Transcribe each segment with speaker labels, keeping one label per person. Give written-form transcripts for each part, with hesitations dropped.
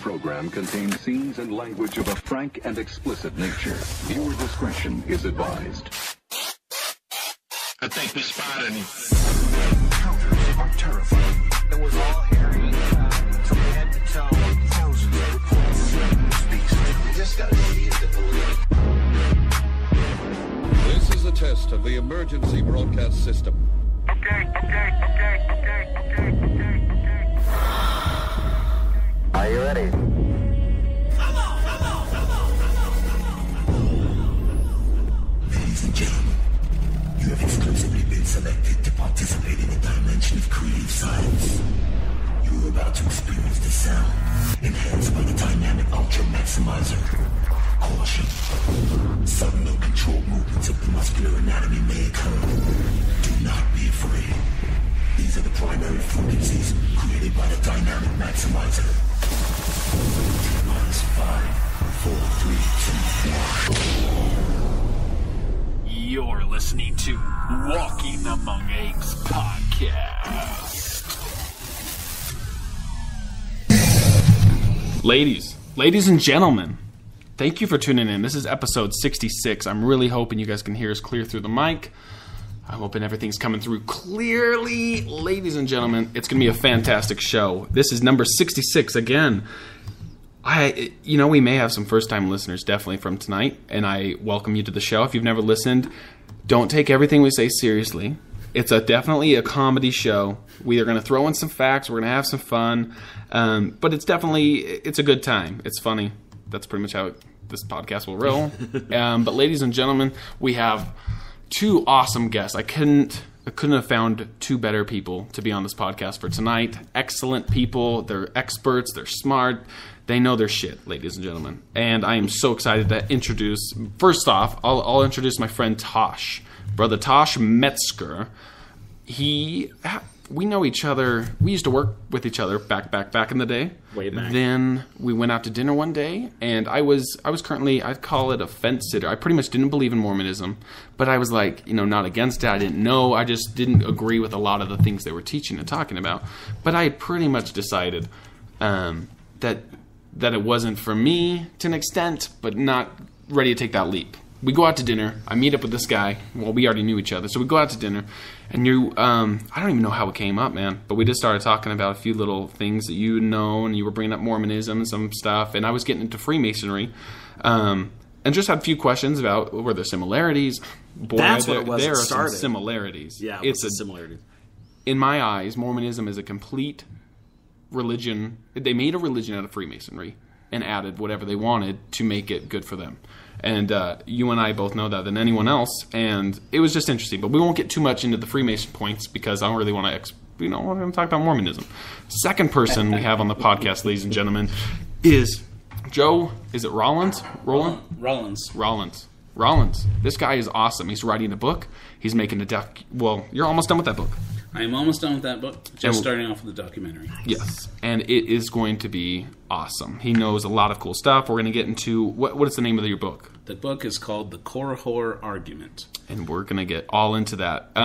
Speaker 1: Program contains scenes and language of a frank and explicit nature. Viewer discretion is advised.
Speaker 2: I think we spotted him.
Speaker 3: Encounters are terrifying. It was all hairy, from head to toe. Thousands of reports. Speaks. You just gotta see it to believe.
Speaker 4: This is a test of the emergency broadcast system.
Speaker 3: Okay.
Speaker 5: Are you ready?
Speaker 6: Ladies and gentlemen, you have exclusively been selected to participate in the dimension of creative science. You are about to experience the sound enhanced by the dynamic ultra maximizer. Caution. Sudden uncontrolled movements of the muscular anatomy may occur. Do not be afraid. These are the primary frequencies created by the dynamic maximizer. T-minus 5, 4, 3, 2, 1.
Speaker 7: You're listening to Walking Among Apes podcast. Ladies and gentlemen, thank you for tuning in. This is episode 66. I'm really hoping you guys can hear us clear through the mic. I'm hoping everything's coming through clearly. Ladies and gentlemen, it's going to be a fantastic show. This is number 66 again. We may have some first-time listeners definitely from tonight, and I welcome you to the show. If you've never listened, don't take everything we say seriously. It's definitely a comedy show. We are going to throw in some facts. We're going to have some fun, but it's a good time. It's funny. That's pretty much how this podcast will roll. But ladies and gentlemen, we have two awesome guests. I couldn't have found two better people to be on this podcast for tonight. Excellent people. They're experts. They're smart. They know their shit, ladies and gentlemen. And I am so excited to introduce... First off, I'll introduce my friend Tosh. Brother Tosh Metzger. We know each other. We used to work with each other back in the day. Way back.
Speaker 4: Then we went out to dinner one day, and I was currently, I'd call it a fence sitter. I pretty much didn't believe in Mormonism, but I was like, not against it. I didn't know. I just didn't agree with a lot of the things they were teaching and talking about. But I had pretty much decided that it wasn't for me to an extent, but not ready to take that leap. We go out to dinner. I meet up with this guy. Well, we already knew each other, so we go out to dinner. And I don't even know how it came up, man. But we just started talking about a few little things that you know, and you were bringing up Mormonism and some stuff. And I was getting into Freemasonry. And just had a few questions about, were there similarities? Boy,
Speaker 7: That's what it was.
Speaker 4: There are some similarities.
Speaker 7: Yeah,
Speaker 4: it's
Speaker 7: a similarities.
Speaker 4: In my eyes, Mormonism is a complete religion. They made a religion out of Freemasonry. and added whatever they wanted to make it good for them. And you and I both know that than anyone else. And it was just interesting. But we won't get too much into the Freemason points because I don't really want to, we're going to talk about Mormonism. Second person we have on the podcast, ladies and gentlemen, is Joe. Is it Rollins? Rollins. This guy is awesome. He's writing a book. He's making a well, you're almost done with that book.
Speaker 5: I am almost done with that book. Just starting off with the documentary.
Speaker 4: Yes. And it is going to be awesome. He knows a lot of cool stuff. We're going to get into, what is the name of your book?
Speaker 5: The book is called The Korihor Argument. And
Speaker 4: we're going to get all into that.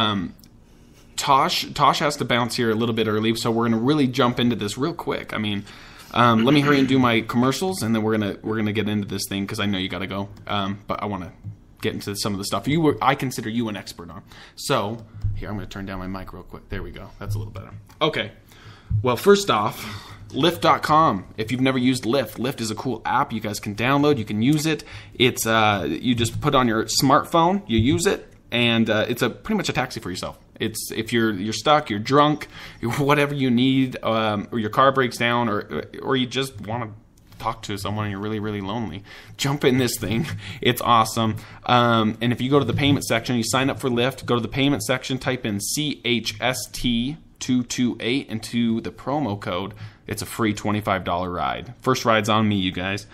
Speaker 4: Tosh has to bounce here a little bit early, so we're going to really jump into this real quick. I mean, let me hurry and do my commercials, and then we're gonna get into this thing because I know you got to go. But I want to get into some of the stuff I consider you an expert on. So here, I'm going to turn down my mic real quick. There we go. That's a little better. Okay. Well, first off, Lyft.com. If you've never used Lyft, Lyft is a cool app you guys can download. You can use it. It's you just put on your smartphone, you use it, and it's pretty much a taxi for yourself. It's if you're stuck, you're drunk, whatever you need, or your car breaks down, or you just want to talk to someone and you're really, really lonely, jump in this thing. It's awesome. And if you go to the payment section, you sign up for Lyft, go to the payment section, type in CHST228 into the promo code. It's a free $25 ride. First ride's on me, you guys.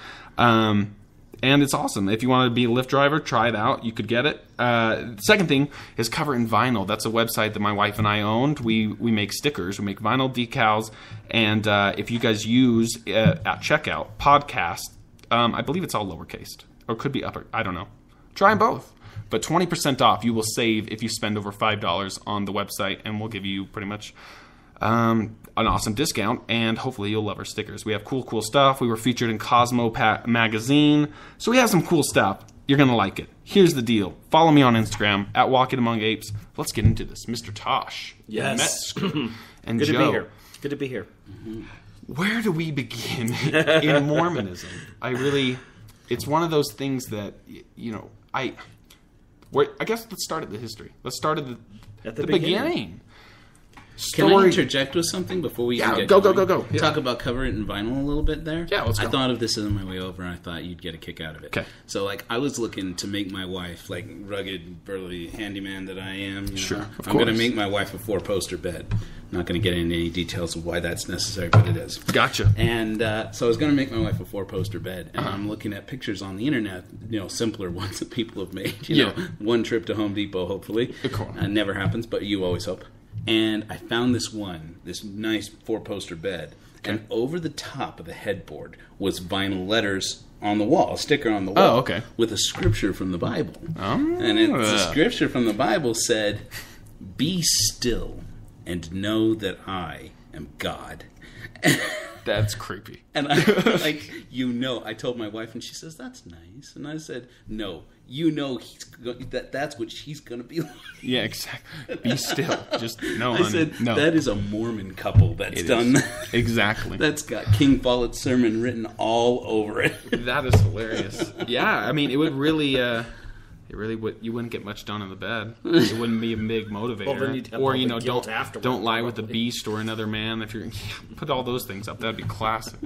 Speaker 4: And it's awesome. If you want to be a Lyft driver, try it out. You could get it. The second thing is Cover in Vinyl. That's a website that my wife and I owned. We make stickers. We make vinyl decals. And if you guys use at checkout, podcast, I believe it's all lowercase. Or it could be upper. I don't know. Try them both. But 20% off you will save if you spend over $5 on the website. And we'll give you pretty much an awesome discount, and hopefully you'll love our stickers. We have cool stuff. We were featured in Cosmo magazine, so we have some cool stuff. You're gonna like it. Here's the deal. Follow me on Instagram at Walking Among Apes. Let's get into this. Mr. Tosh.
Speaker 8: Yes.
Speaker 4: And
Speaker 8: Good
Speaker 4: Joe.
Speaker 8: to be here. Good to be here.
Speaker 4: Where do we begin in Mormonism? It's one of those things that, I guess let's start at the history. Let's start at the beginning.
Speaker 5: Can I interject with something before we even get
Speaker 4: go.
Speaker 5: Yeah. Talk about Cover It in Vinyl a little bit there?
Speaker 4: Yeah, let's go.
Speaker 5: I thought of this on my way over, and I thought you'd get a kick out of it.
Speaker 4: Okay.
Speaker 5: So, I was looking to make my wife, rugged, burly handyman that I am.
Speaker 4: Sure, of course.
Speaker 5: I'm going to make my wife a 4-poster bed. I'm not going to get into any details of why that's necessary, but it is.
Speaker 4: Gotcha.
Speaker 5: And so I was going to make my wife a 4-poster bed, and I'm looking at pictures on the internet, simpler ones that people have made. You know, one trip to Home Depot, hopefully.
Speaker 4: Cool.
Speaker 5: Never happens, but you always hope. And I found this nice 4-poster bed. Okay. And over the top of the headboard was vinyl letters on the wall, a sticker on the wall.
Speaker 4: Oh, okay.
Speaker 5: With a scripture from the Bible.
Speaker 4: Oh.
Speaker 5: And the scripture from the Bible said, "Be still and know that I am God."
Speaker 4: That's creepy.
Speaker 5: And I told my wife, and she says, "That's nice." And I said, "No, that's what she's going to be like."
Speaker 4: Yeah, exactly. Be still. Just no,
Speaker 5: I
Speaker 4: honey.
Speaker 5: said,
Speaker 4: no.
Speaker 5: That is a Mormon couple that's done that.
Speaker 4: Exactly.
Speaker 5: That's got King Follett's sermon written all over it.
Speaker 4: That is hilarious. Yeah, I mean, it would really... you wouldn't get much done in the bed. It wouldn't be a big motivator.
Speaker 8: Well, then you'd have all the guilt afterwards,
Speaker 4: don't lie with
Speaker 8: probably.
Speaker 4: the beast or another man. If you're put all those things up, that'd be classic.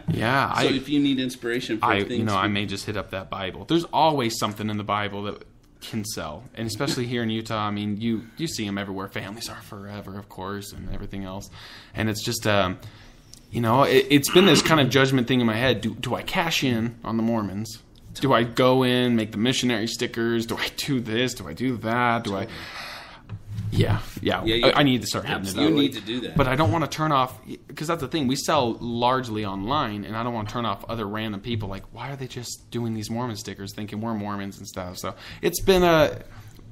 Speaker 4: Yeah.
Speaker 5: So if you need inspiration for things,
Speaker 4: I may just hit up that Bible. There's always something in the Bible that can sell, and especially here in Utah. I mean, you see them everywhere. Families are forever, of course, and everything else. And it's just it's been this kind of judgment thing in my head. Do I cash in on the Mormons? Do I go in, make the missionary stickers? Do I do this? Do I do that? Do I... Yeah. I need to start hitting it up.
Speaker 5: You need to do that.
Speaker 4: But I don't want to turn off... Because that's the thing. We sell largely online, and I don't want to turn off other random people. Like, why are they just doing these Mormon stickers thinking we're Mormons and stuff? So it's been a...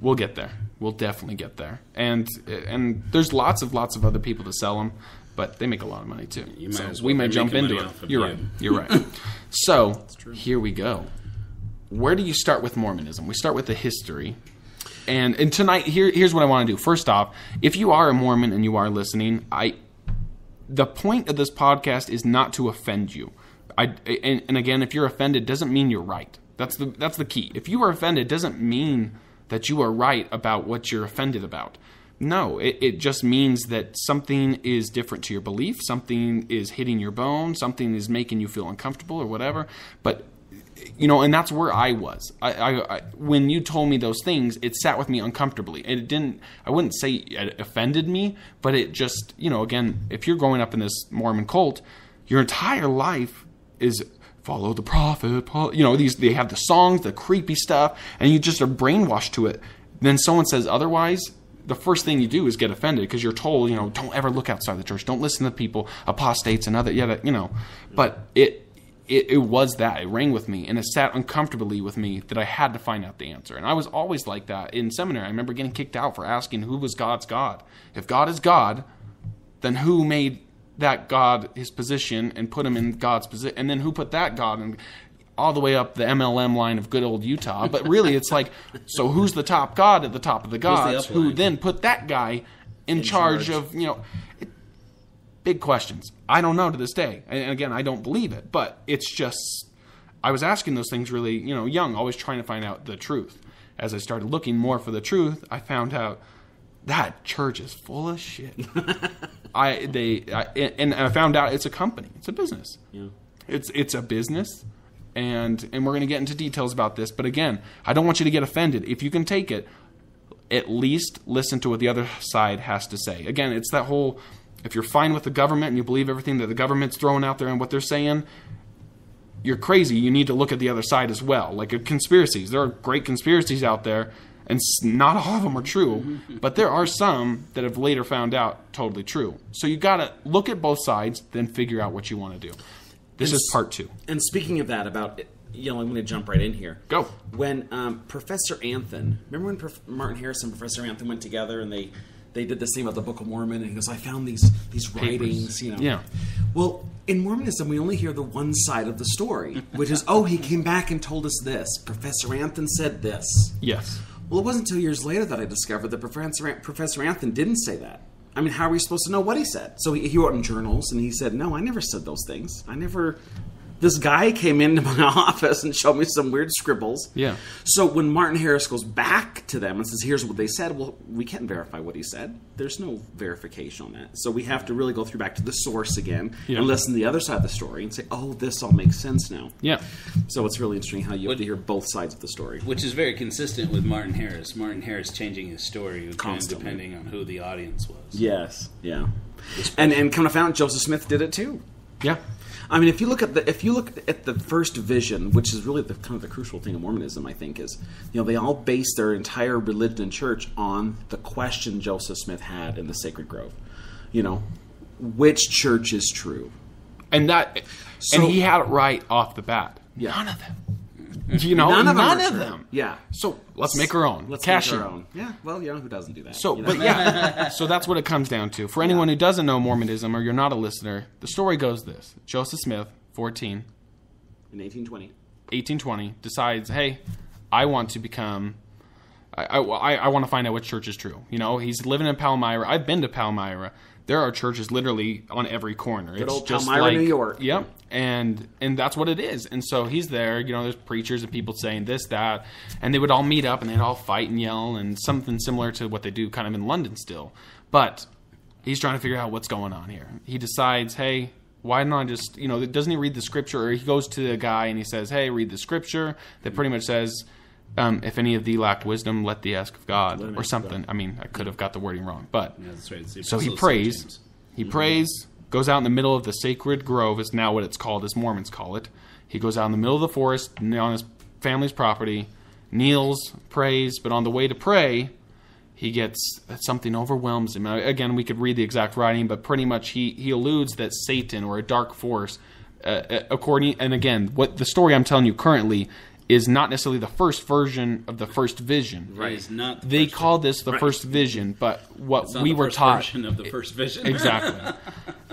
Speaker 4: We'll get there. We'll definitely get there. And there's lots of other people to sell them, but they make a lot of money, too. We may jump into it. You're right. So, here we go. Where do you start with Mormonism? We start with the history. And tonight, here's what I want to do. First off, if you are a Mormon and you are listening, the point of this podcast is not to offend you. And again, if you're offended, doesn't mean you're right. That's the key. If you are offended, doesn't mean that you are right about what you're offended about. No, it just means that something is different to your belief, something is hitting your bone, something is making you feel uncomfortable or whatever. But, and that's where I was. I when you told me those things, it sat with me uncomfortably. And it didn't, I wouldn't say it offended me, but it just, again, if you're growing up in this Mormon cult, your entire life is follow the prophet, they have the songs, the creepy stuff, and you just are brainwashed to it. Then someone says otherwise, the first thing you do is get offended because you're told, don't ever look outside the church, don't listen to people, apostates and other, But it was that. It rang with me, and it sat uncomfortably with me that I had to find out the answer. And I was always like that in seminary. I remember getting kicked out for asking who was God's God. If God is God, then who made that God his position and put him in God's position? And then who put that God in? All the way up the MLM line of good old Utah. But really, it's like, so who's the top God at the top of the gods? Who then put that guy in charge of, big questions. I don't know to this day. And again, I don't believe it. But it's just, I was asking those things really, young, always trying to find out the truth. As I started looking more for the truth, I found out that church is full of shit. And I found out it's a company. It's a business. Yeah. It's a business. And we're going to get into details about this. But again, I don't want you to get offended. If you can take it, at least listen to what the other side has to say. Again, it's that whole, if you're fine with the government and you believe everything that the government's throwing out there and what they're saying, you're crazy. You need to look at the other side as well. Like conspiracies. There are great conspiracies out there, and not all of them are true. But there are some that have later found out totally true. So you got to look at both sides, then figure out what you want to do. This is part 2.
Speaker 7: And speaking of that, I'm going to jump right in here.
Speaker 4: Go.
Speaker 7: When Professor Anthon, remember when Martin Harris and Professor Anthon went together and they did this thing about the Book of Mormon, and he goes, I found these writings,
Speaker 4: Yeah.
Speaker 7: Well, in Mormonism, we only hear the one side of the story, which is, he came back and told us this. Professor Anthon said this.
Speaker 4: Yes.
Speaker 7: Well, it wasn't until years later that I discovered that Professor Anthon didn't say that. I mean, how are we supposed to know what he said? So he wrote in journals, and he said, no, I never said those things. This guy came into my office and showed me some weird scribbles.
Speaker 4: Yeah.
Speaker 7: So when Martin Harris goes back to them and says, here's what they said, well, we can't verify what he said. There's no verification on that. So we have to really go through back to the source again and listen to the other side of the story and say, this all makes sense now.
Speaker 4: Yeah.
Speaker 7: So it's really interesting how you have to hear both sides of the story.
Speaker 5: Which is very consistent with Martin Harris. Martin Harris changing his story
Speaker 7: Constantly.
Speaker 5: depending on who the audience was.
Speaker 7: Yes. Yeah. And come to find out, Joseph Smith did it too.
Speaker 4: Yeah.
Speaker 7: I mean, if you look at the first vision, which is really the kind of the crucial thing of Mormonism, I think, is they all base their entire religion and church on the question Joseph Smith had in the Sacred Grove. Which church is true?
Speaker 4: And he had it right off the bat.
Speaker 7: Yeah.
Speaker 4: None of them.
Speaker 7: None of them. Yeah.
Speaker 4: So let's make our own.
Speaker 7: Let's
Speaker 4: Cash
Speaker 7: make our
Speaker 4: in.
Speaker 7: own. Yeah. Well, who doesn't do that?
Speaker 4: So, so that's what it comes down to. For anyone who doesn't know Mormonism or you're not a listener, the story goes this: Joseph Smith, 14,
Speaker 7: in
Speaker 4: 1820, decides, hey, I want to become. I want to find out which church is true. He's living in Palmyra. I've been to Palmyra. There are churches literally on every corner.
Speaker 7: Good
Speaker 4: it's
Speaker 7: old
Speaker 4: just
Speaker 7: Palmyra,
Speaker 4: like,
Speaker 7: New York.
Speaker 4: Yep. And that's what it is. And so he's there, there's preachers and people saying this, that, and they would all meet up and they'd all fight and yell and something similar to what they do kind of in London still. But he's trying to figure out what's going on here. He decides, hey, why not just, doesn't he read the scripture? Or he goes to the guy and he says, hey, read the scripture that pretty much says, if any of thee lack wisdom, let thee ask of God, or something. I mean, I could have got the wording wrong, but
Speaker 5: that's right.
Speaker 4: so he prays. He prays, goes out in the middle of the sacred grove, is now what it's called, as Mormons call it. He goes out in the middle of the forest on his family's property, kneels, prays, but on the way to pray, he gets something overwhelms him. Again, we could read the exact writing, but pretty much he alludes that Satan or a dark force, and again, what the story I'm telling you currently is not necessarily the first version of the first vision.
Speaker 5: Right. It's not
Speaker 4: they call this the first vision, but what we were taught
Speaker 5: version of the first vision.
Speaker 4: Exactly.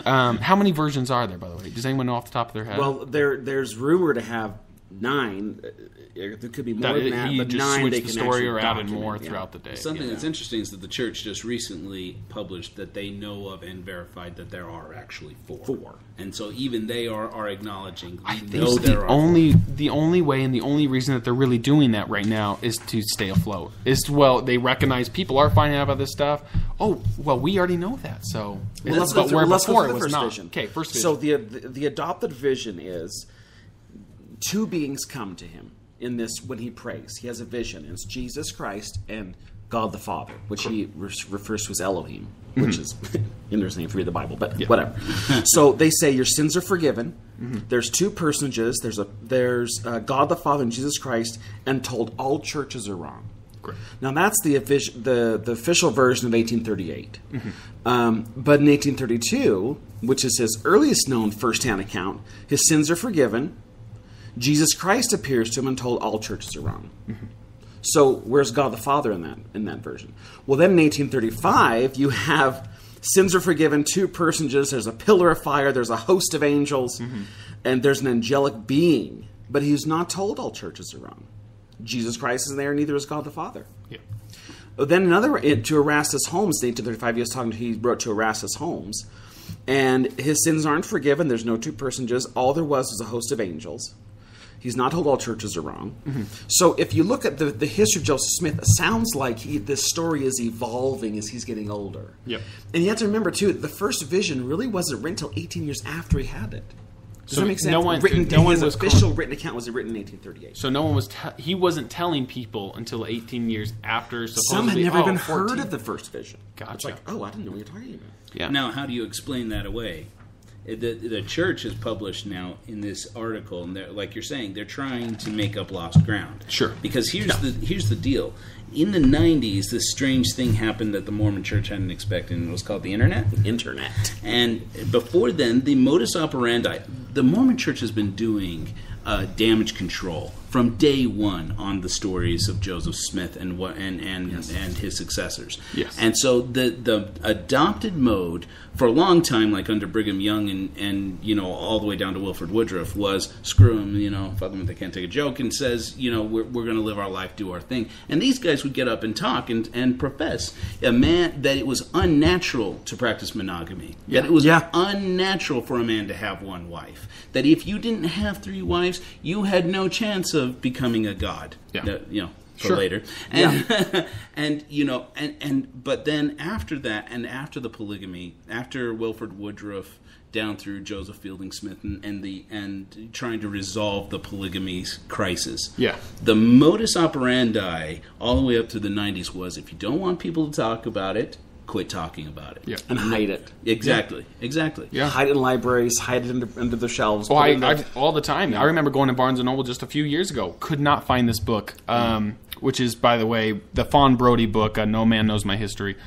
Speaker 4: How many versions are there, by the way? Does anyone know off the top of their head?
Speaker 7: Well, there's rumored to have
Speaker 9: 9. There could be more
Speaker 7: That
Speaker 9: than that,
Speaker 7: he
Speaker 9: but
Speaker 7: just
Speaker 9: 9
Speaker 7: switched
Speaker 9: they
Speaker 7: the
Speaker 9: can
Speaker 7: story
Speaker 9: actually
Speaker 7: or added
Speaker 9: document,
Speaker 7: more
Speaker 9: yeah.
Speaker 7: throughout the day.
Speaker 5: Something that's interesting is that the church just recently published that they know of and verified that there are actually 4. And so even they are acknowledging.
Speaker 7: I
Speaker 5: we
Speaker 7: think
Speaker 5: know there are 4.
Speaker 7: the only way and the only reason that they're really doing that right now is to stay afloat. They recognize people are finding out about this stuff. Oh, well, we already know that. So,
Speaker 9: Let's
Speaker 7: but where
Speaker 9: go
Speaker 7: before
Speaker 9: through
Speaker 7: it
Speaker 9: the
Speaker 7: was
Speaker 9: first
Speaker 7: not.
Speaker 9: vision.
Speaker 7: Okay, first vision.
Speaker 9: So the adopted vision is 2 beings come to him in this when he prays. He has a vision. It's Jesus Christ and God the Father, which he refers to as Elohim, which is interesting if you read the Bible, but whatever. So they say your sins are forgiven. There's 2 personages. There's God the Father and Jesus Christ, and told all churches are wrong.
Speaker 7: Correct.
Speaker 9: Now that's the official version of 1838. But in 1832, which is his earliest known first-hand account, his sins are forgiven. Jesus Christ appears to him and told all churches are wrong. So where's God the Father in that version? Well, then in 1835, you have sins are forgiven, 2 personages, there's a pillar of fire, there's a host of angels, and there's an angelic being. But he's not told all churches are wrong. Jesus Christ is there, and neither is God the Father.
Speaker 7: Yeah.
Speaker 9: Then to Erastus Holmes, in 1835, he wrote to Erastus Holmes, and his sins aren't forgiven, there's no 2 personages, all there was a host of angels. He's not told all churches are wrong. So if you look at the history of Joseph Smith, it sounds like this story is evolving as he's getting older.
Speaker 7: Yep.
Speaker 9: And you have to remember, too, the first vision really wasn't written until 18 years after he had it. Does that make sense? His official written account was written in 1838.
Speaker 7: So no one was. He wasn't telling people until 18 years after.
Speaker 9: Some had never even heard of the first vision.
Speaker 7: Gotcha.
Speaker 9: It's like, oh, I didn't know what you're talking about.
Speaker 7: Yeah.
Speaker 5: Now, how do you explain that away? The church has published now in this article, and like you're saying, they're trying to make up lost ground.
Speaker 7: Sure.
Speaker 5: Because here's the deal. In the 90s, this strange thing happened that the Mormon Church hadn't expected, and it was called the Internet. And before then, the modus operandi, the Mormon Church has been doing damage control from day one on the stories of Joseph Smith and his successors.
Speaker 7: Yes.
Speaker 5: And so the adopted mode for a long time, like under Brigham Young and all the way down to Wilford Woodruff, was screw them, fuck them if they can't take a joke, and says, we're going to live our life, do our thing. And these guys would get up and talk and profess that it was unnatural to practice monogamy. That it was unnatural for a man to have one wife. That if you didn't have 3 wives, you had no chance of becoming a god.
Speaker 7: Yeah.
Speaker 5: For later. But then after that, and after the polygamy, after Wilford Woodruff down through Joseph Fielding Smith and trying to resolve the polygamy crisis.
Speaker 7: Yeah.
Speaker 5: The modus operandi all the way up to the 90s was, if you don't want people to talk about it, quit talking about it.
Speaker 7: Yeah.
Speaker 9: And hide it.
Speaker 5: Exactly.
Speaker 7: Yeah.
Speaker 9: Hide it in libraries, hide it under the shelves.
Speaker 7: Oh, I all the time. I remember going to Barnes & Noble just a few years ago. Could not find this book, which is, by the way, the Fawn Brody book, No Man Knows My History.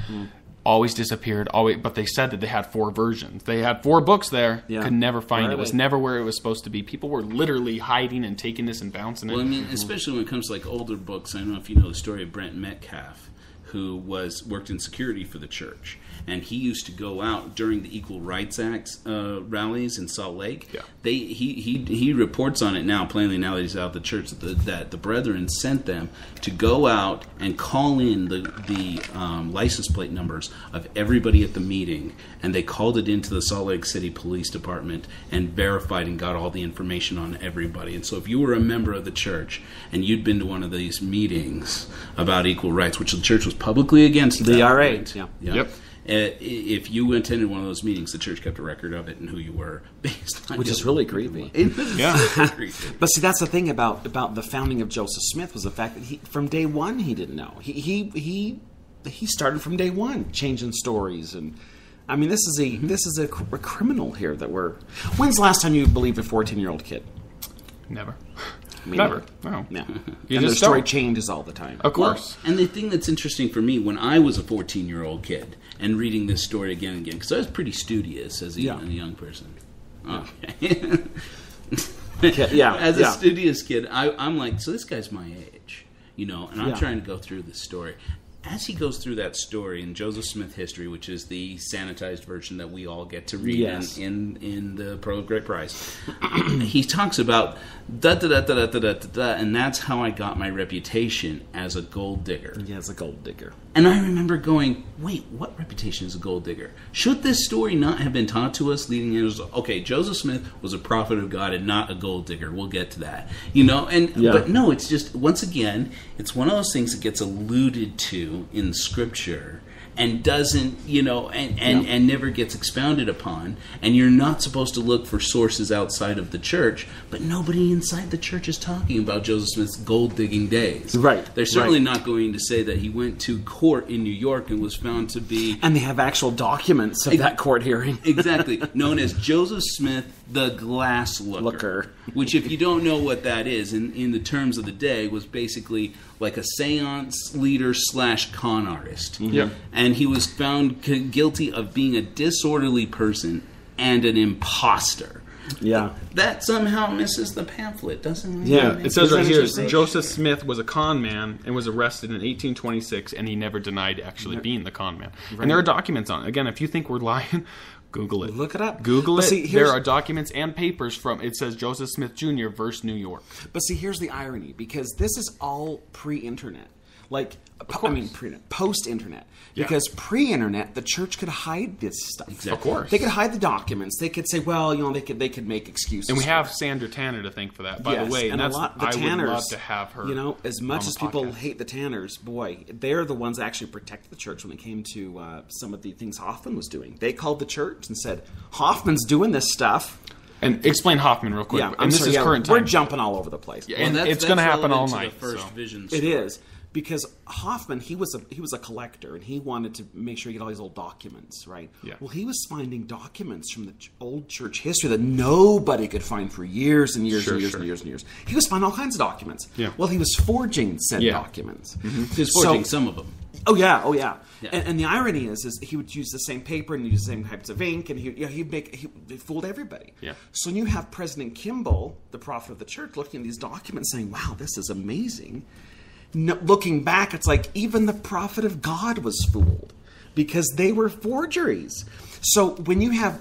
Speaker 7: Always disappeared. But they said that they had 4 versions. They had 4 books there.
Speaker 9: Yeah.
Speaker 7: Could never find it. It was
Speaker 9: Really?
Speaker 7: never where it was supposed to be. People were literally hiding and taking this and bouncing it.
Speaker 5: Well, I mean, especially when it comes to like older books. I don't know if you know the story of Brent Metcalf, who worked in security for the church, and he used to go out during the Equal Rights Act rallies in Salt Lake.
Speaker 7: Yeah.
Speaker 5: He reports on it now, plainly now that he's out of the church, that the brethren sent them to go out and call in the license plate numbers of everybody at the meeting, and they called it into the Salt Lake City Police Department and verified and got all the information on everybody. And so if you were a member of the church and you'd been to one of these meetings about equal rights, which the church was publicly against,
Speaker 9: The
Speaker 5: that
Speaker 9: RA,
Speaker 5: point,
Speaker 9: yeah.
Speaker 7: Yep.
Speaker 5: If you attended one of those meetings, the church kept a record of it and who you were based on.
Speaker 9: Which is really creepy.
Speaker 5: It was so creepy.
Speaker 9: But see, that's the thing about the founding of Joseph Smith, was the fact that from day one he didn't know. He started from day one changing stories, and I mean this is a criminal here that we're. When's the last time you believed a 14-year-old kid?
Speaker 7: Never.
Speaker 9: Me
Speaker 7: Never.
Speaker 9: neither.
Speaker 7: No.
Speaker 9: Yeah.
Speaker 7: You
Speaker 9: And the
Speaker 7: just
Speaker 9: story
Speaker 7: don't.
Speaker 9: changes all the time.
Speaker 7: Of course.
Speaker 5: Well, and the thing that's interesting for me, when I was a 14-year-old kid and reading this story again and again, because I was pretty studious as a young person. Okay.
Speaker 9: Yeah.
Speaker 5: As a studious kid, I'm like, so this guy's my age, and I'm trying to go through this story. as he goes through that story in Joseph Smith History, which is the sanitized version that we all get to read
Speaker 9: Yes.
Speaker 5: in the Pearl of Great Price, he talks about da-da-da-da-da-da-da-da, and that's how I got my reputation as a gold digger.
Speaker 9: Yeah, as a gold digger.
Speaker 5: And I remember going, wait, what reputation is a gold digger? Should this story not have been taught to us leading in? Okay, Joseph Smith was a prophet of God and not a gold digger. We'll get to that. But no, it's just, once again, it's one of those things that gets alluded to in Scripture and doesn't, and never gets expounded upon. And you're not supposed to look for sources outside of the church, but nobody inside the church is talking about Joseph Smith's gold digging days.
Speaker 9: Right.
Speaker 5: They're certainly not going to say that he went to court in New York and was found to be...
Speaker 9: And they have actual documents of that court hearing.
Speaker 5: Exactly. Known as Joseph Smith the Glass Looker. Which, if you don't know what that is, in the terms of the day, was basically like a seance leader / con artist.
Speaker 4: Yeah.
Speaker 5: And he was found guilty of being a disorderly person and an imposter.
Speaker 9: Yeah.
Speaker 5: That somehow misses the pamphlet, doesn't it?
Speaker 9: Yeah.
Speaker 4: It says
Speaker 9: Isn't
Speaker 4: right
Speaker 9: that
Speaker 4: here,
Speaker 9: interesting?
Speaker 4: Joseph Smith was a con man and was arrested in 1826, and he never denied actually being the con man. And there are documents on it. Again, if you think we're lying, Google it.
Speaker 9: Look it up.
Speaker 4: Google
Speaker 9: But
Speaker 4: it.
Speaker 9: see,
Speaker 4: There
Speaker 9: here's-
Speaker 4: are documents and papers from, it says Joseph Smith Jr. versus New York.
Speaker 9: But see, here's the irony, because this is all pre-internet. Like, post-internet.
Speaker 4: Yeah.
Speaker 9: Because pre-internet, the church could hide this stuff.
Speaker 5: Exactly.
Speaker 4: Of course.
Speaker 9: They could hide the documents. They could say, well, they could make excuses.
Speaker 4: And we
Speaker 9: for
Speaker 4: have
Speaker 9: it.
Speaker 4: Sandra Tanner to thank for that, by
Speaker 9: Yes,
Speaker 4: the way.
Speaker 9: and
Speaker 4: that's,
Speaker 9: a lot, the
Speaker 4: I
Speaker 9: Tanners,
Speaker 4: would love to have her.
Speaker 9: As much
Speaker 4: on
Speaker 9: as
Speaker 4: the
Speaker 9: people
Speaker 4: podcast.
Speaker 9: hate the Tanners, boy, they're the ones that actually protected the church when it came to some of the things Hoffman was doing. They called the church and said, Hoffman's doing this stuff.
Speaker 4: And explain Hoffman real quick.
Speaker 9: Yeah,
Speaker 4: and
Speaker 9: I'm
Speaker 4: this
Speaker 9: sorry,
Speaker 4: is
Speaker 9: yeah,
Speaker 4: current
Speaker 9: we're
Speaker 4: time.
Speaker 9: jumping all over the place.
Speaker 4: Yeah, and it's going to happen all night.
Speaker 5: The first
Speaker 4: so.
Speaker 5: vision
Speaker 9: It
Speaker 5: story.
Speaker 9: is. Because Hoffman, he was a collector, and he wanted to make sure he get all these old documents, right?
Speaker 4: Yeah.
Speaker 9: Well, he was finding documents from the old church history that nobody could find for years and years
Speaker 4: Sure,
Speaker 9: and years
Speaker 4: sure.
Speaker 9: and years and years. He was finding all kinds of documents.
Speaker 4: Yeah.
Speaker 9: Well, he was forging said
Speaker 4: Yeah.
Speaker 9: documents.
Speaker 5: He was forging some of them.
Speaker 9: Oh yeah, oh yeah.
Speaker 5: Yeah.
Speaker 9: And the irony is he would use the same paper and use the same types of ink, and he fooled everybody.
Speaker 4: Yeah.
Speaker 9: So when you have President Kimball, the prophet of the church, looking at these documents, saying, "Wow, this is amazing." No, looking back, it's like even the prophet of God was fooled because they were forgeries. So when you have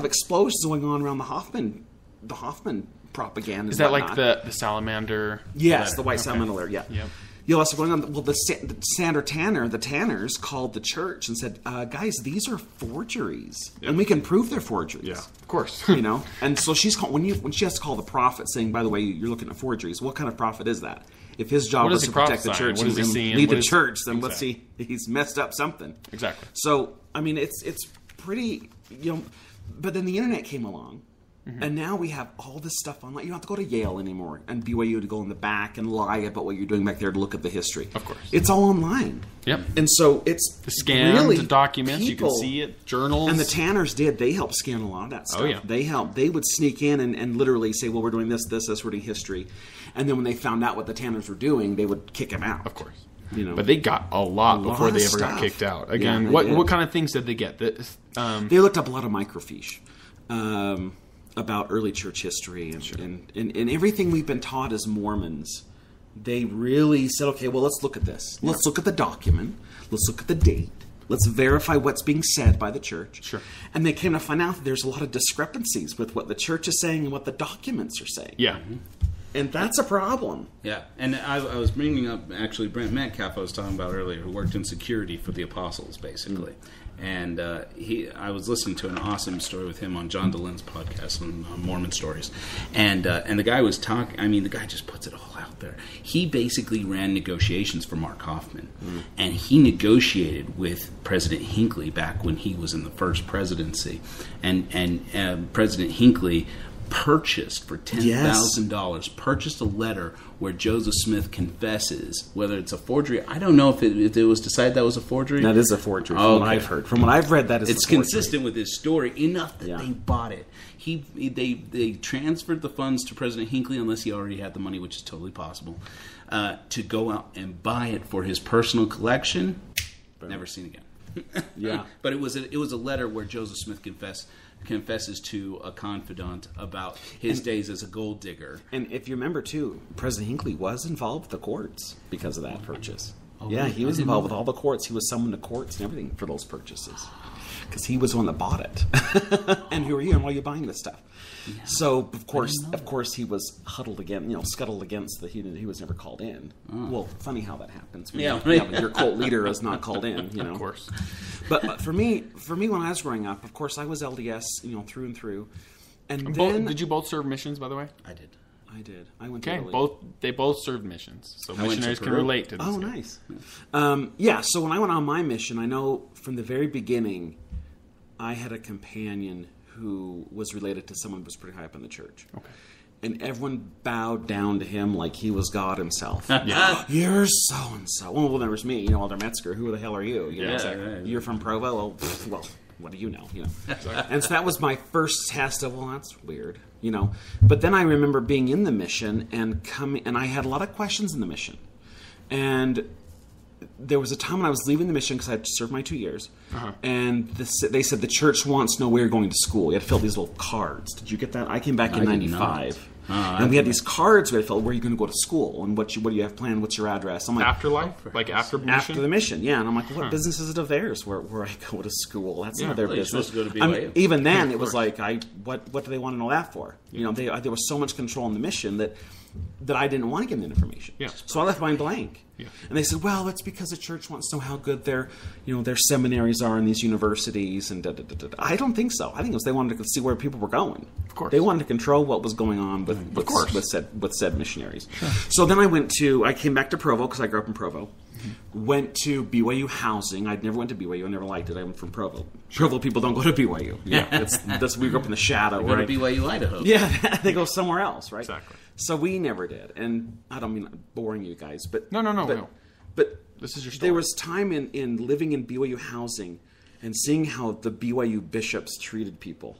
Speaker 9: explosions going on around the Hoffman propaganda,
Speaker 4: Is that like the salamander?
Speaker 9: yes,
Speaker 4: letter?
Speaker 9: the white
Speaker 4: Okay.
Speaker 9: salmon alert, yeah.
Speaker 4: Yep.
Speaker 9: You know, also going on. Well, the Sandra Tanner, the Tanners called the church and said, "Guys, these are forgeries, and we can prove they're forgeries."
Speaker 4: Yeah, of course.
Speaker 9: And so she's called when she has to call the prophet, saying, "By the way, you're looking at forgeries. What kind of prophet is that? If his job
Speaker 4: What
Speaker 9: was
Speaker 4: is
Speaker 9: to
Speaker 4: he
Speaker 9: protect the
Speaker 4: prophesying?
Speaker 9: church
Speaker 4: What is he
Speaker 9: and
Speaker 4: seeing?
Speaker 9: lead
Speaker 4: What
Speaker 9: the
Speaker 4: is-
Speaker 9: church, then
Speaker 4: Exactly.
Speaker 9: he's messed up something."
Speaker 4: Exactly.
Speaker 9: So I mean, it's pretty But then the internet came along. And now we have all this stuff online. You don't have to go to Yale anymore and BYU to go in the back and lie about what you're doing back there to look at the history.
Speaker 4: Of course.
Speaker 9: It's all online.
Speaker 4: Yep.
Speaker 9: And so it's
Speaker 4: The scanned
Speaker 9: really
Speaker 4: documents, you can
Speaker 9: people-
Speaker 4: see it, journals.
Speaker 9: And the Tanners did. They helped scan a lot of that stuff.
Speaker 4: Oh, yeah.
Speaker 9: They helped. They would sneak in and literally say, well, we're doing this, we're doing history. And then when they found out what the Tanners were doing, they would kick them out.
Speaker 4: Of course.
Speaker 9: But
Speaker 4: But they got a lot before
Speaker 9: of
Speaker 4: they ever got
Speaker 9: stuff.
Speaker 4: kicked out.
Speaker 9: Yeah,
Speaker 4: Again,
Speaker 9: they
Speaker 4: what
Speaker 9: did.
Speaker 4: kind of things did they get?
Speaker 9: They looked up a lot of microfiche about early church history and everything we've been taught as Mormons. They really said, okay, well, let's look at this. Let's look at the document. Let's look at the date. Let's verify what's being said by the church.
Speaker 4: Sure.
Speaker 9: And they came to find out that there's a lot of discrepancies with what the church is saying and what the documents are saying.
Speaker 4: Yeah.
Speaker 9: And that's a problem.
Speaker 5: Yeah, and I was bringing up, actually, Brent Metcalf I was talking about earlier, who worked in security for the apostles, basically. And I was listening to an awesome story with him on John DeLyn's podcast on Mormon Stories. And the guy was talking, I mean, the guy just puts it all out there. He basically ran negotiations for Mark Hoffman. And he negotiated with President Hinckley back when he was in the first presidency. And President Hinckley purchased for $10,000, purchased a letter where Joseph Smith confesses, whether it's a forgery. I don't know if it was decided that was a forgery.
Speaker 9: That is a forgery from what I've heard. From what I've read, that is
Speaker 5: It's
Speaker 9: a forgery.
Speaker 5: consistent with his story enough that
Speaker 9: Yeah.
Speaker 5: they bought it. They transferred the funds to President Hinckley, unless he already had the money, which is totally possible, to go out and buy it for his personal collection. Never seen again.
Speaker 9: Yeah.
Speaker 5: But it was a letter where Joseph Smith confesses to a confidant about his days as a gold digger.
Speaker 9: And if you remember, too, President Hinckley was involved with the courts because of that purchase. Yeah,
Speaker 5: really?
Speaker 9: he was
Speaker 5: I didn't
Speaker 9: involved
Speaker 5: know
Speaker 9: with
Speaker 5: that.
Speaker 9: all the courts. He was summoned to courts and everything for those purchases. Because he was the one that bought it. And who are you and why are you buying this stuff? Yeah. So, of course, he was huddled again, scuttled against he was never called in. Oh. Well, funny how that happens. When your cult leader is not called in,
Speaker 4: Of course.
Speaker 9: But for me, when I was growing up, of course, I was LDS, through and through. And then...
Speaker 4: Did you both serve missions, by the way?
Speaker 5: I did.
Speaker 9: I went to
Speaker 4: Okay,
Speaker 9: Italy.
Speaker 4: they both served missions, so
Speaker 5: I went to
Speaker 4: missionaries can
Speaker 5: Peru.
Speaker 4: relate to this.
Speaker 9: Oh, nice. So when I went on my mission, I know from the very beginning, I had a companion who was related to someone who was pretty high up in the church.
Speaker 4: Okay.
Speaker 9: And everyone bowed down to him like he was God himself.
Speaker 4: Yeah.
Speaker 9: You're so-and-so. Well, there was me, Alder Metzger. Who the hell are you?
Speaker 5: Right.
Speaker 9: You're from Provo? Well, what do you know? And so that was my first test of, well, that's weird, But then I remember being in the mission and I had a lot of questions in the mission. And there was a time when I was leaving the mission because I had served my 2 years, and they said the church wants to know where you're going to school. You had to fill these little cards. Did you get that? I came back in '95, and we had these cards we had to fill. Where are you going to go to school, and what do you have planned? What's your address? I'm like,
Speaker 4: Afterlife, like after mission.
Speaker 9: after the mission, yeah. And I'm like, what business is it of theirs where I go to school? That's not their
Speaker 5: Well, you're
Speaker 9: business.
Speaker 5: supposed to go to BYU.
Speaker 9: Even then, it was like, what do they want to know that for? There was so much control in the mission that I didn't want to give them information.
Speaker 4: Yeah.
Speaker 9: So I left mine blank.
Speaker 4: Yeah.
Speaker 9: And they said, well, it's because the church wants to know how good their seminaries are in these universities and da-da-da-da. I don't think so. I think it was they wanted to see where people were going.
Speaker 4: Of course.
Speaker 9: They wanted to control what was going on with said missionaries. Sure. So then I came back to Provo because I grew up in Provo. Mm-hmm. Went to BYU housing. I'd never went to BYU. I never liked it. I went from Provo. Sure. Provo people don't go to BYU. Yeah. We grew up in the shadow.
Speaker 5: Go to BYU, Idaho.
Speaker 9: Yeah, they go somewhere else, right?
Speaker 4: Exactly.
Speaker 9: So we never did, and I don't mean boring you guys, but
Speaker 4: No.
Speaker 9: But
Speaker 4: This is your story.
Speaker 9: There was time in living in BYU housing and seeing how the BYU bishops treated people.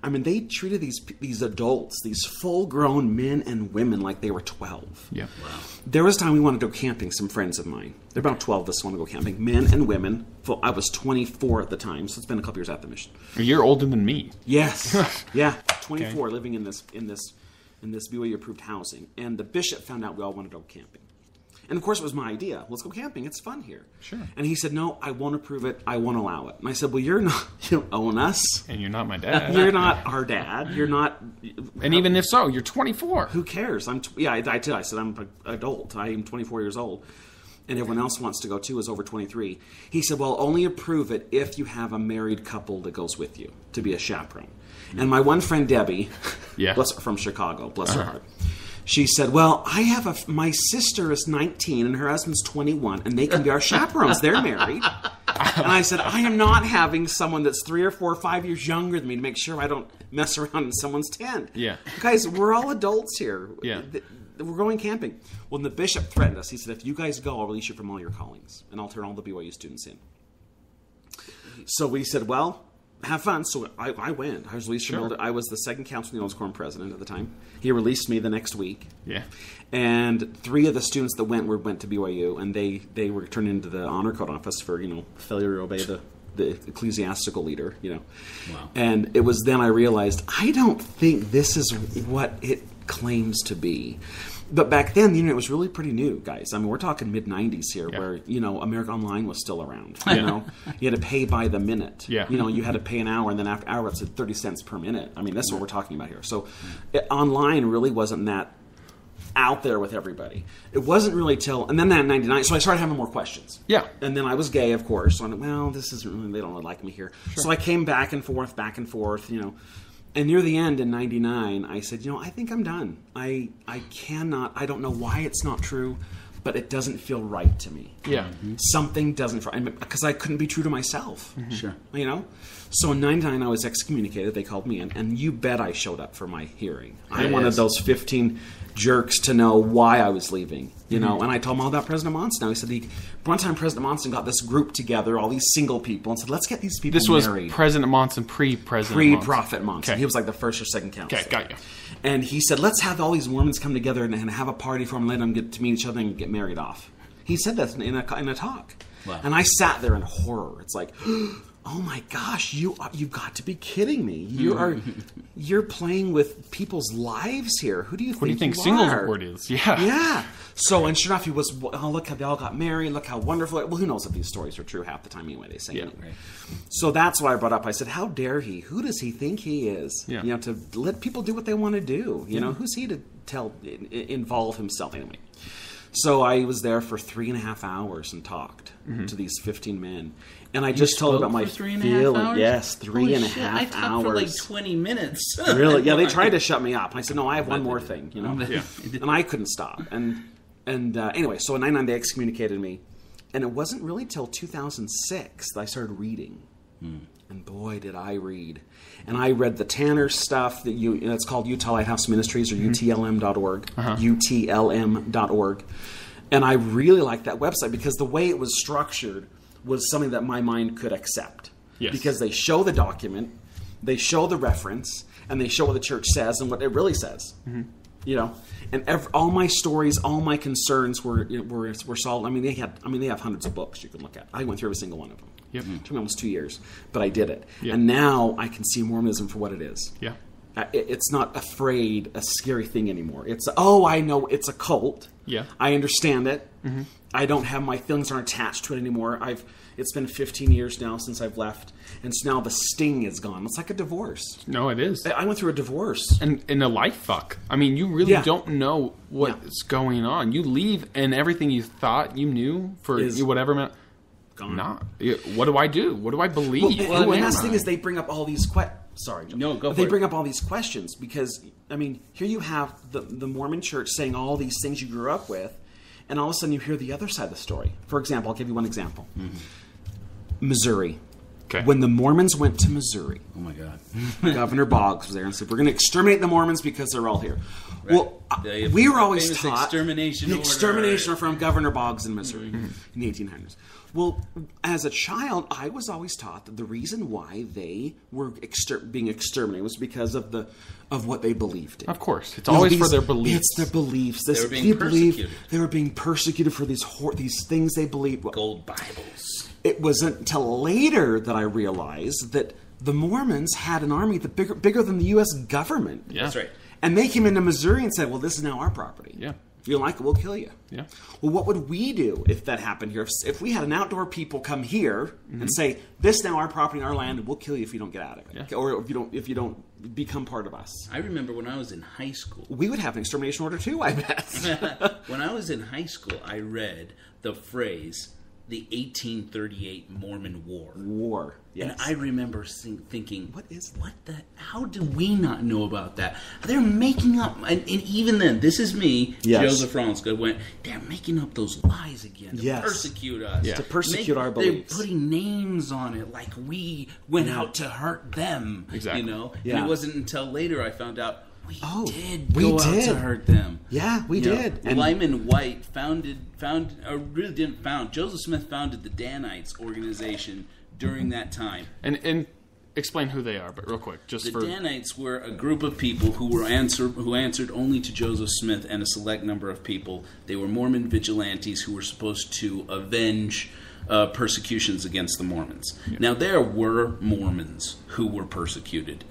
Speaker 9: I mean, they treated these adults, these full-grown men and women, like they were 12.
Speaker 4: Yeah.
Speaker 5: Wow.
Speaker 9: There was time we wanted to go camping. Some friends of mine, they're about 12 of us, want to go camping, men and women. I was 24 at the time, so it's been a couple years after the mission.
Speaker 4: You're older than me.
Speaker 9: Yes, yeah, 24, living in this BYU-approved housing, and the bishop found out we all wanted to go camping. And of course, it was my idea. Let's go camping. It's fun here.
Speaker 4: Sure.
Speaker 9: And he said, no, I won't approve it. I won't allow it. And I said, well, you don't own us.
Speaker 4: And you're not my dad.
Speaker 9: You're not our dad. You're not.
Speaker 4: And even if so, you're 24.
Speaker 9: Who cares? I did. I said, I'm an adult. I am 24 years old. And everyone else wants to go too, is over 23. He said, well, only approve it if you have a married couple that goes with you to be a chaperone. And my one friend, Debbie, from Chicago, bless her heart, she said, well, my sister is 19 and her husband's 21 and they can be our chaperones. They're married. And I said, I am not having someone that's 3 or 4 or 5 years younger than me to make sure I don't mess around in someone's tent.
Speaker 4: Yeah.
Speaker 9: Guys, we're all adults here.
Speaker 4: Yeah.
Speaker 9: We're going camping. Well, the bishop threatened us. He said, if you guys go, I'll release you from all your callings and I'll turn all the BYU students in. So we said, well, have fun. So I went. I was released from I was the second council of the Oldest Quorum president at the time. He released me the next week.
Speaker 4: Yeah.
Speaker 9: And 3 of the students that went to BYU, and they were turned into the honor code office for failure to obey the ecclesiastical leader.
Speaker 5: Wow.
Speaker 9: And it was then I realized I don't think this is what it claims to be. But back then, the internet was really pretty new, guys. I mean, we're talking mid-'90s here, where, America Online was still around. You had to pay by the minute.
Speaker 4: Yeah.
Speaker 9: You had to pay an hour, and then after hour, it's at 30 cents per minute. I mean, that's what we're talking about here. So online really wasn't that out there with everybody. It wasn't really till, and then that 99, so I started having more questions.
Speaker 4: Yeah.
Speaker 9: And then I was gay, of course. So I went, well, this isn't really, they don't really like me here. Sure. So I came back and forth, And near the end in 99, I said, I think I'm done. I cannot, I don't know why it's not true, but it doesn't feel right to me.
Speaker 4: Yeah.
Speaker 9: Mm-hmm. Something doesn't, because I couldn't be true to myself.
Speaker 5: Mm-hmm. Sure.
Speaker 9: So in 99, I was excommunicated. They called me in, and you bet I showed up for my hearing. I
Speaker 5: Yes.
Speaker 9: wanted those 15 jerks to know why I was leaving, and I told them all about President Monson. He said, one time President Monson got this group together, all these single people, and said, let's get these people married.
Speaker 4: This was President Monson, pre-President
Speaker 9: Pre-Prophet Monson.
Speaker 4: Okay.
Speaker 9: He was like the first or second counselor.
Speaker 4: Okay, got you.
Speaker 9: And he said, let's have all these Mormons come together and have a party for them, and let them get to meet each other and get married off. He said that in a talk.
Speaker 5: Wow.
Speaker 9: And I sat there in horror. It's like, oh my gosh, you've got to be kidding me. You're playing with people's lives here. Who do you think
Speaker 4: What do you think
Speaker 9: you
Speaker 4: singles
Speaker 9: are?
Speaker 4: ward is? Yeah.
Speaker 9: Yeah. So, and sure enough, he was, oh, look how they all got married. Look how wonderful. Well, who knows if these stories are true half the time anyway, they say.
Speaker 4: Yeah.
Speaker 9: Anyway. So that's what I brought up. I said, how dare he? Who does he think he is?
Speaker 4: Yeah.
Speaker 9: You know, to let people do what they want to do. You know, who's he to involve himself anyway? So I was there for 3.5 hours and talked to these 15 men. And I just told about my
Speaker 5: for 3.5
Speaker 9: feeling.
Speaker 5: hours?
Speaker 9: Yes,
Speaker 5: Holy
Speaker 9: 3.5
Speaker 5: shit, I talked
Speaker 9: hours.
Speaker 5: for like 20 minutes.
Speaker 9: Really? Yeah, they tried to shut me up. I said, no, I have one more thing, you know?
Speaker 4: Yeah.
Speaker 9: And I couldn't stop. And anyway, so in 99 they excommunicated me. And it wasn't really till 2006 that I started reading. And boy, did I read. And I read the Tanner stuff that it's called Utah Lighthouse Ministries, or UTLM.org. UTLM.org. And I really liked that website because the way it was structured was something that my mind could accept.
Speaker 4: Yes.
Speaker 9: Because they show the document, they show the reference, and they show what the church says and what it really says. You know, and all my stories, all my concerns were solved. I mean, they have hundreds of books you can look at. I went through every single one of them.
Speaker 4: Yep.
Speaker 9: It took me almost 2 years, but I did it.
Speaker 4: Yep.
Speaker 9: And now I can see Mormonism for what it is.
Speaker 4: Yeah.
Speaker 9: It's not a scary thing anymore. It's I know it's a cult.
Speaker 4: Yeah.
Speaker 9: I understand it. I don't have my feelings aren't attached to it anymore. It's been 15 years now since I've left, and so now the sting is gone. It's like a divorce.
Speaker 4: No, it is.
Speaker 9: I went through a divorce.
Speaker 4: And a life fuck. I mean, you really don't know what's going on. You leave, and everything you thought you knew for whatever amount,
Speaker 9: Gone.
Speaker 4: not. What do I do? What do I believe?
Speaker 9: Well,
Speaker 4: Who
Speaker 9: and
Speaker 4: am
Speaker 9: that's the thing
Speaker 4: I?
Speaker 9: is they bring up all these Sorry, Joe.
Speaker 5: No, go for
Speaker 9: They
Speaker 5: it.
Speaker 9: bring up all these questions because, I mean, here you have the Mormon church saying all these things you grew up with, and all of a sudden you hear the other side of the story. For example, I'll give you one example. Missouri.
Speaker 4: Okay.
Speaker 9: When the Mormons went to Missouri,
Speaker 5: Oh my God.
Speaker 9: Governor Boggs was there and said, we're going to exterminate the Mormons because they're all here.
Speaker 5: Right.
Speaker 9: Well,
Speaker 5: The
Speaker 9: we were always
Speaker 5: famous
Speaker 9: taught
Speaker 5: extermination
Speaker 9: the
Speaker 5: order.
Speaker 9: extermination order from Governor Boggs in Missouri in the 1800s. Well, as a child, I was always taught that the reason why they were being exterminated was because of what they believed in.
Speaker 4: Of course. It's
Speaker 9: You know,
Speaker 4: always for their beliefs.
Speaker 9: It's their beliefs.
Speaker 5: They were being
Speaker 9: Can you believe
Speaker 5: persecuted.
Speaker 9: they were being persecuted for these things they believed.
Speaker 5: Gold Bibles.
Speaker 9: It wasn't until later that I realized that the Mormons had an army bigger than the U.S. government.
Speaker 4: Yeah.
Speaker 5: That's right.
Speaker 9: And they came into Missouri and said, well, this is now our property.
Speaker 4: Yeah.
Speaker 9: If you don't like it, we'll kill you.
Speaker 4: Yeah.
Speaker 9: Well, what would we do if that happened here? If we had an outdoor people come here and say, this is now our property and our land, and we'll kill you if you don't get out of it.
Speaker 4: Yeah.
Speaker 9: Or if you don't become part of us.
Speaker 5: I remember when I was in high school.
Speaker 9: We would have an extermination order too, I bet.
Speaker 5: When I was in high school, I read the phrase, the 1838 Mormon War.
Speaker 9: War. Yes.
Speaker 5: And I remember thinking,
Speaker 9: What is that?
Speaker 5: how do we not know about that? They're making up, and even then, this is me,
Speaker 9: Yes.
Speaker 5: Joseph Ronska, went, they're making up those lies again to
Speaker 9: Yes.
Speaker 5: persecute us.
Speaker 4: Yeah.
Speaker 9: To persecute our beliefs.
Speaker 5: They're putting names on it like we went out to hurt them.
Speaker 4: Exactly.
Speaker 5: You know?
Speaker 9: Yeah.
Speaker 5: And it wasn't until later I found out, we did
Speaker 9: we
Speaker 5: go out
Speaker 9: did.
Speaker 5: to hurt them.
Speaker 9: Yeah, we
Speaker 5: You know,
Speaker 9: did. And
Speaker 5: Lyman White Joseph Smith founded the Danites organization during that time.
Speaker 4: And explain who they are, but real quick, just
Speaker 5: The
Speaker 4: for
Speaker 5: Danites were a group of people who answered only to Joseph Smith and a select number of people. They were Mormon vigilantes who were supposed to avenge persecutions against the Mormons. Now, there were Mormons who were persecuted.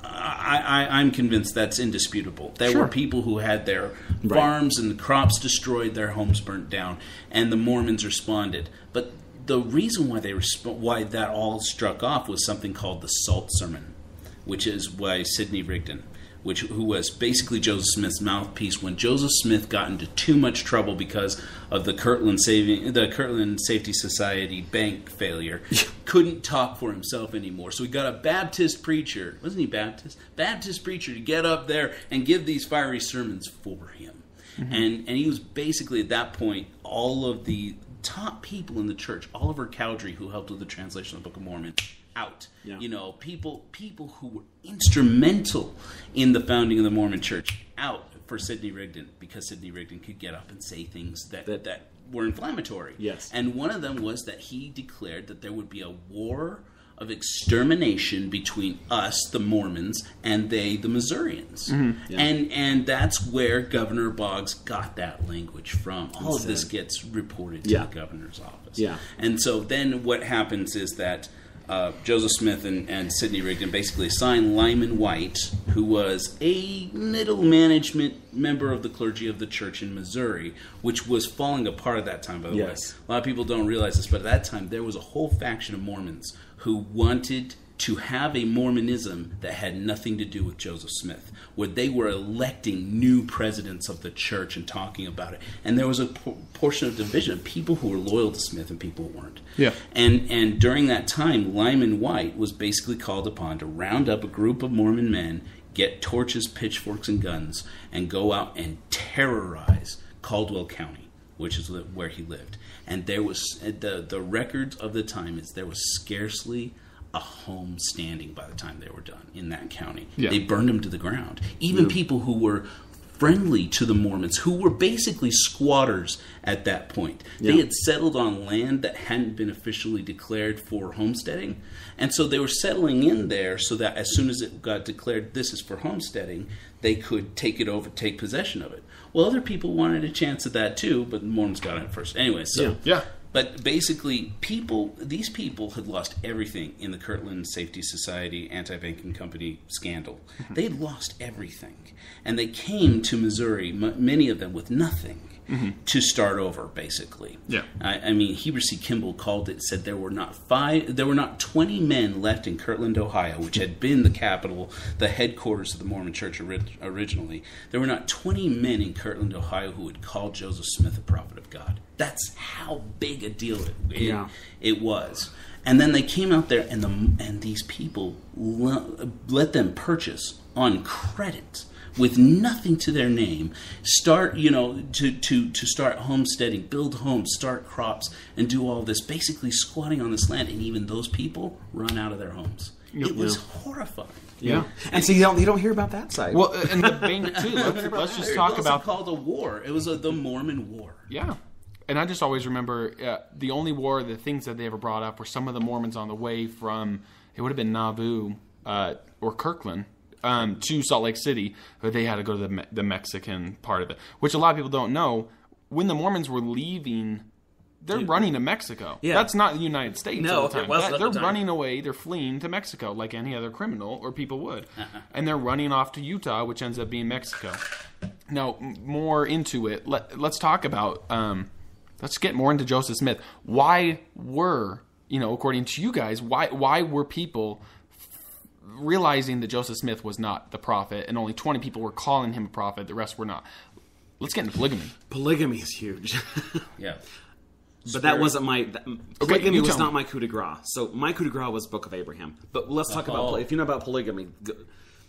Speaker 5: I'm convinced that's indisputable. There were people who had their farms and crops destroyed, their homes burnt down, and the Mormons responded. But the reason why that all struck off was something called the Salt Sermon, which is by Sidney Rigdon, who was basically Joseph Smith's mouthpiece when Joseph Smith got into too much trouble because of the Kirtland Safety Society bank failure. Couldn't talk for himself anymore. So he got a Baptist preacher, wasn't he Baptist? Baptist preacher to get up there and give these fiery sermons for him. And he was basically at that point all of the top people in the church, Oliver Cowdery, who helped with the translation of the Book of Mormon, out.
Speaker 9: Yeah.
Speaker 5: You know, people who were instrumental in the founding of the Mormon Church, out for Sidney Rigdon, because Sidney Rigdon could get up and say things that were inflammatory.
Speaker 9: Yes.
Speaker 5: And one of them was that he declared that there would be a war of extermination between us, the Mormons, and they, the Missourians. And that's where Governor Boggs got that language from. All of this gets reported to the governor's office. And so then what happens is that Joseph Smith and Sidney Rigdon basically assigned Lyman White, who was a middle management member of the clergy of the church in Missouri, which was falling apart at that time, by the way. A lot of people don't realize this, but at that time there was a whole faction of Mormons who wanted to have a Mormonism that had nothing to do with Joseph Smith, where they were electing new presidents of the church and talking about it. And there was a portion of division of people who were loyal to Smith and people who weren't. And during that time, Lyman White was basically called upon to round up a group of Mormon men, get torches, pitchforks, and guns, and go out and terrorize Caldwell County, which is where he lived. And there was the records of the time is there was scarcely a home standing by the time they were done in that county. They burned them to the ground. Even people who were friendly to the Mormons, who were basically squatters at that point. They had settled on land that hadn't been officially declared for homesteading. And so they were settling in there so that as soon as it got declared this is for homesteading, they could take it over, take possession of it. Well, other people wanted a chance at that too, but the Mormons got it first. Anyway, so... But basically, these people had lost everything in the Kirtland Safety Society anti-banking company scandal. They had lost everything. And they came to Missouri, many of them with nothing, to start over, basically. I mean, Heber C. Kimball called it, said there were not 20 men left in Kirtland, Ohio, which had been the capital, the headquarters of the Mormon Church originally. There were not 20 men in Kirtland, Ohio who would call Joseph Smith a prophet of God. That's how big a deal it was. And then they came out there, and these people let them purchase on credit with nothing to their name, start to start homesteading, build homes, start crops, and do all this, basically squatting on this land. And even those people run out of their homes. It was horrifying.
Speaker 9: And so you don't hear about that side.
Speaker 4: Well, and the bank too. Let's just talk about.
Speaker 5: It wasn't called a war. It was the Mormon War.
Speaker 4: And I just always remember the only war, the things that they ever brought up were some of the Mormons on the way from, it would have been Nauvoo or Kirkland to Salt Lake City, but they had to go to the Mexican part of it, which a lot of people don't know. When the Mormons were leaving, they're running to Mexico. That's not the United States at the time.
Speaker 8: It wasn't at
Speaker 4: they're
Speaker 8: the time.
Speaker 4: running away. They're fleeing to Mexico like any other criminal or people would. And they're running off to Utah, which ends up being Mexico. Now, more into it, let's talk about... let's get more into Joseph Smith. Why were, according to you guys, why were people realizing that Joseph Smith was not the prophet and only 20 people were calling him a prophet, the rest were not? Let's get into polygamy.
Speaker 9: Polygamy is huge. But
Speaker 5: Spirit.
Speaker 9: that wasn't my... polygamy was
Speaker 4: tell
Speaker 9: not
Speaker 4: me.
Speaker 9: my coup de grace. So my coup de grace was Book of Abraham. But let's talk about... If you know about polygamy...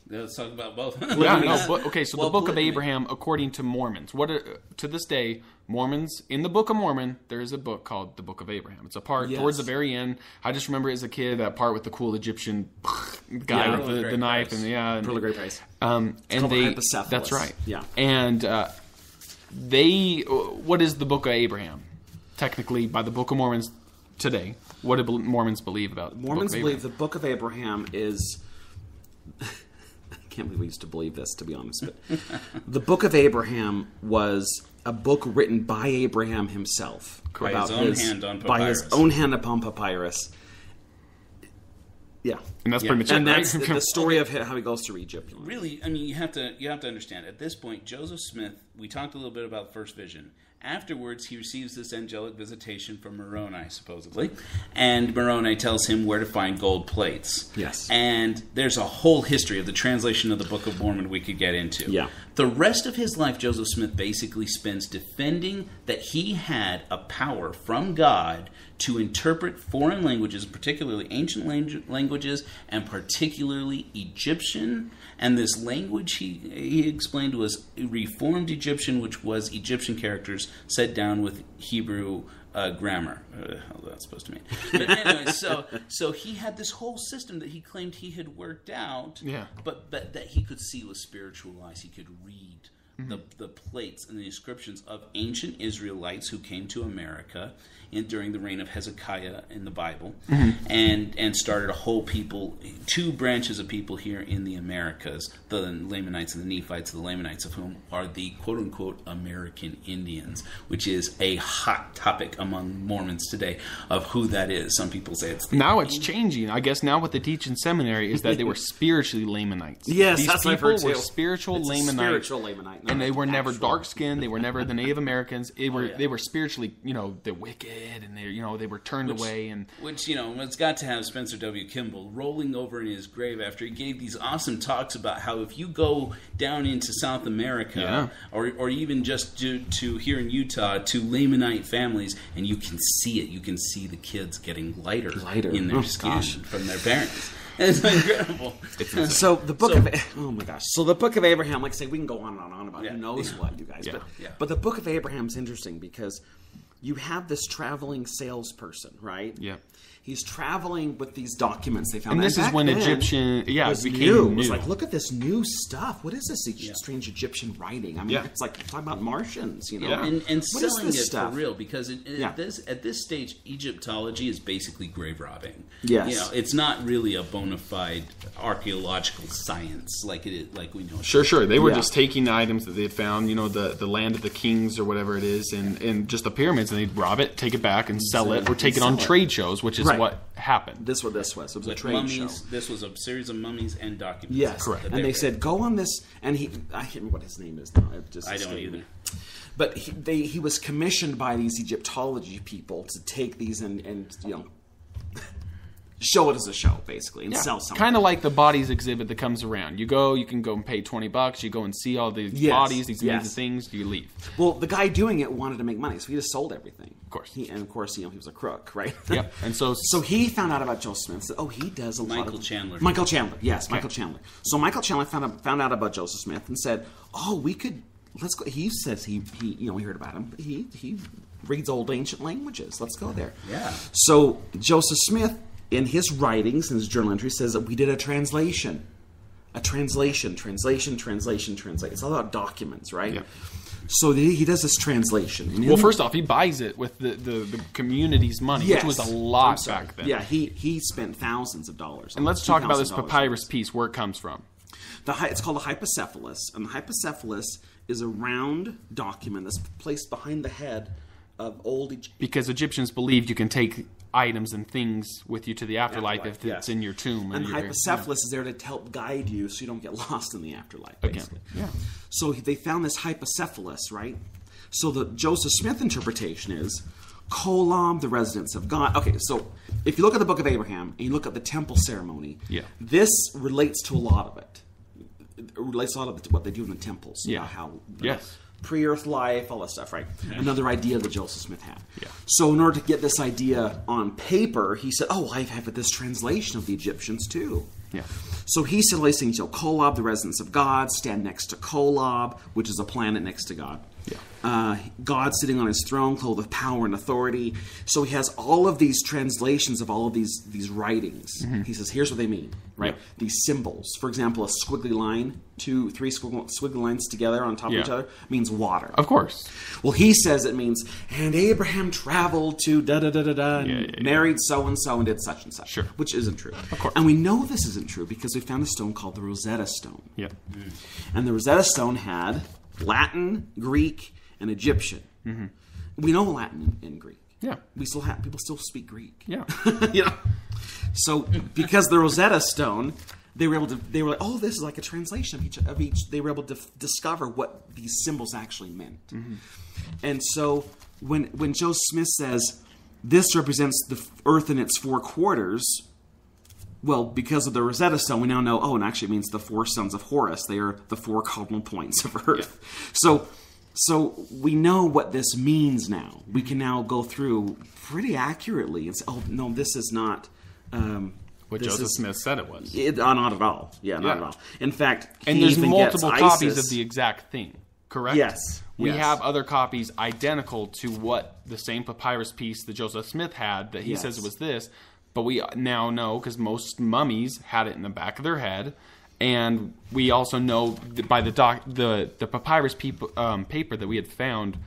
Speaker 5: Let's talk about both.
Speaker 4: So the Book of Abraham, according to Mormons, to this day, Mormons, in the Book of Mormon, there is a book called the Book of Abraham. It's a part towards the very end. I just remember as a kid that part with the cool Egyptian guy with the knife and
Speaker 9: Pearl of Great Price.
Speaker 4: and
Speaker 9: called
Speaker 4: they
Speaker 9: Hypocephalus.
Speaker 4: that's right.
Speaker 9: Yeah.
Speaker 4: And what is the Book of Abraham? Technically, by the Book of Mormons today, what do Mormons believe about
Speaker 9: Mormons
Speaker 4: the Book of
Speaker 9: believe
Speaker 4: Abraham?
Speaker 9: the Book of Abraham is... I can't believe we used to believe this, to be honest. But the Book of Abraham was a book written by Abraham himself.
Speaker 5: By his own hand on papyrus.
Speaker 9: By his own hand upon papyrus. Yeah.
Speaker 4: And that's pretty much it,
Speaker 9: And
Speaker 4: right?
Speaker 9: that's the story of how he goes through Egypt.
Speaker 5: Really, I mean, you have to understand. At this point, Joseph Smith, we talked a little bit about the first vision. Afterwards, he receives this angelic visitation from Moroni, supposedly. And Moroni tells him where to find gold plates.
Speaker 9: Yes.
Speaker 5: And there's a whole history of the translation of the Book of Mormon we could get into.
Speaker 9: Yeah.
Speaker 5: The rest of his life, Joseph Smith basically spends defending that he had a power from God to interpret foreign languages, particularly ancient languages, and particularly Egyptian. And this language he explained was Reformed Egyptian, which was Egyptian characters set down with Hebrew grammar. What that's supposed to mean. But anyway, so he had this whole system that he claimed he had worked out, but that he could see with spiritual eyes. He could read the plates and the inscriptions of ancient Israelites who came to America during the reign of Hezekiah in the Bible, and started a whole people, 2 branches of people here in the Americas, the Lamanites and the Nephites, the Lamanites of whom are the quote-unquote American Indians, which is a hot topic among Mormons today of who that is. Some people say it's
Speaker 4: now it's changing. I guess now what they teach in seminary is that they were spiritually Lamanites.
Speaker 9: Yes,
Speaker 4: these
Speaker 9: that's what I've
Speaker 4: people
Speaker 9: heard too.
Speaker 4: were spiritual
Speaker 9: It's a
Speaker 4: Lamanites,
Speaker 9: spiritual Lamanite, not
Speaker 4: and they
Speaker 9: like
Speaker 4: were never
Speaker 9: actual.
Speaker 4: dark skinned. They were never the Native Americans. They were spiritually, the wicked, and they were turned away. And
Speaker 5: which it's got to have Spencer W. Kimball rolling over in his grave after he gave these awesome talks about how if you go down into South America, or even just to here in Utah, to Lamanite families, and you can see it. You can see the kids getting lighter in their skin from their parents. It's incredible.
Speaker 9: So the book of So the book of Abraham, like I say, we can go on and on about who knows what, you guys. But the book of Abraham's interesting because you have this traveling salesperson, right?
Speaker 4: Yeah.
Speaker 9: He's traveling with these documents they found.
Speaker 4: And this is
Speaker 9: back
Speaker 4: when
Speaker 9: then,
Speaker 4: Egyptian,
Speaker 9: was
Speaker 4: became
Speaker 9: new.
Speaker 4: new.
Speaker 9: It was like, look at this new stuff. What is this strange Egyptian writing? I mean, it's like talking about Martians,
Speaker 5: and
Speaker 9: what
Speaker 5: selling
Speaker 9: is
Speaker 5: it
Speaker 9: this stuff?
Speaker 5: for real, because at this stage, Egyptology is basically grave robbing.
Speaker 9: Yes.
Speaker 5: It's not really a bona fide archaeological science like we know.
Speaker 4: Sure. They were just taking items that they had found, the land of the kings or whatever it is, and just the pyramids, and they'd rob it, take it back, and sell it, or take it on trade shows, which is what happened.
Speaker 9: This was. It was a trade
Speaker 5: mummies,
Speaker 9: show.
Speaker 5: This was a series of mummies and documents.
Speaker 9: Yes,
Speaker 4: correct.
Speaker 9: And they said, go on this, and I can't remember what his name is now.
Speaker 5: I don't either.
Speaker 9: But he was commissioned by these Egyptology people to take these and show it as a show, basically, and sell something.
Speaker 4: Kind of like the bodies exhibit that comes around. You can go and pay $20. You go and see all these bodies, these amazing things. You leave.
Speaker 9: Well, the guy doing it wanted to make money, so he just sold everything.
Speaker 4: Of course.
Speaker 9: He was a crook, right?
Speaker 4: Yep. And so
Speaker 9: he found out about Joseph Smith. Said, he does a lot of...
Speaker 5: Michael Chandler.
Speaker 9: Michael Chandler, yes, Michael Chandler. So Michael Chandler found out about Joseph Smith and said, we could... Let's go. He says he heard about him. But he reads old ancient languages. Let's go there.
Speaker 5: Yeah.
Speaker 9: So Joseph Smith, in his writings, in his journal entry, says that we did a translation. Translation. It's all about documents, right?
Speaker 4: Yeah.
Speaker 9: So he does this translation.
Speaker 4: Well, first off, he buys it with the community's money, which was a lot back then.
Speaker 9: Yeah, he spent thousands of dollars.
Speaker 4: And let's talk about this papyrus piece, where it comes from.
Speaker 9: It's called a hypocephalus, and the hypocephalus is a round document that's placed behind the head of old Egyptians.
Speaker 4: Because Egyptians believed you can take items and things with you to the afterlife if it's in your tomb.
Speaker 9: And the hypocephalus is there to help guide you so you don't get lost in the afterlife, basically.
Speaker 4: Yeah.
Speaker 9: So they found this hypocephalus, right? So the Joseph Smith interpretation is Kolob, the residence of God. Okay, so if you look at the Book of Abraham and you look at the temple ceremony, this relates to a lot of it. It relates a lot of what they do in the temples. How pre-earth life, all that stuff, right? Another idea that Joseph Smith had. So in order to get this idea on paper, he said, I have this translation of the Egyptians too. So he said, these things, Kolob, the residence of God, stand next to Kolob, which is a planet next to God. God sitting on his throne, clothed with power and authority. So he has all of these translations of all of these writings. He says, here's what they mean, right? These symbols. For example, a squiggly line, 2, 3 squiggly lines together on top of each other means water.
Speaker 4: Of course.
Speaker 9: Well, he says it means, and Abraham traveled to da-da-da-da-da, and married so-and-so and did such and such.
Speaker 4: Sure.
Speaker 9: Which isn't true.
Speaker 4: Of course.
Speaker 9: And we know this isn't true because we found a stone called the Rosetta Stone. And the Rosetta Stone had Latin, Greek, and Egyptian. We know Latin and Greek. People still speak Greek. So because the Rosetta Stone, they were like, this is like a translation of each. They were able to discover what these symbols actually meant. And so when Joseph Smith says this represents the earth in its 4 quarters, well, because of the Rosetta Stone, we now know, and actually it means the 4 sons of Horus. They are the 4 cardinal points of Earth. So we know what this means now. We can now go through pretty accurately and say, no, this is not...
Speaker 4: what Joseph Smith said it was.
Speaker 9: Not at all. Not at all. In fact,
Speaker 4: and there's multiple copies of the exact thing, correct?
Speaker 9: Yes.
Speaker 4: We have other copies identical to what the same papyrus piece that Joseph Smith had that he says it was this, but we now know because most mummies had it in the back of their head, And we also know that by the papyrus paper that we had found,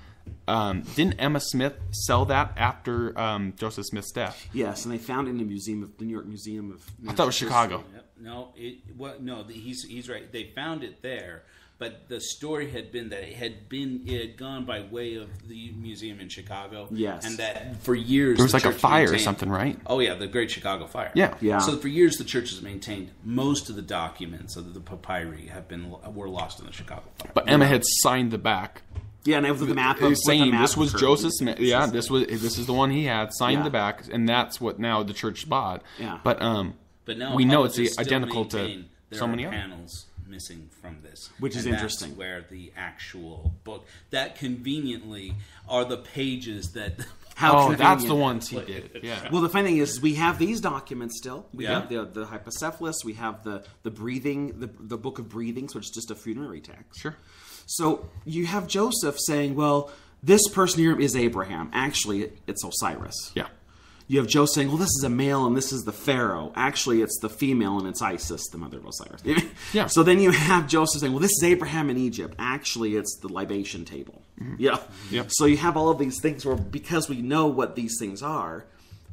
Speaker 4: didn't Emma Smith sell that after Joseph Smith's death?
Speaker 9: Yes, and they found it in the New York Museum of.
Speaker 4: I thought it was Chicago.
Speaker 5: No, he's right. They found it there, but the story had been that it had gone by way of the museum in Chicago.
Speaker 9: Yes,
Speaker 5: and that for years
Speaker 4: there was like a
Speaker 5: church
Speaker 4: fire or
Speaker 5: maintained,
Speaker 4: something, right?
Speaker 5: Oh yeah, the Great Chicago Fire.
Speaker 4: Yeah.
Speaker 5: So for years the church has maintained most of the documents of the papyri were lost in the Chicago Fire.
Speaker 4: But Emma had signed the back.
Speaker 9: Yeah, and it was the map of
Speaker 4: saying this was
Speaker 9: Kirk.
Speaker 4: Joseph Smith. Yeah, this is the one he had signed
Speaker 9: Yeah.
Speaker 4: the back, and that's what now the church bought.
Speaker 9: Yeah.
Speaker 5: But now
Speaker 4: we know it's
Speaker 5: apologists still
Speaker 4: identical to
Speaker 5: maintain there
Speaker 4: so
Speaker 5: are
Speaker 4: many others.
Speaker 5: panels missing from this,
Speaker 9: Which is
Speaker 5: and
Speaker 9: interesting.
Speaker 5: That's where the actual book that conveniently are the pages that.
Speaker 9: How
Speaker 4: that's
Speaker 9: convenient.
Speaker 4: the ones he did. Yeah.
Speaker 9: Well, the funny thing is, we have these documents still. We
Speaker 5: Yeah.
Speaker 9: have the hypocephalus. We have the breathing, the book of breathings, which is just a funerary text.
Speaker 4: Sure.
Speaker 9: So you have Joseph saying, "Well, this person here is Abraham. Actually, it's Osiris."
Speaker 4: Yeah.
Speaker 9: You have Joe saying, "Well, this is a male and this is the Pharaoh. Actually, it's the female and it's Isis, the mother of Osiris."
Speaker 4: Yeah.
Speaker 9: So then you have Joseph saying, "Well, this is Abraham in Egypt. Actually, it's the libation table." Yeah.
Speaker 4: Yep.
Speaker 9: So you have all of these things where, because we know what these things are,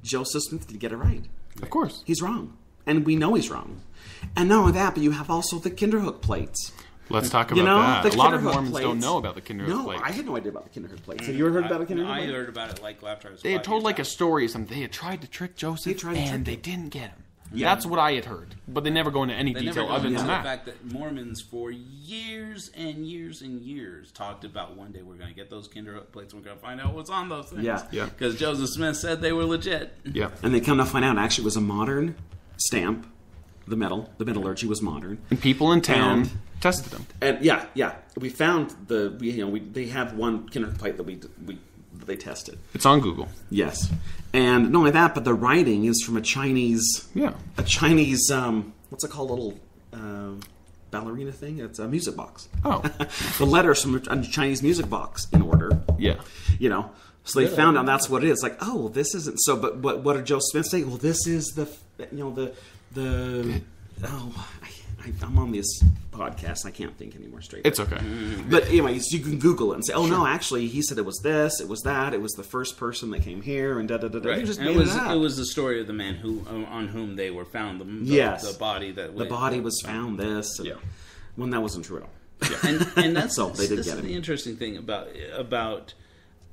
Speaker 9: Joseph Smith did get it right.
Speaker 4: Of course.
Speaker 9: He's wrong, and we know he's wrong. And not only that, but you have also the Kinderhook plates.
Speaker 4: Let's talk about that.
Speaker 9: the
Speaker 4: A lot of
Speaker 9: Kinderhook
Speaker 4: Mormons
Speaker 9: plates.
Speaker 4: don't know about the Kinderhook plates.
Speaker 9: No, I had no idea about the Kinderhook plates. Have you ever heard about the Kinderhook
Speaker 5: I
Speaker 9: plates?
Speaker 5: heard about it like after I was.
Speaker 4: They had
Speaker 5: 5
Speaker 4: told
Speaker 5: years
Speaker 4: like a
Speaker 5: old.
Speaker 4: story or something. They had tried to trick Joseph,
Speaker 9: tried to
Speaker 4: and
Speaker 9: trick
Speaker 4: they
Speaker 9: him.
Speaker 4: didn't get him.
Speaker 9: Yeah.
Speaker 4: That's what I had heard. But they never go into any
Speaker 5: They never
Speaker 4: detail
Speaker 5: go
Speaker 4: other
Speaker 5: into
Speaker 4: than
Speaker 5: the
Speaker 4: that.
Speaker 5: fact that Mormons for years and years and years talked about one day we're going to get those Kinderhook plates and we're going to find out what's on those things.
Speaker 9: Yeah.
Speaker 4: Yeah.
Speaker 5: Because Joseph Smith said they were legit.
Speaker 4: Yeah.
Speaker 9: And they come to find out, actually, it was a modern stamp. The metallurgy was modern.
Speaker 4: And people in town
Speaker 9: And-
Speaker 4: tested them.
Speaker 9: And yeah, we found they have one Kinderhook plate that they tested.
Speaker 4: It's on Google.
Speaker 9: Yes, and not only that, but the writing is from a Chinese.
Speaker 4: Yeah.
Speaker 9: A Chinese what's it called? A little ballerina thing. It's a music box.
Speaker 4: Oh.
Speaker 9: The letters from a Chinese music box in order.
Speaker 4: Yeah.
Speaker 9: You know. So they found out that's what it is. Like, oh, this isn't. So, but what did Joe Smith say? Well, this is I'm on this podcast. I can't think anymore straight.
Speaker 4: It's okay.
Speaker 9: But anyways, you can Google it and say, "Oh no, actually, he said it was this, it was that, it was the first person that came here, and da da da da."
Speaker 5: Right.
Speaker 9: You just
Speaker 5: And
Speaker 9: made it up.
Speaker 5: it was the story of the man on whom they were found.
Speaker 9: Yes.
Speaker 5: The body that
Speaker 9: the body was found. This, and,
Speaker 4: Yeah.
Speaker 9: when that wasn't true at all.
Speaker 5: and that's
Speaker 9: So they did
Speaker 5: this
Speaker 9: get
Speaker 5: is
Speaker 9: him.
Speaker 5: the interesting thing about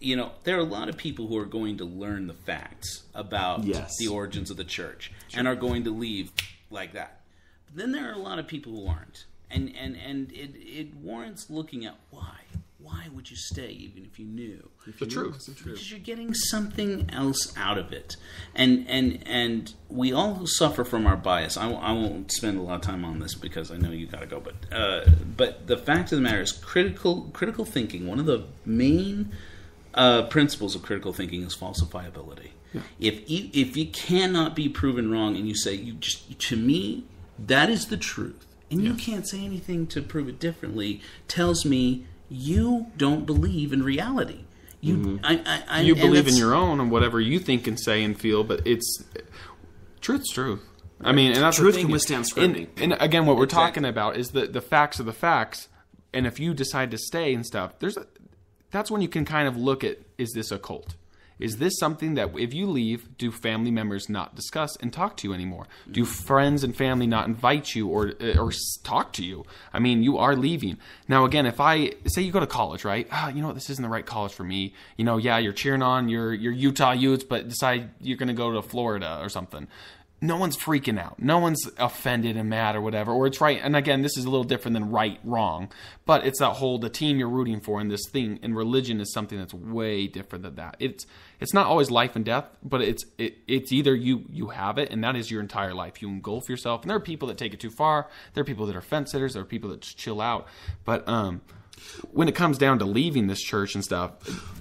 Speaker 5: there are a lot of people who are going to learn the facts about
Speaker 9: Yes.
Speaker 5: the origins of the church and are going to leave like that. But then there are a lot of people who aren't, and it warrants looking at why. Why would you stay even if you knew
Speaker 4: The truth.
Speaker 5: Because you're getting something else out of it, and we all suffer from our bias. I won't spend a lot of time on this because I know you got to go. But the fact of the matter is, critical thinking. One of the main principles of critical thinking is falsifiability. Yeah. If you cannot be proven wrong, and you say to me that is the truth, and you can't say anything to prove it differently, tells me you don't believe in reality. You
Speaker 4: You believe in your own and whatever you think and say and feel, but truth's truth. I mean, and that's
Speaker 9: Truth
Speaker 4: the thing
Speaker 9: can withstand scrutiny.
Speaker 4: And again, what we're talking about is the facts are the facts. And if you decide to stay and stuff, that's when you can kind of look at, is this a cult? Is this something that if you leave, do family members not discuss and talk to you anymore? Do friends and family not invite you or talk to you? I mean, you are leaving. Now, again, if I say you go to college, right? You know what? This isn't the right college for me. You know, yeah, you're cheering on your Utah Utes, but decide you're going to go to Florida or something. No one's freaking out. No one's offended and mad or whatever. Or it's right. And again, this is a little different than right, wrong. But it's that whole, the team you're rooting for in this thing. And religion is something that's way different than that. It's not always life and death, but it's either you have it, and that is your entire life. You engulf yourself. And there are people that take it too far. There are people that are fence sitters. There are people that just chill out. But when it comes down to leaving this church and stuff,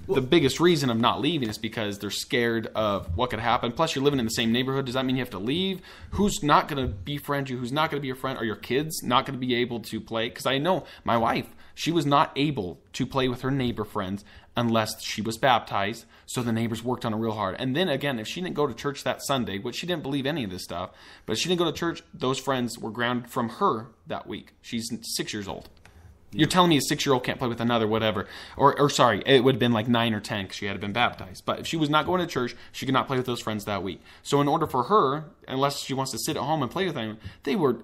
Speaker 4: the biggest reason of not leaving is because they're scared of what could happen. Plus, you're living in the same neighborhood. Does that mean you have to leave? Who's not going to befriend you? Who's not going to be your friend? Are your kids not going to be able to play? Because I know my wife, she was not able to play with her neighbor friends unless she was baptized. So the neighbors worked on her real hard. And then again, if she didn't go to church that Sunday, which she didn't believe any of this stuff, but if she didn't go to church, those friends were grounded from her that week. She's 6 years old. You're telling me a 6-year-old can't play with another, whatever. Or sorry, it would have been like 9 or 10 because she had been baptized. But if she was not going to church, she could not play with those friends that week. So in order for her, unless she wants to sit at home and play with them,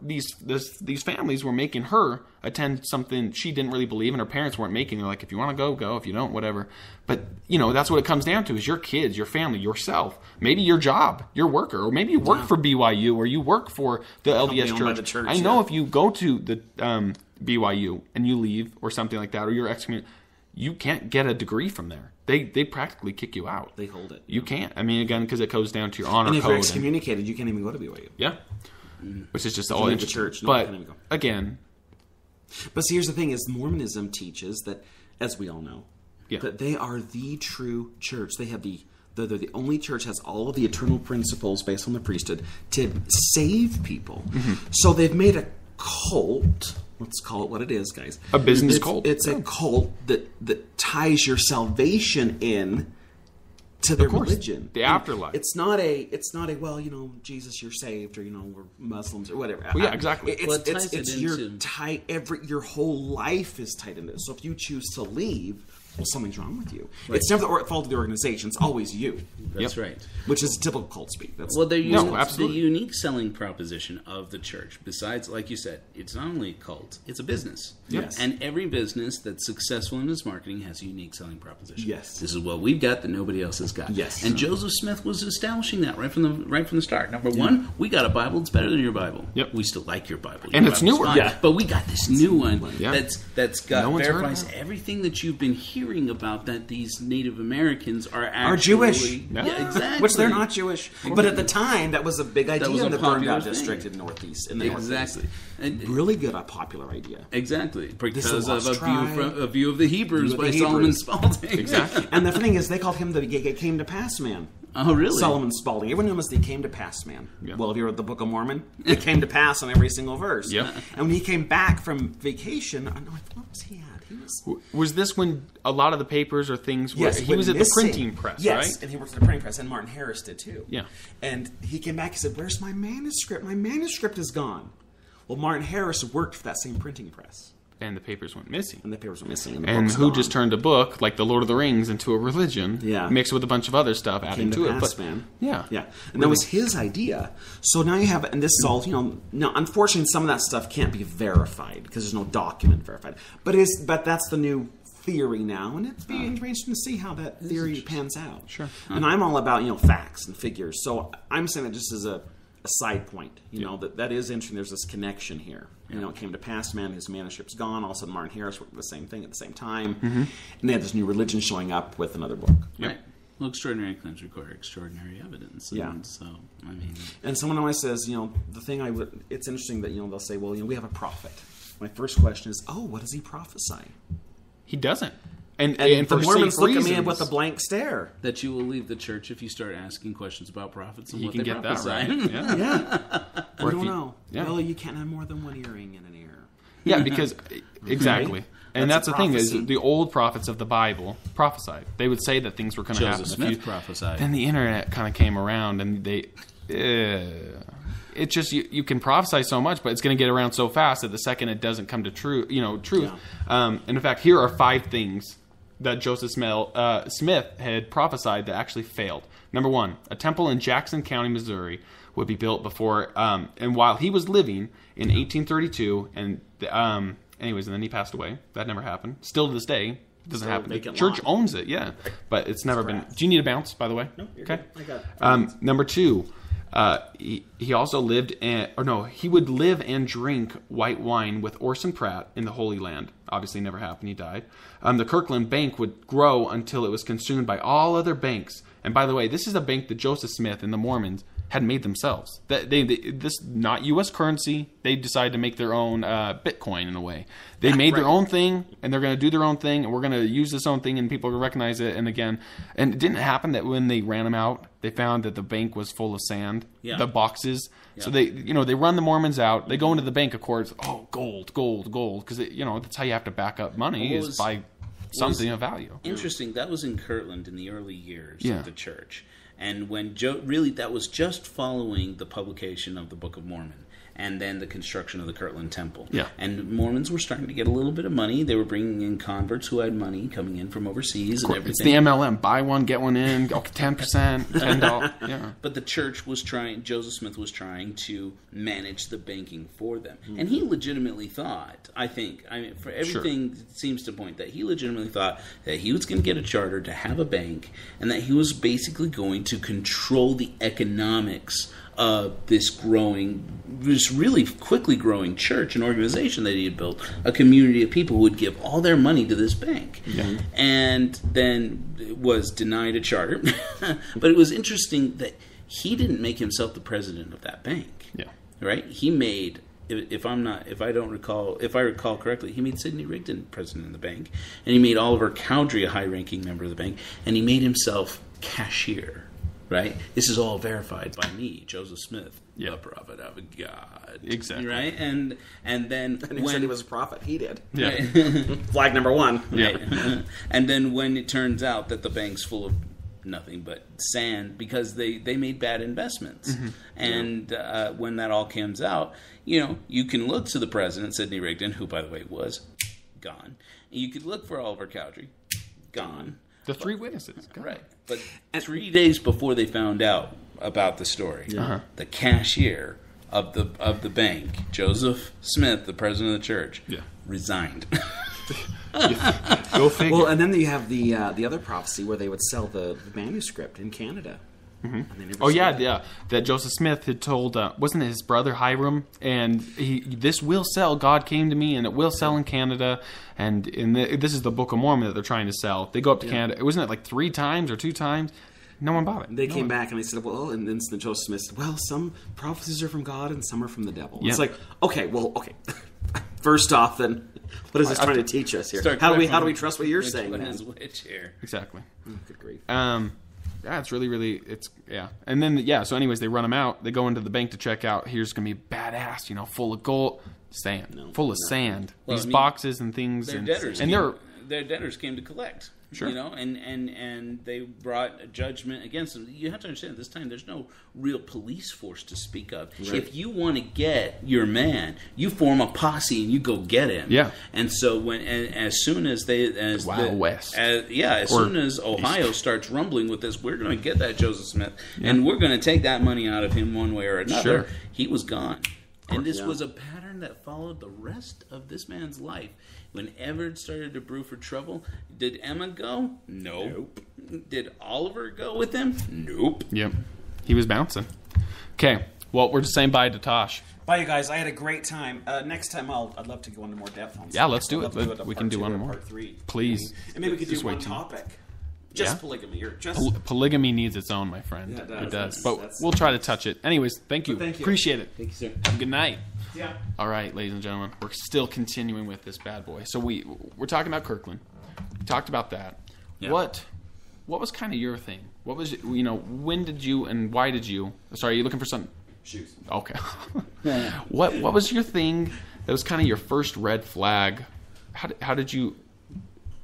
Speaker 4: these families were making her attend something she didn't really believe, and her parents weren't making her. Like, if you want to go, go. If you don't, whatever. But, that's what it comes down to, is your kids, your family, yourself. Maybe your job, your worker, or maybe you work for BYU, or you work for the LDS church. I know if you go to the BYU and you leave or something like that, or you're excommunicated, you can't get a degree from there. They practically kick you out.
Speaker 9: They hold it.
Speaker 4: You can't. I mean, again, because it goes down to your honor code.
Speaker 9: And if you're excommunicated, you can't even go to BYU.
Speaker 4: Yeah. Which is just all
Speaker 9: the
Speaker 4: interesting.
Speaker 9: church. No,
Speaker 4: but
Speaker 9: you can't even go.
Speaker 4: again,
Speaker 9: but see, here's the thing: is Mormonism teaches that, as we all know, that they are the true church. They have they're the only church has all of the eternal principles based on the priesthood to save people. So they've made a cult. Let's call it what it is, guys.
Speaker 4: A business cult.
Speaker 9: It's a cult that ties your salvation in to their religion,
Speaker 4: the afterlife.
Speaker 9: It's not a well, Jesus, you're saved, or we're Muslims or whatever.
Speaker 4: Well, yeah, exactly.
Speaker 9: It's your whole life is tied into it. So if you choose to leave, well, something's wrong with you. Right. It's never the fault of the organization. It's always you.
Speaker 5: That's right.
Speaker 9: Which is typical cult speak.
Speaker 5: That's the unique selling proposition of the church. Besides, like you said, it's not only a cult, it's a business.
Speaker 9: Yes.
Speaker 5: And every business that's successful in its marketing has a unique selling proposition.
Speaker 9: Yes.
Speaker 5: This is what we've got that nobody else has got.
Speaker 9: Yes.
Speaker 5: And Joseph Smith was establishing that right from the start. Number one, we got a Bible that's better than your Bible.
Speaker 4: Yep.
Speaker 5: We still like your Bible.
Speaker 4: And it's newer.
Speaker 5: Yeah. But we got this new one that's got
Speaker 4: verifies
Speaker 5: everything that you've been hearing about, that these Native Americans are actually
Speaker 9: Jewish.
Speaker 5: Yeah, exactly.
Speaker 9: Which they're not Jewish. But at the time, that was a big idea in the Burned Out district in Northeast.
Speaker 5: Exactly.
Speaker 9: Really good, a popular idea.
Speaker 5: Exactly. Because of
Speaker 9: tribe.
Speaker 5: a view of the Hebrews by Solomon Spaulding.
Speaker 4: Exactly.
Speaker 9: And the thing is, they called him the came to pass man.
Speaker 5: Oh, really?
Speaker 9: Solomon Spaulding. Everyone knew him as the came to pass man.
Speaker 4: Yeah.
Speaker 9: Well, if you read the Book of Mormon, it came to pass on every single verse.
Speaker 4: Yep.
Speaker 9: And when he came back from vacation, what was he at?
Speaker 4: Was this when a lot of the papers or things were...
Speaker 9: Yes,
Speaker 4: he was at the printing press,
Speaker 9: yes,
Speaker 4: right?
Speaker 9: and he worked at the printing press, and Martin Harris did too.
Speaker 4: Yeah.
Speaker 9: And he came back and said, "Where's my manuscript? My manuscript is gone." Well, Martin Harris worked for that same printing press.
Speaker 4: And the papers went missing.
Speaker 9: And the papers went missing.
Speaker 4: And who just turned a book, like The Lord of the Rings, into a religion, mixed with a bunch of other stuff, adding to it.
Speaker 9: Man.
Speaker 4: Yeah.
Speaker 9: Yeah. And that was his idea. So now you have, and this is all, now unfortunately some of that stuff can't be verified because there's no document verified. But that's the new theory now, and it's being interesting to see how that theory pans out.
Speaker 4: Sure.
Speaker 9: And I'm all about, facts and figures. So I'm saying that just as a side point, that is interesting. There's this connection here. It came to pass, man. His manuscript's gone. All of a sudden, Martin Harris worked the same thing at the same time, and they had this new religion showing up with another book.
Speaker 5: Right. Well, extraordinary claims require extraordinary evidence. And so, I mean,
Speaker 9: and someone always says, the thing it's interesting that they'll say, well, we have a prophet. My first question is, what does he prophesy?
Speaker 4: He doesn't.
Speaker 9: And
Speaker 4: for
Speaker 9: the Mormons
Speaker 4: safe
Speaker 9: look at me
Speaker 4: reasons.
Speaker 9: with a blank stare.
Speaker 5: That you will leave the church if you start asking questions about prophets and
Speaker 4: You
Speaker 5: what
Speaker 4: can
Speaker 5: they
Speaker 4: get that
Speaker 5: prophesy.
Speaker 4: right. Yeah.
Speaker 9: Yeah. I
Speaker 4: Or
Speaker 9: don't
Speaker 4: if you-
Speaker 9: know.
Speaker 4: yeah.
Speaker 9: Well, you can't have more than one earring in an ear.
Speaker 4: Yeah, because exactly. And that's
Speaker 9: That's
Speaker 4: the
Speaker 9: a
Speaker 4: thing is
Speaker 9: prophecy.
Speaker 4: the old prophets of the Bible prophesied. They would say that things were going to happen.
Speaker 5: Joseph Smith prophesied.
Speaker 4: Then the internet kind of came around, and it's just you can prophesy so much, but it's going to get around so fast that the second it doesn't come to truth. And in fact, here are 5 things that Joseph Smith had prophesied that actually failed. Number 1, a temple in Jackson County, Missouri, would be built before, and while he was living in 1832, and anyways, and then he passed away. That never happened. Still to this day, it doesn't happen. The church owns it, but it's never been. Do you need a bounce, by the way?
Speaker 9: No, you're
Speaker 4: okay.
Speaker 9: good. I got it.
Speaker 4: Number 2, he also lived, he would live and drink white wine with Orson Pratt in the Holy Land. Obviously, never happened. He died. The Kirkland Bank would grow until it was consumed by all other banks. And by the way, this is a bank that Joseph Smith and the Mormons had made themselves. This not U.S. currency. They decided to make their own Bitcoin in a way. They made their own thing, and they're going to do their own thing, and we're going to use this own thing, and people are going to recognize it. And again, and it didn't happen that when they ran them out, they found that the bank was full of sand, the boxes. Yeah. So they run the Mormons out. They go into the bank, of course. Oh, gold, because that's how you have to back up money is by something of value.
Speaker 5: Interesting. That was in Kirtland in the early years
Speaker 4: Yeah.
Speaker 5: of the church. And when that was just following the publication of the Book of Mormon and then the construction of the Kirtland Temple.
Speaker 4: Yeah.
Speaker 5: And Mormons were starting to get a little bit of money. They were bringing in converts who had money coming in from overseas and everything.
Speaker 4: It's the MLM. Buy one, get one in. Okay, 10%, $10. Yeah.
Speaker 5: But the church was Joseph Smith was trying to manage the banking for them. And he legitimately thought, for everything seems to point that he legitimately thought that he was going to get a charter to have a bank and that he was basically going to control the economics of this really quickly growing church and organization that he had built, a community of people who would give all their money to this bank. Yeah. And then was denied a charter. But it was interesting that he didn't make himself the president of that bank.
Speaker 4: Yeah.
Speaker 5: Right? He made, if I recall correctly, he made Sidney Rigdon president of the bank, and he made Oliver Cowdery a high-ranking member of the bank, and he made himself cashier. Right? This is all verified by me, Joseph Smith, the prophet of God.
Speaker 4: Exactly.
Speaker 5: Right? And then
Speaker 9: And he said he was a prophet. He did.
Speaker 4: Yeah.
Speaker 9: Flag number 1.
Speaker 4: Yeah.
Speaker 5: And then when it turns out that the bank's full of nothing but sand because they made bad investments. Mm-hmm. And when that all comes out, you can look to the president, Sidney Rigdon, who, by the way, was gone. And you could look for Oliver Cowdery, gone.
Speaker 4: The 3 witnesses.
Speaker 5: Right. But 3 days before they found out about the story, the cashier of the bank, Joseph Smith, the president of the church, resigned.
Speaker 4: Go figure.
Speaker 9: Well, and then you have the other prophecy where they would sell the manuscript in Canada.
Speaker 4: Mm-hmm. That Joseph Smith had told, wasn't it his brother Hiram? And this will sell. God came to me, and it will sell in Canada. And this is the Book of Mormon that they're trying to sell. They go up to Canada. Wasn't it like 3 times or 2 times? No one bought it.
Speaker 9: They came back and they said, well, and then Joseph Smith said, well, some prophecies are from God and some are from the devil.
Speaker 4: Yeah.
Speaker 9: It's like, okay. First off, then, what is this trying to teach us here? How do we trust what you're saying?
Speaker 5: Which one is which here?
Speaker 4: Exactly.
Speaker 9: Good grief.
Speaker 4: It's really, And then, so anyways, they run them out. They go into the bank to check out. Here's going to be badass, full of gold, full of sand.
Speaker 5: Well,
Speaker 4: These boxes and things.
Speaker 5: Their debtors came to collect.
Speaker 4: Sure.
Speaker 5: And they brought a judgment against them. You have to understand, at this time, there's no real police force to speak of. Right. If you want to get your man, you form a posse and you go get him.
Speaker 4: Yeah.
Speaker 5: And so as soon as
Speaker 4: West.
Speaker 5: Soon as Ohio starts rumbling with this, we're going to get that Joseph Smith, and we're going to take that money out of him one way or another.
Speaker 4: Sure.
Speaker 5: He was gone. And this was a pattern that followed the rest of this man's life. Whenever it started to brew for trouble, did Emma go? Nope. Did Oliver go with him? Nope.
Speaker 4: Yep. He was bouncing. Okay. Well, we're just saying bye to Tosh.
Speaker 9: Bye, you guys. I had a great time. Next time, I'd love to go into more depth on.
Speaker 4: Yeah, let's do it. We can do one more.
Speaker 9: Part 3,
Speaker 4: please.
Speaker 9: And maybe we could do one topic. Just polygamy, or just
Speaker 4: polygamy needs its own, my friend. Yeah, it does. But we'll try to touch it. Anyways, thank you. Appreciate it.
Speaker 5: Thank you, sir.
Speaker 4: Have a good night.
Speaker 9: Yeah.
Speaker 4: All right, ladies and gentlemen, we're still continuing with this bad boy. So we're talking about Kirkland. We talked about that.
Speaker 5: Yeah.
Speaker 4: What was kind of your thing? What was when did you and why did you? Sorry, are you looking for something?
Speaker 9: Shoes.
Speaker 4: Okay. What was your thing that was kind of your first red flag? How did you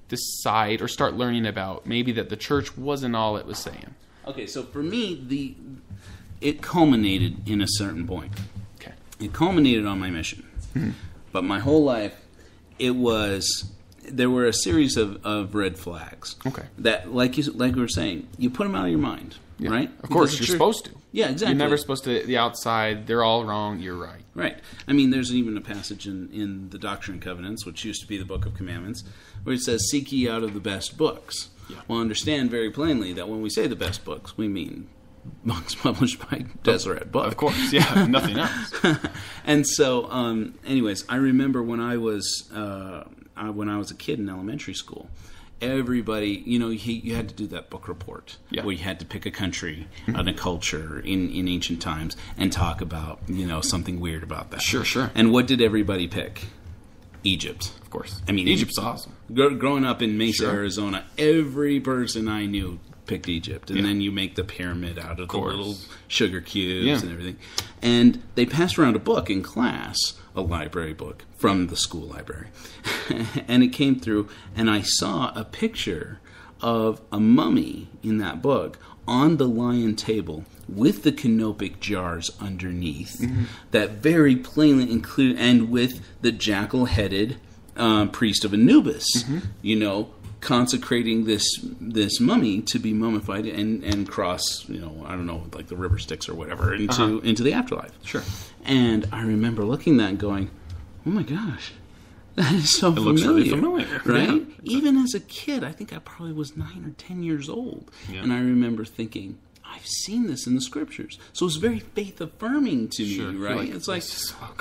Speaker 4: decide or start learning about maybe that the church wasn't all it was saying?
Speaker 5: Okay, so for me, it culminated in a certain point.
Speaker 4: Okay.
Speaker 5: It culminated on my mission. Mm-hmm. But my whole life, there were a series of red flags.
Speaker 4: Okay.
Speaker 5: That, like we were saying, you put them out of your mind, right?
Speaker 4: Of course, you're supposed to.
Speaker 5: Yeah, exactly.
Speaker 4: You're never supposed to, the outside, they're all wrong, you're right.
Speaker 5: Right. I mean, there's even a passage in the Doctrine and Covenants, which used to be the Book of Commandments, where it says, seek ye out of the best books. Yeah. Well, understand very plainly that when we say the best books, we mean books published by Deseret Book.
Speaker 4: Of course, yeah, nothing else.
Speaker 5: And so, anyways, I remember when I was a kid in elementary school, everybody, you had to do that book report where you had to pick a country and a culture in ancient times and talk about, something weird about that.
Speaker 4: Sure.
Speaker 5: And what did everybody pick? Egypt.
Speaker 4: Of course.
Speaker 5: I mean,
Speaker 4: Egypt's awesome.
Speaker 5: Growing up in Mesa, Arizona, every person I knew picked Egypt. And then you make the pyramid out of the little sugar cubes and everything. And they passed around a book in class, a library book from the school library. And it came through, and I saw a picture of a mummy in that book on the lion table with the canopic jars underneath that very plainly include, and with the jackal-headed priest of Anubis, consecrating this mummy to be mummified and cross, I don't know, like the river Styx or whatever into the afterlife.
Speaker 4: Sure.
Speaker 5: And I remember looking at that and going, oh my gosh, that is so familiar.
Speaker 4: Looks really familiar.
Speaker 5: Right?
Speaker 4: Yeah.
Speaker 5: Even as a kid, I think I probably was 9 or 10 years old. Yeah. And I remember thinking, I've seen this in the scriptures. So it's very faith-affirming to me, right? It's like,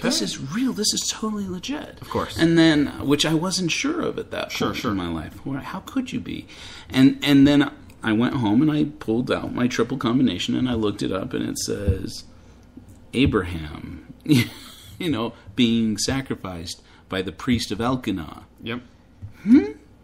Speaker 5: this is real. This is totally legit.
Speaker 4: Of course.
Speaker 5: And then, which I wasn't sure of at that point in my life. How could you be? And then I went home and I pulled out my triple combination and I looked it up and it says, Abraham, being sacrificed by the priest of Elkanah.
Speaker 4: Yep.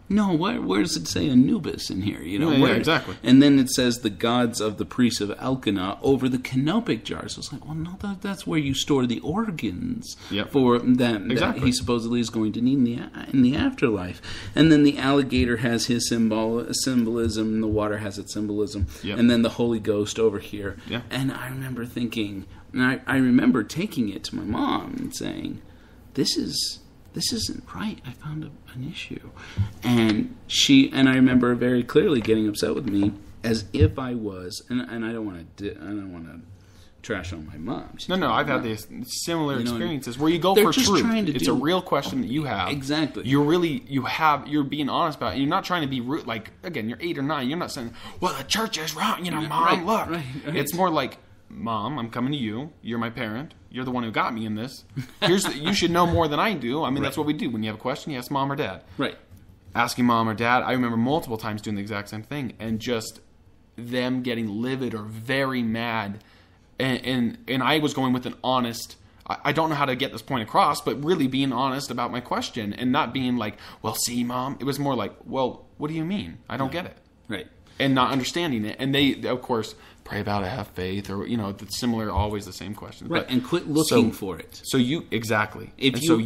Speaker 5: No, where does it say Anubis in here?
Speaker 4: Yeah, exactly.
Speaker 5: And then it says the gods of the priests of Elkanah over the canopic jars. So it's like, well, no, that's where you store the organs for that he supposedly is going to need in the afterlife. And then the alligator has his symbolism, and the water has its symbolism, and then the Holy Ghost over here.
Speaker 4: Yep.
Speaker 5: And I remember thinking, and I remember taking it to my mom and saying, this isn't right. I found an issue. And I remember very clearly getting upset with me as if I was, and I don't want to trash on my mom.
Speaker 4: No, I've had these similar experiences where you go for truth. It's a real question that you have.
Speaker 5: Exactly.
Speaker 4: You're being honest about it. You're not trying to be rude. Like, again, you're 8 or 9. You're not saying, well, the church is wrong. Mom, look. Right. It's more like, Mom, I'm coming to you. You're my parent. You're the one who got me in this. You should know more than I do. I mean, that's what we do. When you have a question, you ask Mom or Dad.
Speaker 5: Right.
Speaker 4: Asking Mom or Dad, I remember multiple times doing the exact same thing, and just them getting livid or very mad. And I was going with an honest, I don't know how to get this point across, but really being honest about my question and not being like, well, see, Mom. It was more like, well, what do you mean? I don't get it.
Speaker 5: Right.
Speaker 4: And not understanding it. And they, of course, pray about it, have faith, or, similar, always the same questions.
Speaker 5: Right, and quit looking for it.
Speaker 4: So exactly.
Speaker 5: If you're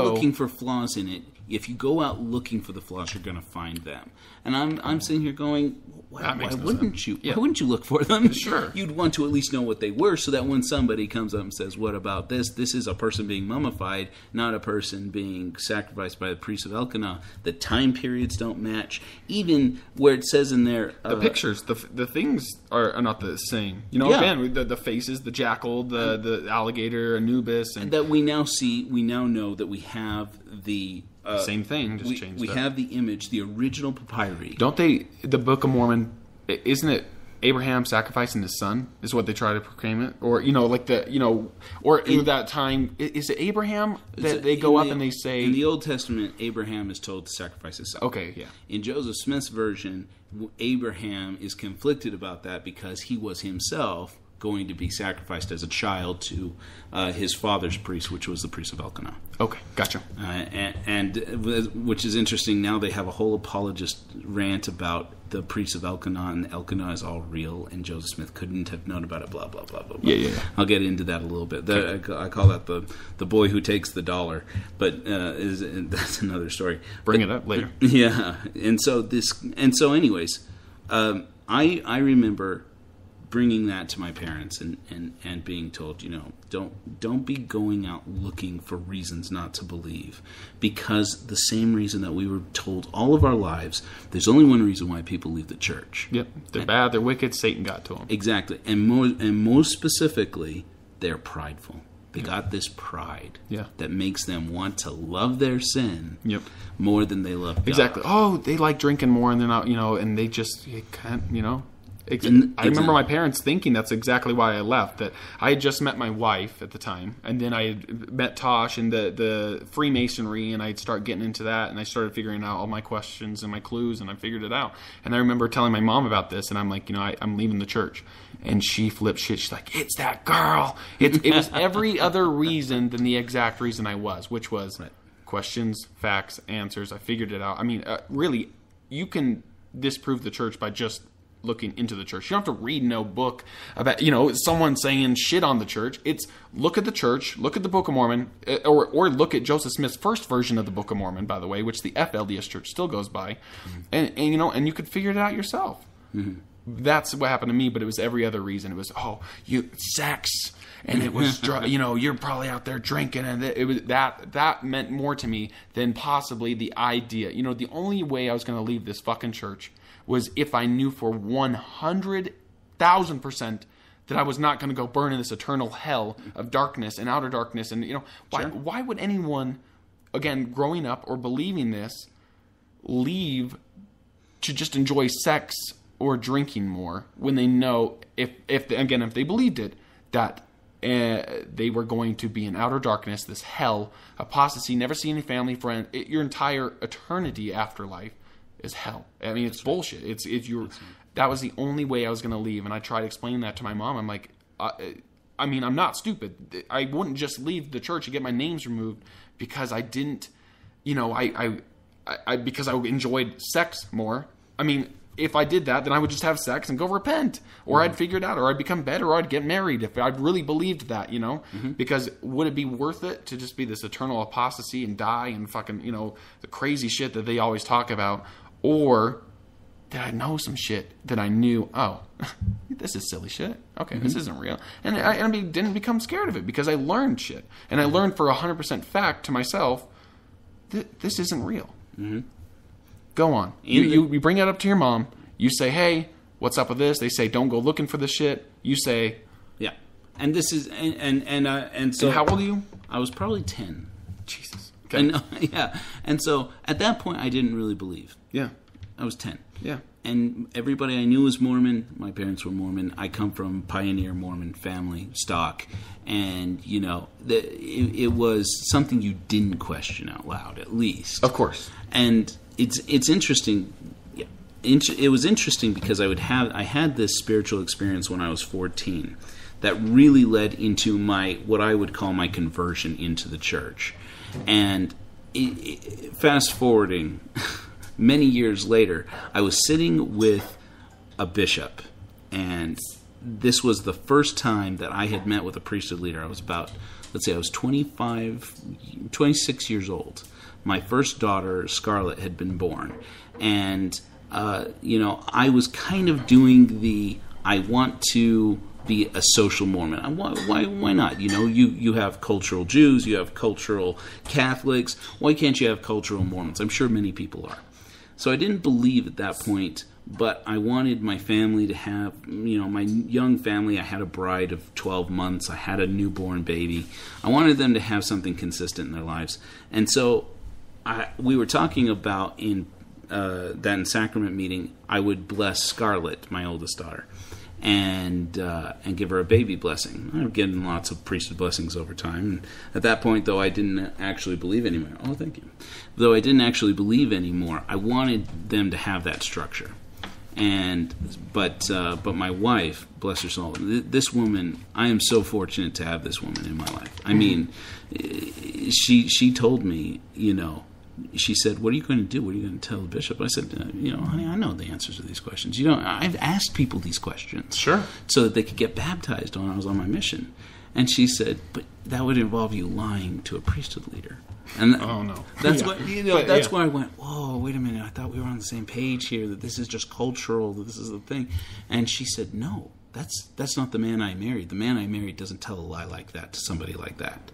Speaker 5: looking for flaws in it, if you go out looking for the flaws, you're going to find them. And I'm sitting here going, why wouldn't you? Yeah. Why wouldn't you look for them?
Speaker 4: Sure.
Speaker 5: You'd want to at least know what they were, so that when somebody comes up and says, what about this? This is a person being mummified, not a person being sacrificed by the priest of Elkanah. The time periods don't match. Even where it says in there...
Speaker 4: the pictures, the things are not the same. Again, the faces, the jackal, the alligator, Anubis. And
Speaker 5: that we now know that we have the...
Speaker 4: same thing, just changed.
Speaker 5: We have the image, the original papyri.
Speaker 4: Don't they? The Book of Mormon, isn't it? Abraham sacrificing his son is what they try to proclaim it, or or in that time, is it Abraham that they go up and they say
Speaker 5: in the Old Testament, Abraham is told to sacrifice his son.
Speaker 4: Okay, yeah.
Speaker 5: In Joseph Smith's version, Abraham is conflicted about that because he was himself going to be sacrificed as a child to his father's priest, which was the priest of Elkanah.
Speaker 4: Okay, gotcha.
Speaker 5: And which is interesting. Now they have a whole apologist rant about the priest of Elkanah, and Elkanah is all real, and Joseph Smith couldn't have known about it. Blah blah blah blah.
Speaker 4: Yeah.
Speaker 5: I'll get into that a little bit. I call that the boy who takes the dollar, but that's another story.
Speaker 4: Bring it up later.
Speaker 5: Yeah, anyways, I remember bringing that to my parents and being told, don't be going out looking for reasons not to believe, because the same reason that we were told all of our lives, there's only one reason why people leave the church.
Speaker 4: Yep, they're bad, they're wicked, Satan got to them.
Speaker 5: Exactly, and most specifically, they're prideful. They got this pride that makes them want to love their sin more than they love God.
Speaker 4: Exactly. Oh, they like drinking more, and they're not, and they just can't, I remember my parents thinking that's exactly why I left. That I had just met my wife at the time, and then I had met Tosh and the Freemasonry, and I'd start getting into that, and I started figuring out all my questions and my clues, and I figured it out. And I remember telling my mom about this, and I'm like, I'm leaving the church. And she flipped shit. She's like, it's that girl. It was every other reason than the exact reason I was, which was questions, facts, answers. I figured it out. I mean, really, you can disprove the church by just looking into the church. You don't have to read no book about, someone saying shit on the church. It's look at the church, look at the Book of Mormon, or look at Joseph Smith's first version of the Book of Mormon, by the way, which the FLDS Church still goes by, and you could figure it out yourself. Mm-hmm. That's what happened to me, but it was every other reason. It was sex, and it was you're probably out there drinking, and it was that meant more to me than possibly the idea. The only way I was going to leave this fucking church was if I knew for 100,000% that I was not going to go burn in this eternal hell of darkness and outer darkness. And why would anyone, again, growing up or believing this, leave to just enjoy sex or drinking more when they know if they believed it, that they were going to be in outer darkness, this hell, apostasy, never see any family, friend, your entire eternity afterlife is hell. I mean, it's bullshit. That was the only way I was going to leave, and I tried explaining that to my mom. I'm like, I'm not stupid. I wouldn't just leave the church and get my names removed because I didn't, because I enjoyed sex more. I mean, if I did that, then I would just have sex and go repent, or I'd figure it out, or I'd become better, or I'd get married if I really believed that, Because would it be worth it to just be this eternal apostasy and die and fucking, the crazy shit that they always talk about? Or did I know some shit that I knew, this is silly shit. Okay, this isn't real. And I didn't become scared of it because I learned shit. And I learned for 100% fact to myself that this isn't real. Mm-hmm. Go on. You bring it up to your mom. You say, hey, what's up with this? They say, don't go looking for this shit. You say...
Speaker 5: Yeah. And this is... And so...
Speaker 4: And how old are you?
Speaker 5: I was probably 10.
Speaker 4: Jesus. Okay.
Speaker 5: Yeah. And so, at that point, I didn't really believe.
Speaker 4: Yeah.
Speaker 5: I was 10.
Speaker 4: Yeah.
Speaker 5: And everybody I knew was Mormon. My parents were Mormon. I come from pioneer Mormon family stock. And, it was something you didn't question out loud, at least.
Speaker 4: Of course.
Speaker 5: And it's interesting. It was interesting because I had this spiritual experience when I was 14 that really led into what I would call my conversion into the church. And fast forwarding many years later, I was sitting with a bishop, and this was the first time that I had met with a priesthood leader. I was about, let's say I was 26 years old. My first daughter, Scarlett, had been born. And, I was kind of doing I want to be a social Mormon. Why not? You have cultural Jews, you have cultural Catholics. Why can't you have cultural Mormons? I'm sure many people are. So I didn't believe at that point, but I wanted my family to have, my young family. I had a bride of 12 months. I had a newborn baby. I wanted them to have something consistent in their lives. And so we were talking about in sacrament meeting, I would bless Scarlett, my oldest daughter, and give her a baby blessing. I've given lots of priesthood blessings over time. And at that point, though, I didn't actually believe anymore. Oh, thank you. Though I didn't actually believe anymore, I wanted them to have that structure. But my wife, bless her soul, this woman, I am so fortunate to have this woman in my life. I mean, she told me, she said, what are you going to do? What are you going to tell the bishop? I said, honey, I know the answers to these questions. I've asked people these questions.
Speaker 4: Sure.
Speaker 5: So that they could get baptized when I was on my mission. And she said, but that would involve you lying to a priesthood leader. And
Speaker 4: oh, no.
Speaker 5: That's where I went, whoa, wait a minute. I thought we were on the same page here, that this is just cultural, that this is the thing. And she said, no, that's not the man I married. The man I married doesn't tell a lie like that to somebody like that.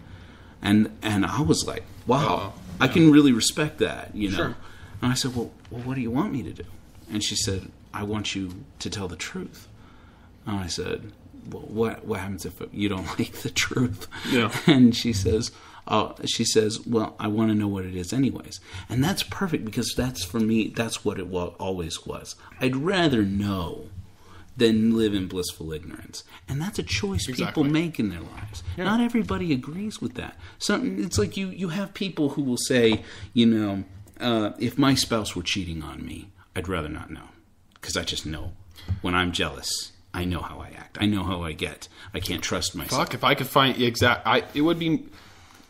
Speaker 5: And I was like, wow, I can really respect that,
Speaker 4: Sure.
Speaker 5: And I said, well, what do you want me to do? And she said, I want you to tell the truth. And I said, well, what happens if you don't like the truth?
Speaker 4: Yeah.
Speaker 5: And she says, well, I want to know what it is anyways. And that's perfect because that's, for me, that's what it always was. I'd rather know than live in blissful ignorance. And that's a choice people make in their lives. Yeah. Not everybody agrees with that. It's like you have people who will say, if my spouse were cheating on me, I'd rather not know. Because I just know. When I'm jealous, I know how I act. I know how I get. I can't trust myself.
Speaker 4: Fuck, if I could find it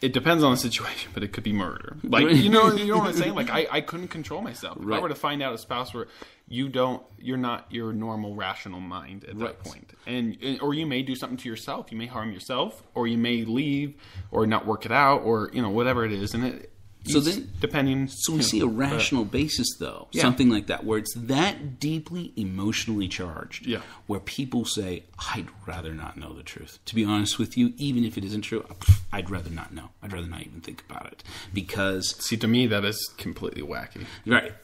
Speaker 4: it depends on the situation, but it could be murder. Like, you know what I'm saying? Like, I couldn't control myself. If I were to find out a spouse where you're not your normal rational mind at that point. And or you may do something to yourself. You may harm yourself, or you may leave, or not work it out, or, whatever it is. And
Speaker 5: so then,
Speaker 4: depending.
Speaker 5: So we see a rational basis, though, something like that, where it's that deeply emotionally charged, where people say, "I'd rather not know the truth." To be honest with you, even if it isn't true, I'd rather not know. I'd rather not even think about it, because
Speaker 4: see, to me, that is completely wacky,
Speaker 5: right?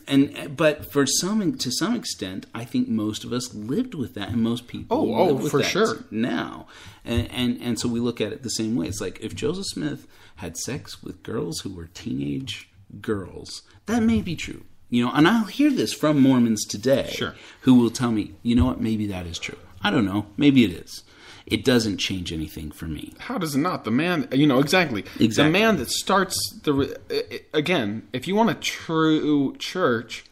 Speaker 5: But to some extent, I think most of us lived with that, and most people live with
Speaker 4: for
Speaker 5: that
Speaker 4: sure
Speaker 5: now, and so we look at it the same way. It's like if Joseph Smith had sex with girls who were teenage girls, that may be true. And I'll hear this from Mormons today who will tell me, you know what, maybe that is true. I don't know. Maybe it is. It doesn't change anything for me.
Speaker 4: How does it not? The man, exactly. The man that starts again, if you want a true church,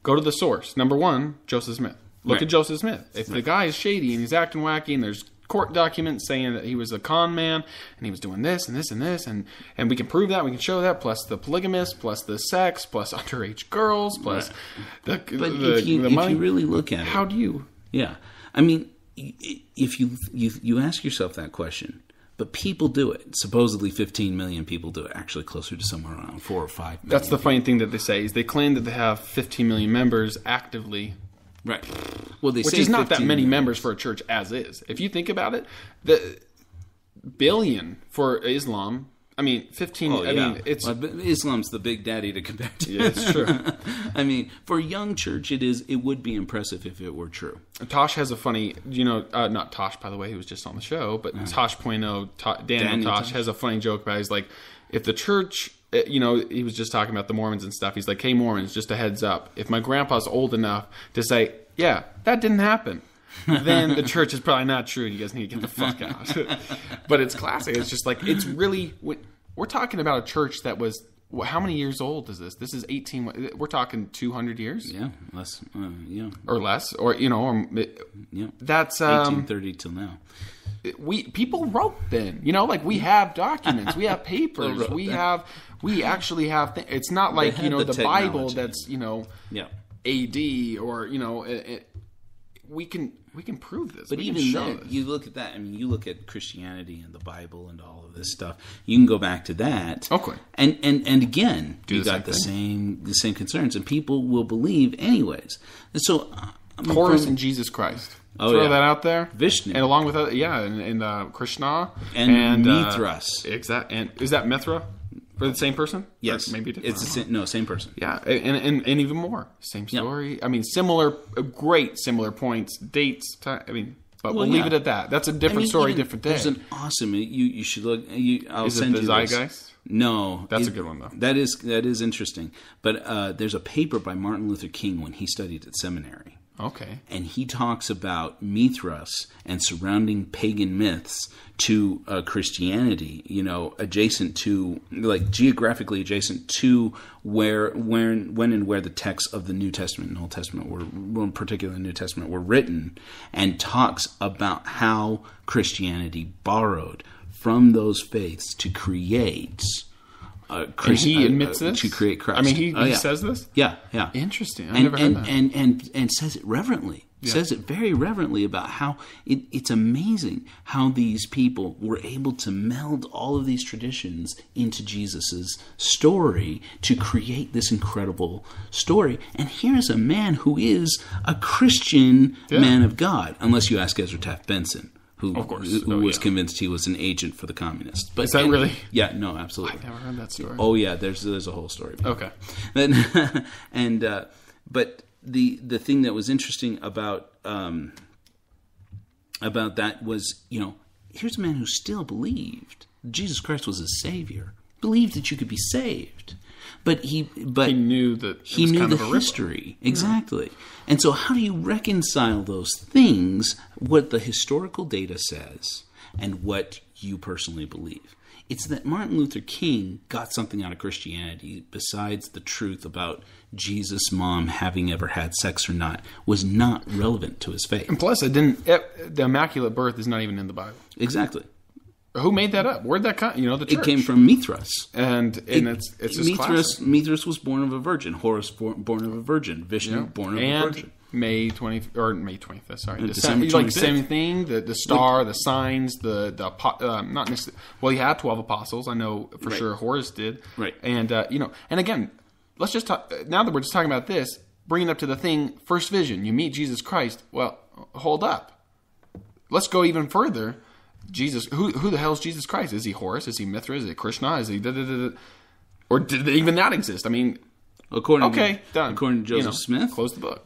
Speaker 4: go to the source. Number one, Joseph Smith. Look at Joseph Smith. If the guy is shady and he's acting wacky and there's court documents saying that he was a con man and he was doing this and this and this, and we can prove that, we can show that, plus the polygamist, plus the sex, plus underage girls, plus the
Speaker 5: if you really look at it,
Speaker 4: how do you?
Speaker 5: Yeah, I mean, if you ask yourself that question, but people do it. Supposedly 15 million people do it. Actually, closer to somewhere around 4 or 5 million.
Speaker 4: That's the funny thing that they say is they claim that they have 15 million members actively.
Speaker 5: Right. Well,
Speaker 4: which is not that many members for a church as is. If you think about it, the billion for Islam. I mean, 15. I mean, it's
Speaker 5: Islam's the big daddy to compare to.
Speaker 4: Yeah, it's true.
Speaker 5: I mean, for a young church, it would be impressive if it were true.
Speaker 4: Tosh has a funny, not Tosh, by the way, he was just on the show, but Tosh.0, Daniel Tosh has a funny joke about. He's like, if the church. He was just talking about the Mormons and stuff. He's like, hey, Mormons, just a heads up. If my grandpa's old enough to say, yeah, that didn't happen, then the church is probably not true. You guys need to get the fuck out. But it's classic. It's just like, it's really, we're talking about a church that was, how many years old is this? This is 18, we're talking 200 years?
Speaker 5: Yeah, less,
Speaker 4: Or less, or, that's...
Speaker 5: 1830 till now.
Speaker 4: People wrote then, we have documents, we have papers, we actually have it's not like the Bible that's AD or we can prove this.
Speaker 5: But even then, you look at that. I mean, you look at Christianity and the Bible and all of this stuff. You can go back to that.
Speaker 4: Okay.
Speaker 5: And again, you got the same concerns, and people will believe anyways. And so,
Speaker 4: Horus and Jesus Christ. Throw that out there.
Speaker 5: Vishnu.
Speaker 4: And along with that, and Krishna.
Speaker 5: And Mithras.
Speaker 4: Exactly. And is that Mithra? For the same person?
Speaker 5: Yes.
Speaker 4: Or maybe different.
Speaker 5: It's same person.
Speaker 4: Yeah, and even more. Same story. Yeah. I mean, similar points, dates, time. I mean, but we'll leave it at that. That's a different story, different day.
Speaker 5: There's an awesome. You should look. I'll
Speaker 4: is
Speaker 5: send
Speaker 4: it the
Speaker 5: you
Speaker 4: Zeitgeist?
Speaker 5: This. No,
Speaker 4: that's a good one though.
Speaker 5: That is interesting. But there's a paper by Martin Luther King when he studied at seminary.
Speaker 4: Okay.
Speaker 5: And he talks about Mithras and surrounding pagan myths to Christianity, adjacent to, like geographically adjacent to when and where the texts of the New Testament and Old Testament were, particularly the New Testament, were written, and talks about how Christianity borrowed from those faiths to create...
Speaker 4: and he admits this?
Speaker 5: To create Christ.
Speaker 4: I mean, he says this?
Speaker 5: Yeah.
Speaker 4: Interesting. I've never heard that.
Speaker 5: And says it reverently. Yeah. Says it very reverently about how it's amazing how these people were able to meld all of these traditions into Jesus's story to create this incredible story. And here's a man who is a Christian man of God, unless you ask Ezra Taft Benson. Who was convinced he was an agent for the communists. But
Speaker 4: is that really?
Speaker 5: Yeah, no, absolutely.
Speaker 4: I've never heard that story.
Speaker 5: Oh, yeah, there's a whole story.
Speaker 4: Okay.
Speaker 5: But the thing that was interesting about that was, here's a man who still believed Jesus Christ was his Savior, believed that you could be saved. But he
Speaker 4: knew that
Speaker 5: he knew the history. Exactly. And so how do you reconcile those things, what the historical data says and what you personally believe? It's that Martin Luther King got something out of Christianity besides the truth about Jesus' mom having ever had sex or not was not relevant to his faith.
Speaker 4: And plus, the Immaculate Birth is not even in the Bible.
Speaker 5: Exactly.
Speaker 4: Who made that up? Where'd that come? You know, the church.
Speaker 5: It came from Mithras.
Speaker 4: and it's just classic.
Speaker 5: Mithras was born of a virgin. Horus born of a virgin. Vishnu born of a virgin.
Speaker 4: May 25th. Sorry,
Speaker 5: December
Speaker 4: like
Speaker 5: 25th.
Speaker 4: same thing. The star, the signs, not necessarily. Well, he had 12 apostles. I know for sure Horus did.
Speaker 5: Right.
Speaker 4: And and again, let's just talk. Now that we're just talking about this, bring it up to the thing. First vision. You meet Jesus Christ. Well, hold up. Let's go even further. Jesus, who the hell is Jesus Christ? Is he Horus? Is he Mithras? Is he Krishna? Is he or did even that exist? I mean,
Speaker 5: According
Speaker 4: done.
Speaker 5: to Joseph Smith,
Speaker 4: close the book.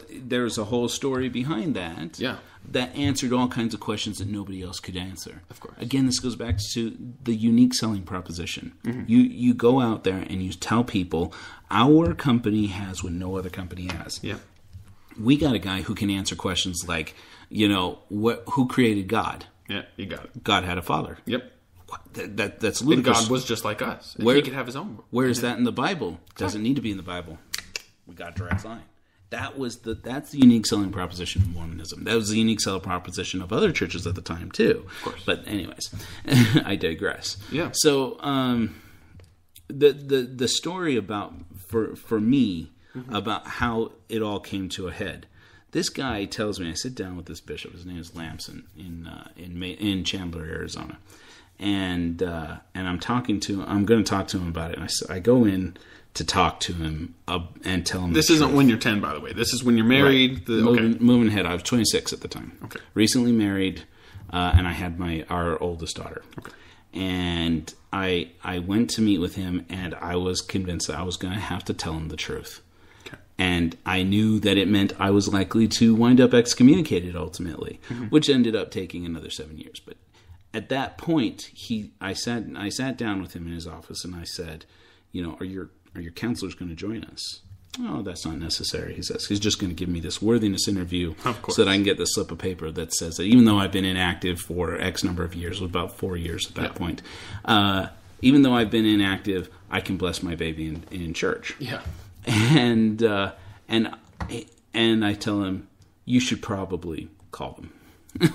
Speaker 5: There's a whole story behind that.
Speaker 4: Yeah.
Speaker 5: That answered all kinds of questions that nobody else could answer.
Speaker 4: Of course.
Speaker 5: Again, this goes back to the unique selling proposition.
Speaker 4: Mm-hmm.
Speaker 5: You go out there and you tell people, our company has what no other company has.
Speaker 4: Yeah.
Speaker 5: We got a guy who can answer questions like, who created God?
Speaker 4: Yeah, you got it.
Speaker 5: God had a father.
Speaker 4: Yep.
Speaker 5: That's
Speaker 4: And
Speaker 5: ludicrous.
Speaker 4: God was just like us.
Speaker 5: Where-
Speaker 4: He could have his own.
Speaker 5: Where is that in the Bible? Doesn't need to be in the Bible. We got a direct line. That's the unique selling proposition of Mormonism. That was the unique selling proposition of other churches at the time too. Of
Speaker 4: course.
Speaker 5: But anyways, I digress.
Speaker 4: Yeah.
Speaker 5: So the story about for me about how it all came to a head. This guy tells me, I sit down with this bishop. His name is Lamson in Chandler, Arizona. And I'm going to talk to him about it. And I go in to talk to him and tell him
Speaker 4: This
Speaker 5: the
Speaker 4: isn't
Speaker 5: truth.
Speaker 4: when you're 10, by the way. This is when you're married.
Speaker 5: Right. Moving ahead. I was 26 at the time.
Speaker 4: Okay.
Speaker 5: Recently married, and I had our oldest daughter.
Speaker 4: Okay.
Speaker 5: And I went to meet with him, and I was convinced that I was going to have to tell him the truth.
Speaker 4: Okay.
Speaker 5: And I knew that it meant I was likely to wind up excommunicated ultimately, which ended up taking another 7 years. But at that point, I sat down with him in his office, and I said, are your counselors going to join us? Oh, that's not necessary, he says. He's just going to give me this worthiness interview so that I can get this slip of paper that says that even though I've been inactive for X number of years, about 4 years at that point, even though I've been inactive, I can bless my baby in church.
Speaker 4: Yeah.
Speaker 5: And I tell him, you should probably call them.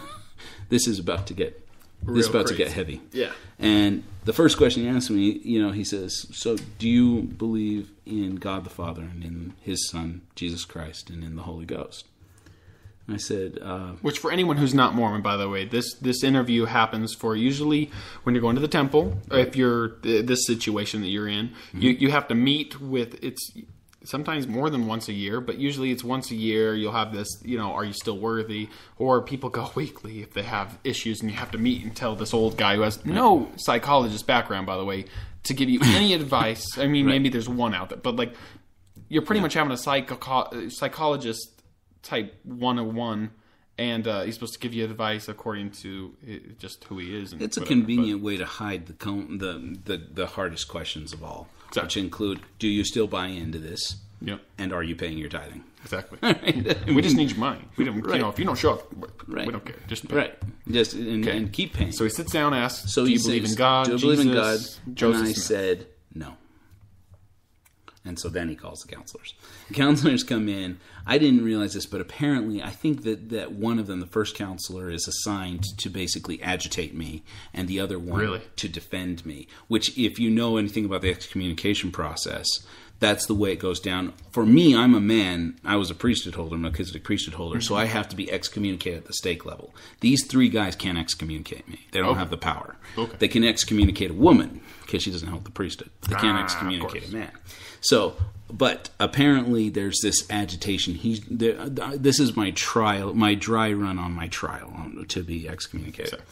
Speaker 5: This is about to get to get heavy.
Speaker 4: Yeah.
Speaker 5: And the first question he asked me, he says, so do you believe in God the Father and in His Son, Jesus Christ, and in the Holy Ghost? And I said...
Speaker 4: Which for anyone who's not Mormon, by the way, this interview happens for usually when you're going to the temple, or if you're this situation that you're in, you have to meet with... It's sometimes more than once a year, but usually it's once a year. You'll have this, are you still worthy? Or people go weekly if they have issues, and you have to meet and tell this old guy who has no psychologist background, by the way, to give you any advice. I mean, maybe there's one out there, but you're pretty much having a psychologist type 101, and he's supposed to give you advice according to just who he is. And
Speaker 5: it's a
Speaker 4: whatever,
Speaker 5: convenient way to hide the hardest questions of all.
Speaker 4: Exactly.
Speaker 5: Which include, do you still buy into this?
Speaker 4: Yep.
Speaker 5: And are you paying your tithing?
Speaker 4: Exactly. We just need your money. We don't, if you don't show up, we don't care. Just pay.
Speaker 5: Right. Just and keep paying.
Speaker 4: So he sits down and asks,
Speaker 5: So
Speaker 4: do
Speaker 5: he
Speaker 4: you believe
Speaker 5: says,
Speaker 4: in God?
Speaker 5: Do you believe in God?
Speaker 4: Joseph
Speaker 5: And I
Speaker 4: Smith.
Speaker 5: said no. And so then he calls the counselors. The counselors come in. I didn't realize this, but apparently I think that one of them, the first counselor, is assigned to basically agitate me, and the other one to defend me. Which, if you know anything about the excommunication process, that's the way it goes down. For me, I'm a man. I was a priesthood holder, Melchizedek priesthood holder, so I have to be excommunicated at the stake level. These three guys can't excommunicate me. They don't have the power.
Speaker 4: Okay.
Speaker 5: They can excommunicate a woman because she doesn't hold the priesthood. They can't excommunicate a man. So, but apparently there's this agitation. This is my trial, my dry run on my trial to be excommunicated.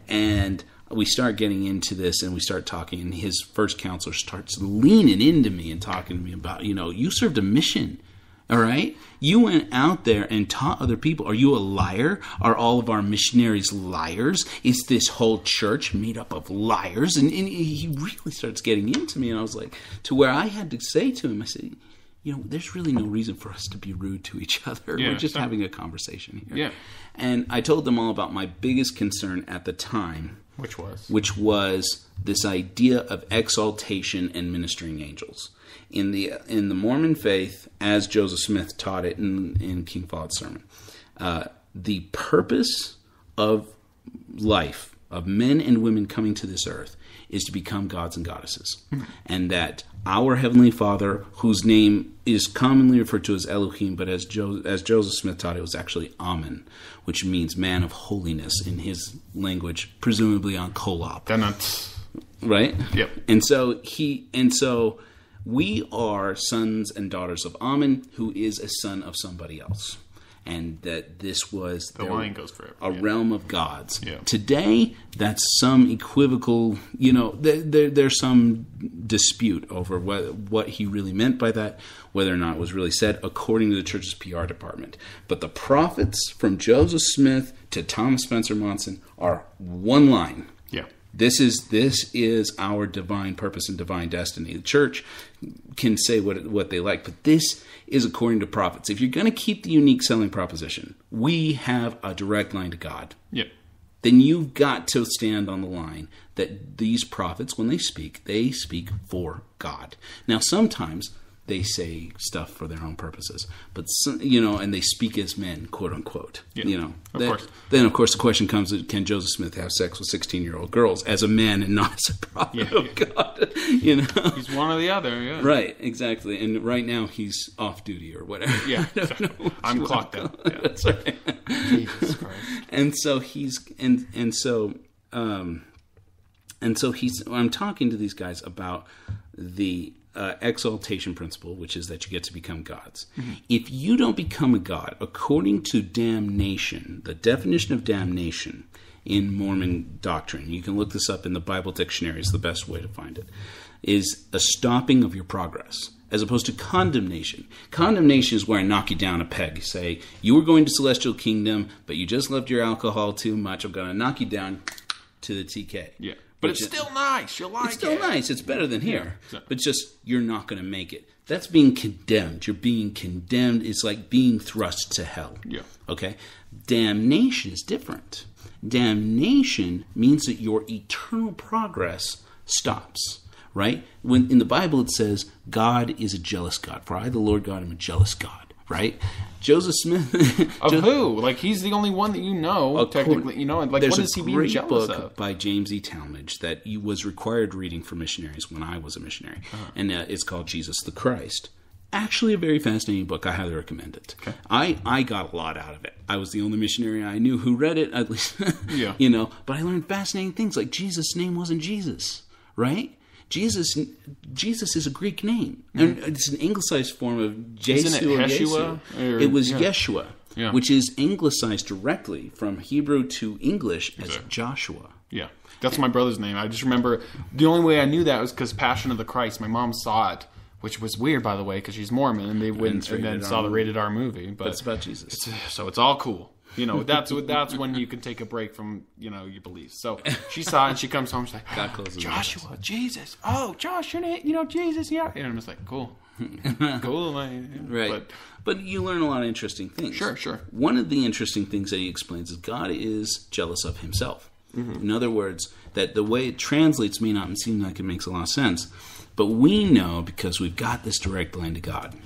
Speaker 5: And we start getting into this, and we start talking, and his first counselor starts leaning into me and talking to me about, you served a mission, all right? You went out there and taught other people. Are you a liar? Are all of our missionaries liars? Is this whole church made up of liars? And he really starts getting into me, and I was like, to where I had to say to him, I said, there's really no reason for us to be rude to each other. We're just having a conversation here.
Speaker 4: Yeah.
Speaker 5: And I told them all about my biggest concern at the time, which was this idea of exaltation and ministering angels. In the Mormon faith, as Joseph Smith taught it in King Fahad's sermon, the purpose of life of men and women coming to this earth is to become gods and goddesses. And that our Heavenly Father, whose name is commonly referred to as Elohim, but as Joseph Smith taught, it was actually Amen, which means man of holiness in his language, presumably on Kolob. Right?
Speaker 4: Yep.
Speaker 5: And so we are sons and daughters of Amen, who is a son of somebody else. And that this was
Speaker 4: the line goes forever.
Speaker 5: A realm of gods.
Speaker 4: Yeah.
Speaker 5: Today, that's some equivocal, there's some dispute over what he really meant by that, whether or not it was really said, according to the church's PR department. But the prophets from Joseph Smith to Thomas Spencer Monson are one line.
Speaker 4: Yeah.
Speaker 5: This is our divine purpose and divine destiny. The church can say what they like, but this is according to prophets. If you're going to keep the unique selling proposition, we have a direct line to God.
Speaker 4: Yep.
Speaker 5: Then you've got to stand on the line that these prophets, when they speak for God. Now, sometimes they say stuff for their own purposes, but and they speak as men, quote unquote.
Speaker 4: Yeah, of course.
Speaker 5: Then, of course, the question comes: can Joseph Smith have sex with 16-year-old girls as a man and not as a prophet of God?
Speaker 4: He's one or the other. Yeah,
Speaker 5: right, exactly. And right now he's off duty or whatever.
Speaker 4: Yeah, I'm clocked out. Yeah.
Speaker 5: That's right.
Speaker 4: Jesus Christ.
Speaker 5: And so I'm talking to these guys about the exaltation principle, which is that you get to become gods. Mm-hmm. If you don't become a god, according to damnation, the definition of damnation in Mormon doctrine, you can look this up in the Bible dictionary, is the best way to find it, is a stopping of your progress, as opposed to condemnation. Condemnation is where I knock you down a peg. You say, you were going to celestial kingdom, but you just loved your alcohol too much. I'm going to knock you down to the TK.
Speaker 4: Yeah. But it's still nice. You'll like it.
Speaker 5: It's still nice. It's better than here.
Speaker 4: Yeah.
Speaker 5: But just, you're not going to make it. That's being condemned. You're being condemned. It's like being thrust to hell.
Speaker 4: Yeah.
Speaker 5: Okay? Damnation is different. Damnation means that your eternal progress stops. Right? When in the Bible it says, God is a jealous God. For I, the Lord God, am a jealous God. Right? Joseph Smith.
Speaker 4: Who? Like, he's the only one that you know, technically. Like, what is he being jealous of?
Speaker 5: There's a great book by James E. Talmage that he was required reading for missionaries when I was a missionary. Uh-huh. And it's called Jesus the Christ. Actually, a very fascinating book. I highly recommend it. Okay. I got a lot out of it. I was the only missionary I knew who read it, at least.
Speaker 4: Yeah.
Speaker 5: But I learned fascinating things, like Jesus' name wasn't Jesus, right? Jesus is a Greek name. Mm-hmm. And it's an anglicized form of Jesu.
Speaker 4: Isn't it Yeshua?
Speaker 5: It was Yeshua, which is anglicized directly from Hebrew to English as Joshua.
Speaker 4: Yeah. That's my brother's name. I just remember the only way I knew that was because Passion of the Christ. My mom saw it, which was weird, by the way, because she's Mormon, and they went and then saw the rated R movie. But
Speaker 5: it's about Jesus.
Speaker 4: So it's all cool. That's when you can take a break from, your beliefs. So she saw it, and she comes home, she's like, Joshua, Jesus. Oh, Josh, your name, Jesus, yeah. And I'm just like, cool. Cool.
Speaker 5: Right. But you learn a lot of interesting things.
Speaker 4: Sure.
Speaker 5: One of the interesting things that he explains is God is jealous of himself. Mm-hmm. In other words, that the way it translates may not seem like it makes a lot of sense, but we know, because we've got this direct line to God,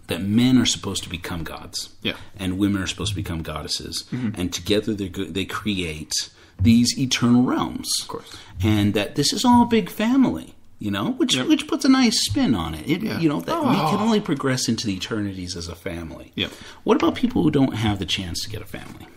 Speaker 5: that men are supposed to become gods, and women are supposed to become goddesses, and together they create these eternal realms.
Speaker 4: Of course,
Speaker 5: and that this is all a big family, which puts a nice spin on it. That we can only progress into the eternities as a family.
Speaker 4: Yeah.
Speaker 5: What about people who don't have the chance to get a family?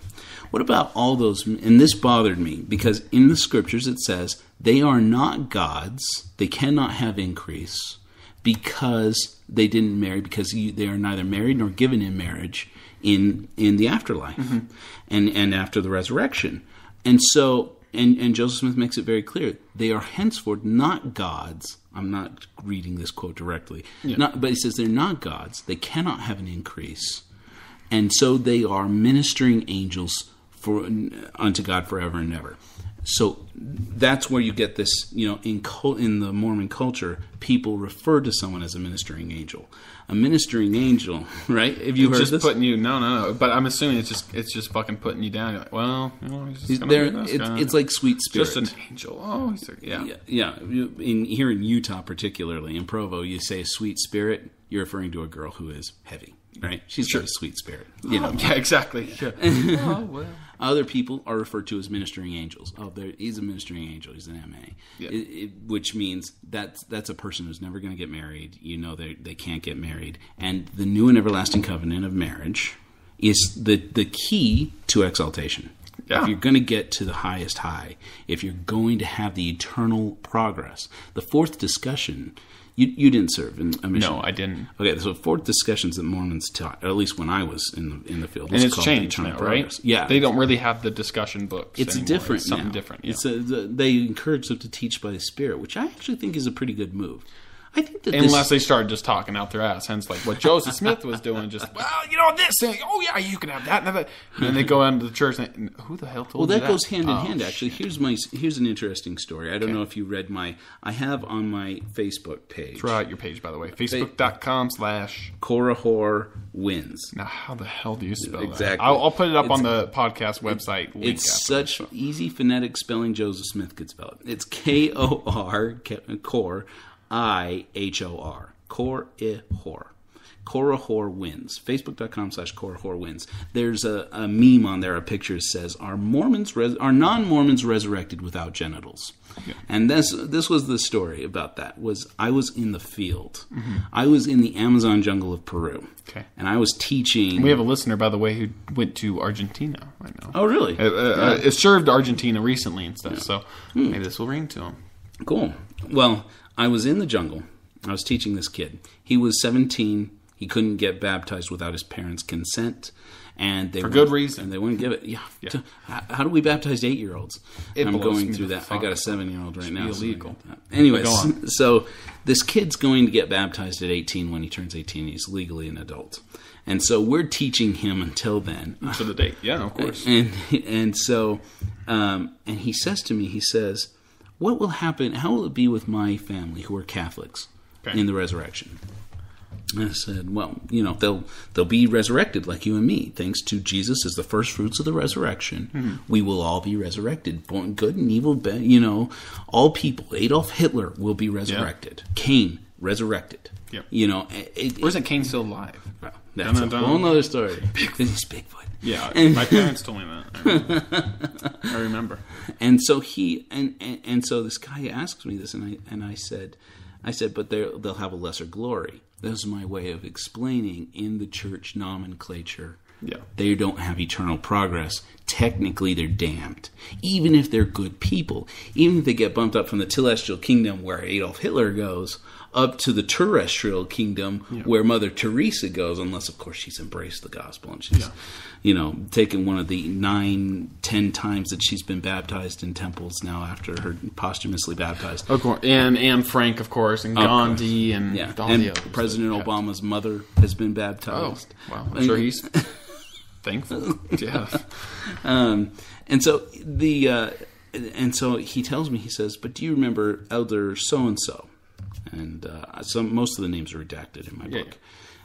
Speaker 5: What about all those? And this bothered me because in the scriptures it says they are not gods; they cannot have increase, because they didn't marry, because they are neither married nor given in marriage in the afterlife and after the resurrection. And so, and Joseph Smith makes it very clear, they are henceforth not gods. I'm not reading this quote directly, but he says they're not gods. They cannot have an increase. And so they are ministering angels unto God forever and ever. So that's where you get this, in the Mormon culture, people refer to someone as a ministering angel. A ministering angel, right? Have you heard
Speaker 4: just
Speaker 5: this?
Speaker 4: Putting you, no. But I'm assuming it's just fucking putting you down. You're like, well, he's just
Speaker 5: it's like sweet spirit.
Speaker 4: Just an angel. Oh,
Speaker 5: yeah. Here in Utah, particularly in Provo, you say sweet spirit. You're referring to a girl who is heavy, right? She's got a sweet spirit.
Speaker 4: Yeah, exactly. Yeah. Oh well.
Speaker 5: Other people are referred to as ministering angels. Oh, he's a ministering angel. He's an MA, which means that's a person who's never going to get married. You know, they can't get married. And the new and everlasting covenant of marriage is the key to exaltation. Yeah. If you're going to get to the highest high, if you're going to have the eternal progress, the fourth discussion, you didn't serve in a mission.
Speaker 4: No, I didn't.
Speaker 5: Okay, so fourth discussions that Mormons taught, or at least when I was in the field,
Speaker 4: and it's changed now,
Speaker 5: progress.
Speaker 4: right?
Speaker 5: Yeah,
Speaker 4: they don't really have the discussion books.
Speaker 5: It's
Speaker 4: anymore.
Speaker 5: different.
Speaker 4: It's something
Speaker 5: now.
Speaker 4: different. Yeah.
Speaker 5: They encourage them to teach by the Spirit, which I actually think is a pretty good move. I think that
Speaker 4: unless they start just talking out their ass, hence like what Joseph Smith was doing, just this, and, oh yeah, you can have that, and that. And then they go into the church, and who the hell told you that?
Speaker 5: Well, that goes hand in hand. Actually, here's an interesting story. I don't know if you read I have on my Facebook page.
Speaker 4: Throw out your page, by the way, facebook.com/
Speaker 5: Korihor Wins.
Speaker 4: Now, how the hell do you spell
Speaker 5: exactly?
Speaker 4: That? I'll put it up on the podcast website.
Speaker 5: It's such easy phonetic spelling. Joseph Smith could spell it. It's Kor IHOR. Korihor. Korihor Wins. Facebook.com/Korihor Wins. There's a meme on there. A picture says, "Are non-Mormons resurrected without genitals?" Yeah. And this was the story about that. I was in the field. Mm-hmm. I was in the Amazon jungle of Peru. Okay. And I was teaching.
Speaker 4: We have a listener, by the way, who went to Argentina right now.
Speaker 5: Oh, really?
Speaker 4: It served Argentina recently and stuff. Yeah. So maybe this will ring to him.
Speaker 5: Cool. Well, I was in the jungle. I was teaching this kid. He was 17. He couldn't get baptized without his parents' consent. And they
Speaker 4: for good reason.
Speaker 5: And they wouldn't give it. Yeah. How do we baptize 8-year-olds? I'm going through that. I got a 7-year-old right now.
Speaker 4: Illegal.
Speaker 5: So anyways, so this kid's going to get baptized at 18 when he turns 18. He's legally an adult. And so we're teaching him until then.
Speaker 4: To the date. Yeah, of course.
Speaker 5: And so and he says to me, he says, what will happen? How will it be with my family who are Catholics in the resurrection? And I said, well, they'll be resurrected like you and me. Thanks to Jesus as the first fruits of the resurrection, we will all be resurrected. Born good and evil, all people. Adolf Hitler will be resurrected. Yeah. Cain, resurrected. Yep.
Speaker 4: Or isn't Cain still alive?
Speaker 5: Well, that's a whole other story. He's Bigfoot.
Speaker 4: Yeah, my parents told me that. I remember.
Speaker 5: And so so this guy asks me this, and I said, but they'll have a lesser glory. This is my way of explaining in the church nomenclature. Yeah. They don't have eternal progress. Technically, they're damned. Even if they're good people, even if they get bumped up from the celestial kingdom where Adolf Hitler goes, up to the terrestrial kingdom where Mother Teresa goes, unless, of course, she's embraced the gospel and she's, taken one of the 9-10 times that she's been baptized in temples now after her posthumously baptized.
Speaker 4: Of course. And Anne Frank, of course, and Gandhi, and all the others.
Speaker 5: President Obama's mother has been baptized.
Speaker 4: Oh, wow. I'm sure he's thankful. Yeah.
Speaker 5: And so he tells me, he says, but do you remember Elder so-and-so? And most of the names are redacted in my book. Yeah.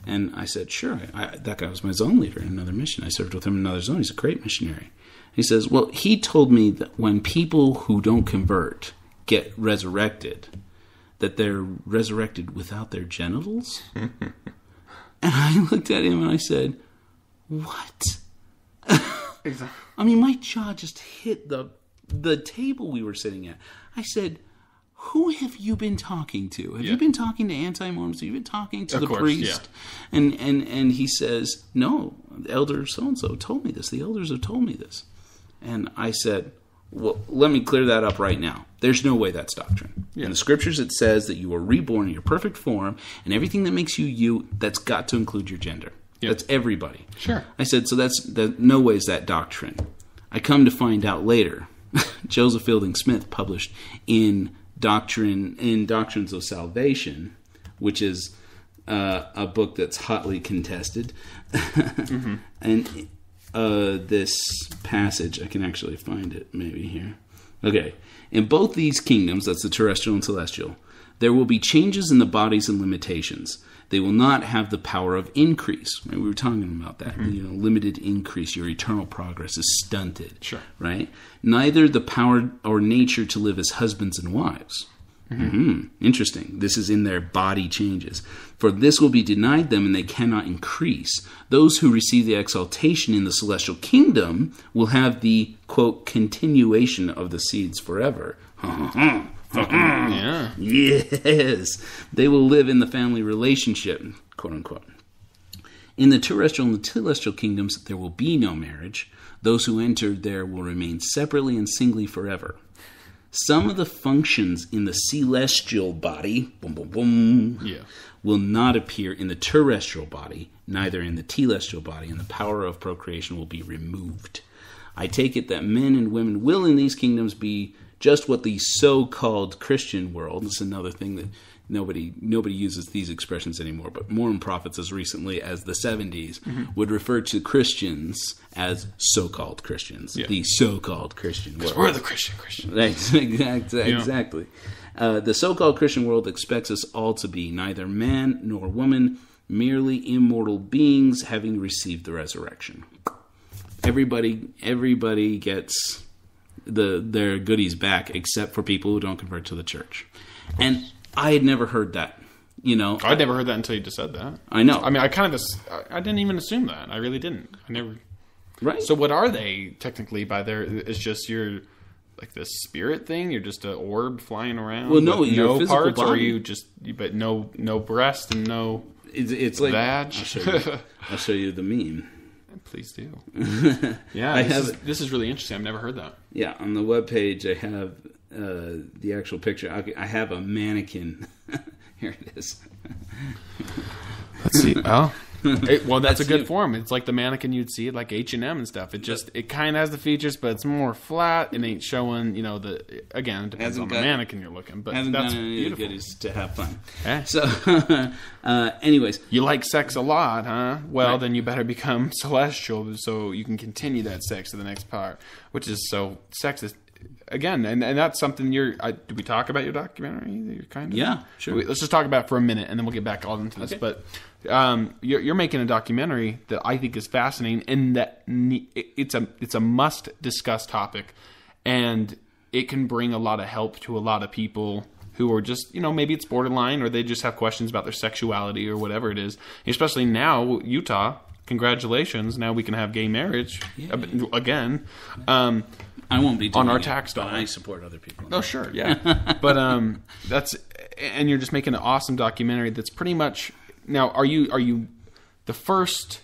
Speaker 5: And I said, sure. That guy was my zone leader in another mission. I served with him in another zone. He's a great missionary. He says, well, he told me that when people who don't convert get resurrected, that they're resurrected without their genitals. And I looked at him and I said, what?
Speaker 4: Exactly.
Speaker 5: I mean, my jaw just hit the table we were sitting at. I said, who have you been talking to? Have you been talking to anti-Mormons? Have you been talking to the priest? Yeah. And he says, no, Elder so-and-so told me this. The elders have told me this. And I said, well, let me clear that up right now. There's no way that's doctrine. Yeah. In the scriptures it says that you are reborn in your perfect form, and everything that makes you you, that's got to include your gender. Yep. That's everybody.
Speaker 4: Sure.
Speaker 5: I said, so no way is that doctrine. I come to find out later, Joseph Fielding Smith published in Doctrines of Salvation, which is a book that's hotly contested. Mm-hmm. And this passage, I can actually find it maybe here. Okay. In both these kingdoms, that's the terrestrial and celestial, there will be changes in the bodies and limitations. They will not have the power of increase. Right? We were talking about that. Mm-hmm. Limited increase. Your eternal progress is stunted.
Speaker 4: Sure.
Speaker 5: Right? Neither the power or nature to live as husbands and wives. Interesting. This is in their body changes. For this will be denied them, and they cannot increase. Those who receive the exaltation in the celestial kingdom will have the, quote, continuation of the seeds forever.
Speaker 4: Yeah.
Speaker 5: Yes. They will live in the family relationship, quote unquote. In the terrestrial and the telestial kingdoms, there will be no marriage. Those who enter there will remain separately and singly forever. Some of the functions in the celestial body will not appear in the terrestrial body, neither in the telestial body, and the power of procreation will be removed. I take it that men and women will in these kingdoms be just what the so-called Christian world, this is another thing that nobody uses these expressions anymore, but Mormon prophets as recently as the 70s would refer to Christians as so-called Christians. Yeah. The so-called Christian world.
Speaker 4: We're the Christians.
Speaker 5: Exactly. The so-called Christian world expects us all to be neither man nor woman, merely immortal beings having received the resurrection. Everybody gets their goodies back except for people who don't convert to the church. And I had never heard that,
Speaker 4: I'd never heard that until you just said that.
Speaker 5: I know.
Speaker 4: I mean, I didn't even assume that. I really didn't. I never.
Speaker 5: Right.
Speaker 4: So what are they technically by their? It's just your like this spirit thing. You're just an orb flying around.
Speaker 5: Well, no,
Speaker 4: with
Speaker 5: your
Speaker 4: no
Speaker 5: physical
Speaker 4: parts,
Speaker 5: body.
Speaker 4: or you just but no breast and no.
Speaker 5: It's like
Speaker 4: vag.
Speaker 5: I'll show you the meme.
Speaker 4: Please do. Yeah, this is really interesting. I've never heard that.
Speaker 5: Yeah, on the webpage I have the actual picture. I have a mannequin. Here it is.
Speaker 4: Let's see. Oh, that's a good form. It's like the mannequin you'd see at like H&M and stuff. It kind of has the features, but it's more flat and ain't showing. Again, it depends on the mannequin you're looking. But that's beautiful.
Speaker 5: Goodies to have fun.
Speaker 4: Eh?
Speaker 5: So, anyways,
Speaker 4: you like sex a lot, huh? Well,
Speaker 5: right.
Speaker 4: Then you better become celestial so you can continue that sex to the next part. Which is sex is. Again, and that's something did we talk about your documentary that you're kind of...
Speaker 5: Yeah, sure.
Speaker 4: Let's just talk about it for a minute, and then we'll get back all into this.
Speaker 5: Okay.
Speaker 4: But you're making a documentary that I think is fascinating, and that it's a must-discuss topic, and it can bring a lot of help to a lot of people who are just, maybe it's borderline, or they just have questions about their sexuality or whatever it is. Especially now, Utah, congratulations, now we can have gay marriage again.
Speaker 5: I won't be doing
Speaker 4: on our
Speaker 5: it,
Speaker 4: tax dollar.
Speaker 5: I support other people.
Speaker 4: Oh, sure, yeah. But and you're just making an awesome documentary that's pretty much... Now, are you the first...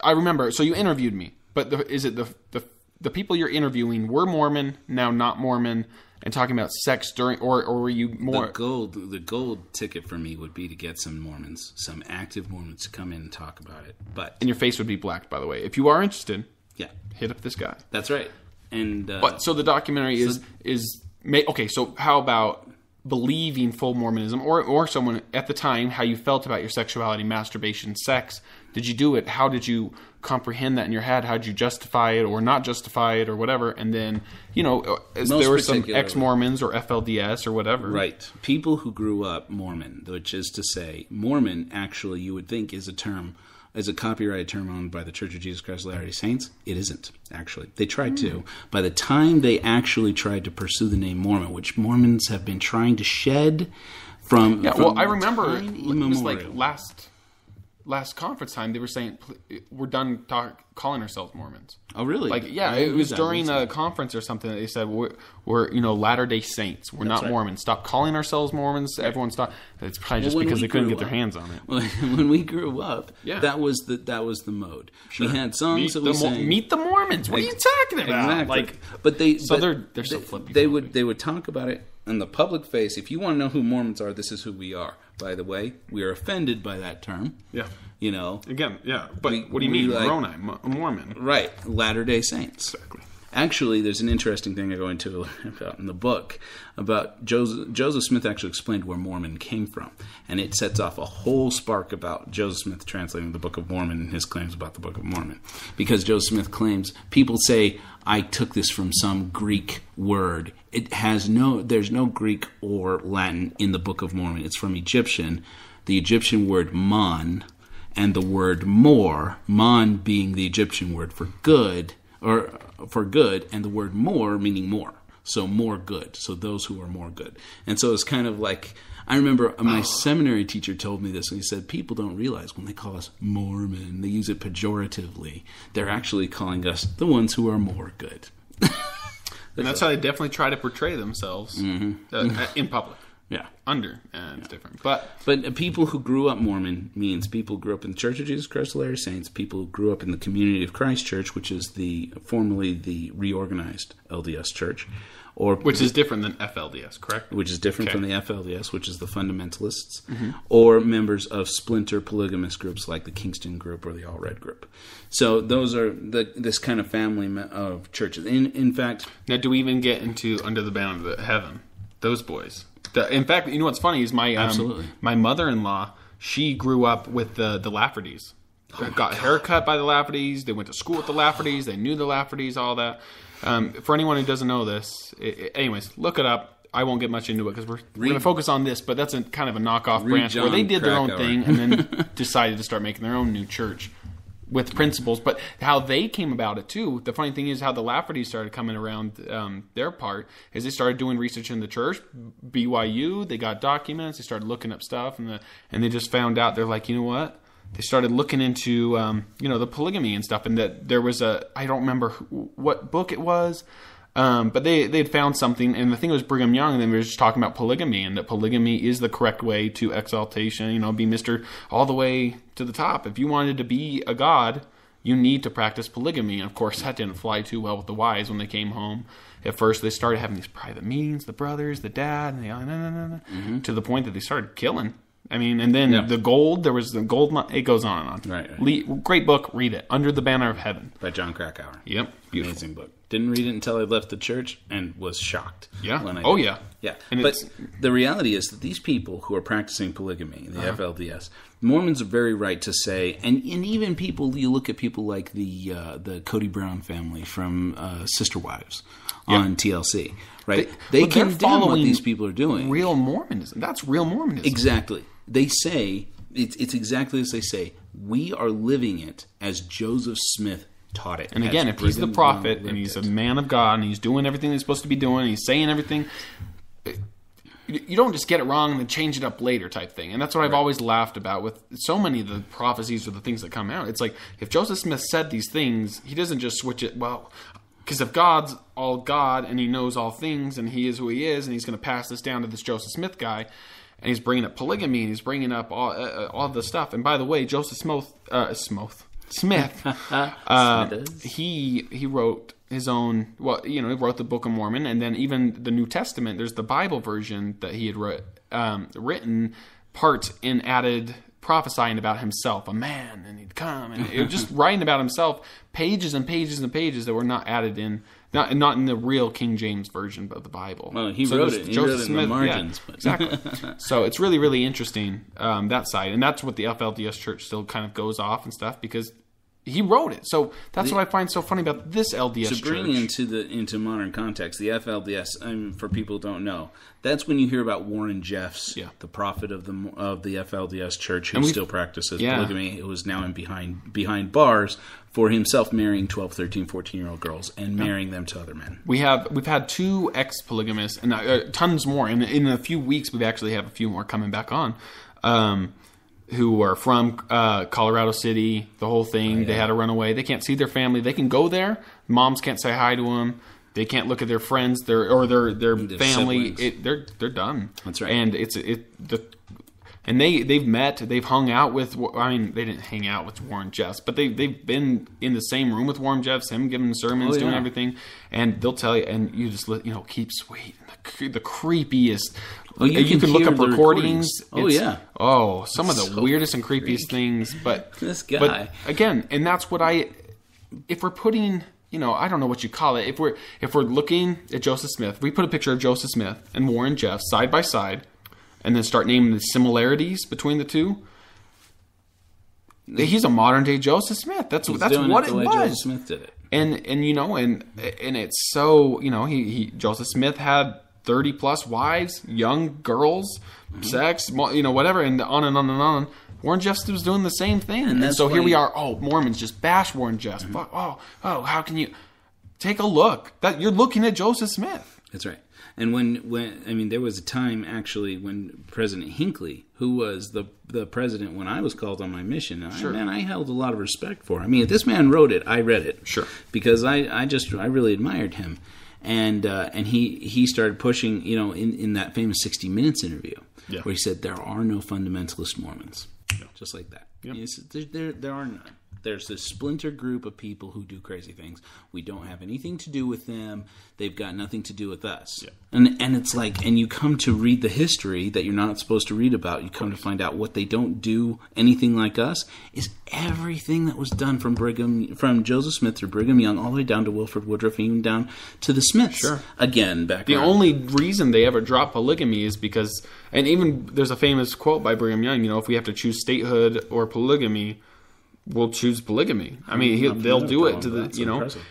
Speaker 4: I remember, so you interviewed me, but is it the people you're interviewing were Mormon, now not Mormon, and talking about sex during... Or were you more...
Speaker 5: The gold ticket for me would be to get some Mormons, some active Mormons to come in and talk about it. But
Speaker 4: and your face would be blacked, by the way. If you are interested, hit up this guy.
Speaker 5: That's right. And
Speaker 4: but so the documentary is okay. So how about believing full Mormonism, or someone at the time, how you felt about your sexuality, masturbation, sex? Did you do it? How did you comprehend that in your head? How did you justify it or not justify it or whatever? And then there were some ex-Mormons or FLDS or whatever,
Speaker 5: right? People who grew up Mormon, which is to say, Mormon actually you would think is a term. As a copyrighted term owned by the Church of Jesus Christ of Latter-day Saints, it isn't, actually. They tried to. By the time they actually tried to pursue the name Mormon, which Mormons have been trying to shed from...
Speaker 4: Yeah, well, I remember it was like last conference time, they were saying, we're done calling ourselves Mormons.
Speaker 5: Oh, really?
Speaker 4: It was during a conference or something that they said, we're Latter-day Saints. We're not Mormons. Stop calling ourselves Mormons. Everyone stop. It's probably just because they couldn't get their hands on it.
Speaker 5: Well, when we grew up, that was the mode. Sure. We had songs that we sang.
Speaker 4: Meet the Mormons. What are you talking about?
Speaker 5: Exactly. But they're
Speaker 4: so flippy.
Speaker 5: They would talk about it in the public face. If you want to know who Mormons are, this is who we are. By the way, we are offended by that term.
Speaker 4: Yeah.
Speaker 5: Again,
Speaker 4: yeah. But what do you mean, Moroni, Mormon?
Speaker 5: Right. Latter-day Saints.
Speaker 4: Exactly.
Speaker 5: Actually, there's an interesting thing I go into about in the book about Joseph Smith actually explained where Mormon came from. And it sets off a whole spark about Joseph Smith translating the Book of Mormon and his claims about the Book of Mormon. Because Joseph Smith claims, people say, I took this from some Greek word. There's no Greek or Latin in the Book of Mormon. It's from Egyptian. The Egyptian word mon and the word more, mon being the Egyptian word for good, and the word more meaning more. So more good. So those who are more good. And so it's kind of like, I remember my seminary teacher told me this, and he said, people don't realize when they call us Mormon, they use it pejoratively. They're actually calling us the ones who are more good.
Speaker 4: And that's how they definitely try to portray themselves in public.
Speaker 5: Yeah.
Speaker 4: It's different. But
Speaker 5: people who grew up Mormon means people who grew up in the Church of Jesus Christ of Latter-day Saints, people who grew up in the Community of Christ Church, which is formerly the reorganized LDS Church.
Speaker 4: Which is different than FLDS, correct?
Speaker 5: Which is different from the FLDS, which is the fundamentalists, or members of splinter polygamous groups like the Kingston Group or the All Red Group. So those are this kind of family of churches. In fact...
Speaker 4: Now, do we even get into Under the Banner of Heaven? Those boys. In fact, you know what's funny is my mother-in-law, she grew up with the Laffertys. Got a haircut by the Laffertys. They went to school with the Laffertys. They knew the Laffertys, all that. For anyone who doesn't know this, anyways, look it up. I won't get much into it because we're going to focus on this, but that's kind of a knockoff branch where they did their own thing and then decided to start making their own new church with principles. But how they came about it too, the funny thing is how the Laffertys started coming around their part is they started doing research in the church, BYU, they got documents, they started looking up stuff, and they just found out, they're like, you know what? They started looking into, the polygamy and stuff, and that there was I don't remember what book it was, but they'd found something, and the thing was Brigham Young, and they were just talking about polygamy, and that polygamy is the correct way to exaltation, be Mr. all the way to the top. If you wanted to be a god, you need to practice polygamy, and of course that didn't fly too well with the wives when they came home. At first, they started having these private meetings, the brothers, the dad, and to the point that they started killing. I mean, and then the gold, there was the gold, it goes on and on.
Speaker 5: Right.
Speaker 4: Great book, read it. Under the Banner of Heaven.
Speaker 5: By John Krakauer.
Speaker 4: Yep. Beautiful.
Speaker 5: Amazing book. Didn't read it until I left the church and was shocked.
Speaker 4: Yeah.
Speaker 5: When I
Speaker 4: Oh,
Speaker 5: did.
Speaker 4: yeah.
Speaker 5: Yeah.
Speaker 4: And
Speaker 5: but the reality is that these people who are practicing polygamy, the FLDS, Mormons are very right to say, and even people, you look at people like the Cody Brown family from Sister Wives on TLC, right? They condemn what these people are doing.
Speaker 4: Real Mormonism. That's real Mormonism.
Speaker 5: Exactly. They say, it's exactly as they say, we are living it as Joseph Smith taught it.
Speaker 4: And again, if he's the prophet and he's a man of God and he's doing everything he's supposed to be doing, and he's saying everything, you don't just get it wrong and then change it up later type thing. And that's what I've always laughed about with so many of the prophecies or the things that come out. It's like, if Joseph Smith said these things, he doesn't just switch it, because if God's all God and he knows all things and he is who he is and he's going to pass this down to this Joseph Smith guy, and he's bringing up polygamy and he's bringing up all the stuff. And by the way, Joseph Smith, he wrote his own, he wrote the Book of Mormon, and then even the New Testament, there's the Bible version that he had written parts and added prophesying about himself, a man, and he'd come, and it was just writing about himself, pages and pages and pages that were not added in, not in the real King James version of the Bible.
Speaker 5: Well, he wrote it. He wrote it in the margins.
Speaker 4: Yeah, exactly. So it's really, really interesting, that side. And that's what the FLDS church still kind of goes off and stuff, because he wrote it. So that's what I find so funny about this LDS church.
Speaker 5: To bring into modern context, the FLDS, for people who don't know, that's when you hear about Warren Jeffs, the prophet of the FLDS church, who still practices polygamy, who is now behind bars for himself marrying 12, 13, 14-year-old girls and marrying them to other men.
Speaker 4: We've had 2 ex-polygamists, and tons more. And in a few weeks, we've actually have a few more coming back on. Who are from Colorado City, the whole thing. They had to run away. They can't see their family. They can go there. Moms can't say hi to them. They can't look at their friends, their family. They're done.
Speaker 5: That's right.
Speaker 4: And and they've met. They've hung out with. I mean, they didn't hang out with Warren Jeffs, but they've been in the same room with Warren Jeffs. Him giving sermons, doing everything, and they'll tell you. And you just keep sweet. The creepiest. You can look up recordings. Some of the weirdest and creepiest things. But
Speaker 5: this guy.
Speaker 4: But again, and that's what if we're putting, I don't know what you call it. If we're looking at Joseph Smith, we put a picture of Joseph Smith and Warren Jeffs side by side, and then start naming the similarities between the two. He's a modern day Joseph Smith. That's what it was.
Speaker 5: Joseph Smith did it.
Speaker 4: And it's so Joseph Smith had 30 plus wives, young girls, sex, whatever, and on and on and on. Warren Jeffs was doing the same thing. And so here we are. Oh, Mormons just bash Warren Jeffs. How can you take a look? That you're looking at Joseph Smith.
Speaker 5: That's right. And when I mean, there was a time actually when President Hinckley, who was the president when I was called on my mission, I held a lot of respect for. I mean, if this man wrote it, I read it.
Speaker 4: Sure.
Speaker 5: Because I really admired him, and he started pushing, in that famous 60 Minutes interview, where he said there are no fundamentalist Mormons, just like that.
Speaker 4: Yep.
Speaker 5: He said, there are none. There's this splinter group of people who do crazy things. We don't have anything to do with them. They've got nothing to do with us. Yeah. And it's like, and you come to read the history that you're not supposed to read about. You come to find out what they don't do anything like us is everything that was done from Joseph Smith through Brigham Young all the way down to Wilford Woodruff, even down to the Smiths. Sure. Again, back
Speaker 4: the
Speaker 5: around.
Speaker 4: only reason they ever dropped polygamy is because, and even there's a famous quote by Brigham Young, if we have to choose statehood or polygamy, we'll choose polygamy. I mean, they'll do it to the,
Speaker 5: impressive.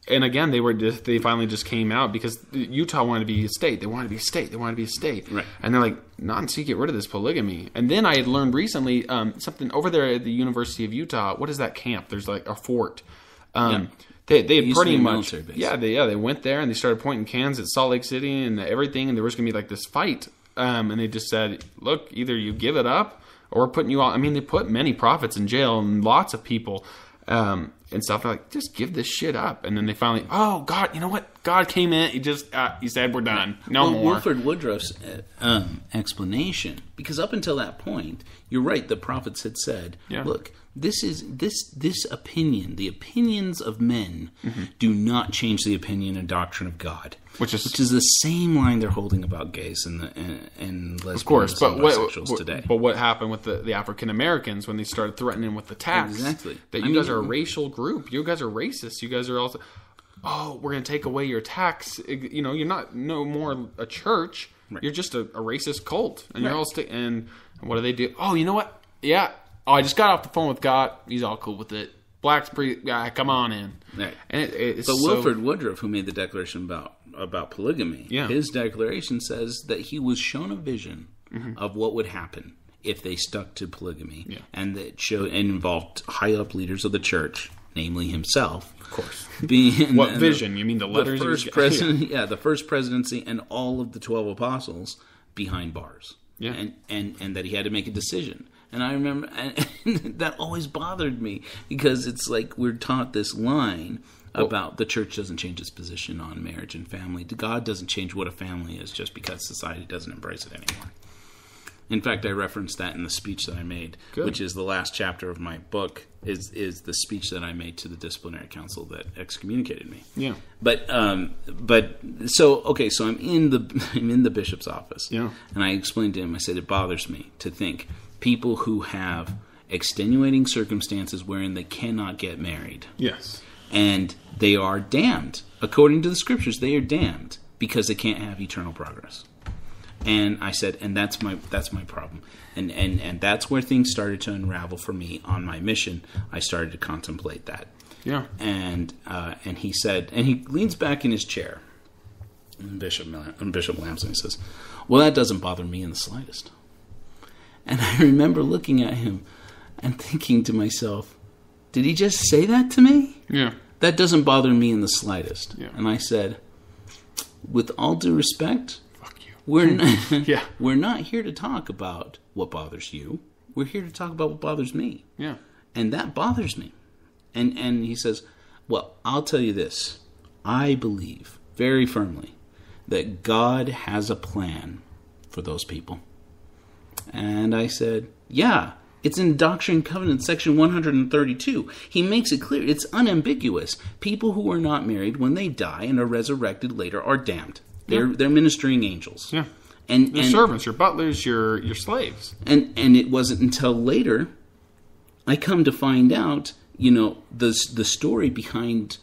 Speaker 4: And again, they finally just came out because Utah wanted to be a state. They wanted to be a state. They wanted to be a state. Right. And they're like, not until you get rid of this polygamy. And then I had learned recently something over there at the University of Utah. What is that camp? There's like a fort. They had pretty much, they went there and they started pointing cans at Salt Lake City and everything, and there was going to be like this fight. And they just said, look, either you give it up or we're putting you all. I mean, they put many prophets in jail and lots of people and stuff. They're like, just give this shit up. And then they finally, oh, God, you know what? God came in. He said, we're done. No more.
Speaker 5: Wilford Woodruff's explanation, because up until that point, you're right, the prophets had said, look, this opinion, the opinions of men do not change the opinion and doctrine of God. Which is the same line they're holding about gays and lesbians, of course, but bisexuals today.
Speaker 4: But what happened with the African Americans when they started threatening with the tax?
Speaker 5: Exactly.
Speaker 4: That you guys are a racial group. You guys are racist. You guys are also, we're going to take away your tax. You're not no more a church. Right. You're just a racist cult. And you're all and what do they do? Oh, you know what? Yeah. Oh, I just got off the phone with God. He's all cool with it. Black's pretty. Come on in.
Speaker 5: Right.
Speaker 4: And it's
Speaker 5: but Wilford Woodruff, who made the declaration about polygamy, his declaration says that he was shown a vision of what would happen if they stuck to polygamy, and that involved high up leaders of the church, namely himself,
Speaker 4: of course.
Speaker 5: What
Speaker 4: vision? You mean the letters?
Speaker 5: The first president, the first presidency, and all of the 12 apostles behind bars, and that he had to make a decision. And I remember, and that always bothered me because it's like we're taught this line about the church doesn't change its position on marriage and family. God doesn't change what a family is just because society doesn't embrace it anymore. In fact, I referenced that in the speech that I made, which is the last chapter of my book, is the speech that I made to the disciplinary council that excommunicated me. Yeah. But so I'm in the bishop's office. Yeah. And I explained to him, I said, it bothers me to think people who have extenuating circumstances wherein they cannot get married. Yes. And they are damned. According to the scriptures, they are damned because they can't have eternal progress. And I said, and that's my problem. And that's where things started to unravel for me on my mission. I started to contemplate that. Yeah. And he said, and he leans back in his chair, Bishop Lamson, he says, well, that doesn't bother me in the slightest. And I remember looking at him and thinking to myself, did he just say that to me? Yeah. That doesn't bother me in the slightest. Yeah. And I said, with all due respect, we're not here to talk about what bothers you. We're here to talk about what bothers me. Yeah. And that bothers me. And he says, well, I'll tell you this. I believe very firmly that God has a plan for those people. And I said, yeah, it's in Doctrine and Covenants, section 132. He makes it clear. It's unambiguous. People who are not married, when they die and are resurrected later, are damned. They're ministering angels. Yeah.
Speaker 4: And your servants, your butlers, your slaves.
Speaker 5: And it wasn't until later I come to find out, the story behind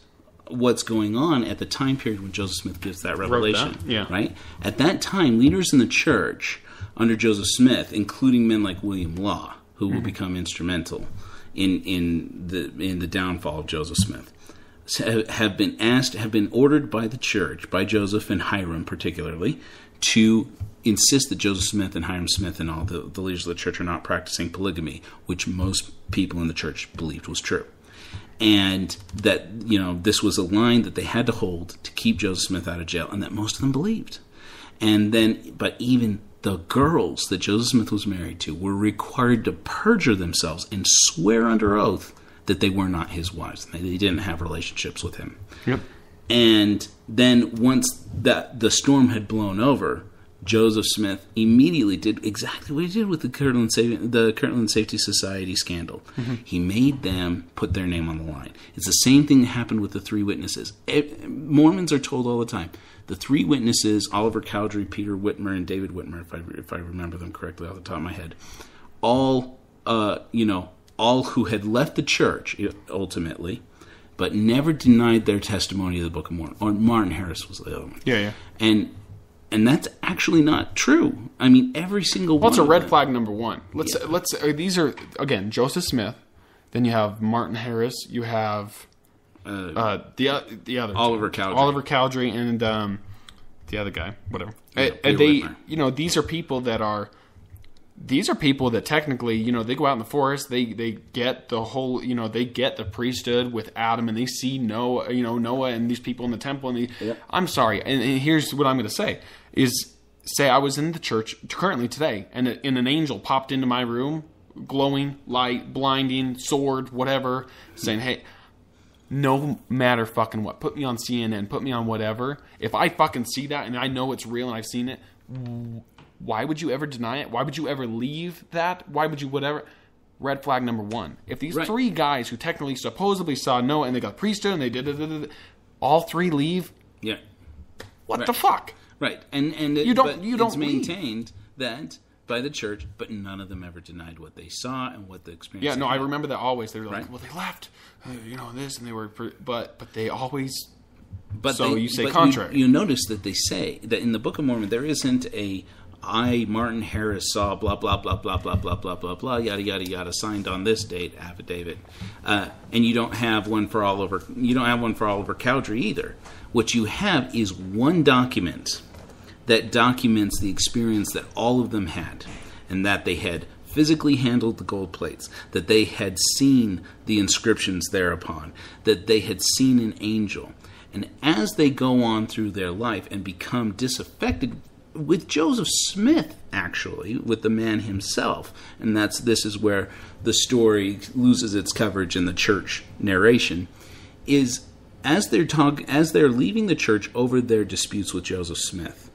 Speaker 5: what's going on at the time period when Joseph Smith gives that revelation. Yeah. Right? At that time, leaders in the church under Joseph Smith, including men like William Law, who will become instrumental in the downfall of Joseph Smith, have been ordered by the church, by Joseph and Hiram particularly, to insist that Joseph Smith and Hiram Smith and all the leaders of the church are not practicing polygamy, which most people in the church believed was true. and that, you know, this was a line that they had to hold to keep Joseph Smith out of jail, and that most of them believed. And then, but even the girls that Joseph Smith was married to were required to perjure themselves and swear under oath that they were not his wives. They didn't have relationships with him.
Speaker 4: Yep.
Speaker 5: And then once the storm had blown over, Joseph Smith immediately did exactly what he did with the Kirtland Safety Society scandal. Mm-hmm. He made them put their name on the line. It's the same thing that happened with the three witnesses. Mormons are told all the time, the three witnesses, Oliver Cowdery, Peter Whitmer, and David Whitmer, if I remember them correctly off the top of my head, all who had left the church ultimately, but never denied their testimony of the Book of Mormon. Or Martin Harris was the other one.
Speaker 4: Yeah.
Speaker 5: And that's actually not true. I mean, every single one.
Speaker 4: What's a red flag number one? These are, again, Joseph Smith. Then you have Martin Harris. You have the other
Speaker 5: Oliver
Speaker 4: Cowdery, and the other guy, whatever. And they,
Speaker 5: Whitmer.
Speaker 4: These are people that technically, they go out in the forest. They get the whole, they get the priesthood with Adam, and they see Noah, Noah and these people in the temple. And I'm sorry, and here's what I'm going to say is, say I was in the church currently today, and an angel popped into my room, glowing light, blinding, sword, whatever, saying, hey, no matter fucking what, put me on CNN, put me on whatever. If I fucking see that and I know it's real and I've seen it, why would you ever deny it? Why would you ever leave that? Why would you whatever? Red flag number one. If these three guys who technically supposedly saw Noah and they got priesthood and they did all three leave, what the fuck?
Speaker 5: Right, and
Speaker 4: you don't
Speaker 5: it's maintained that by the church, but none of them ever denied what they saw and what the experience.
Speaker 4: Yeah, no, I remember that always. They were like, well, they left, this, and they were, but they always. But so you say contrary.
Speaker 5: You notice that they say that in the Book of Mormon there isn't a I, Martin Harris, saw blah, blah, blah, blah, blah, blah, blah, blah, blah, yada, yada, yada, signed on this date, affidavit. And you don't have one for Oliver Cowdery either. What you have is one document that documents the experience that all of them had, and that they had physically handled the gold plates, that they had seen the inscriptions thereupon, that they had seen an angel. And as they go on through their life and become disaffected with Joseph Smith, actually, with the man himself, and this is where the story loses its coverage in the church narration, is as they're leaving the church over their disputes with Joseph Smith,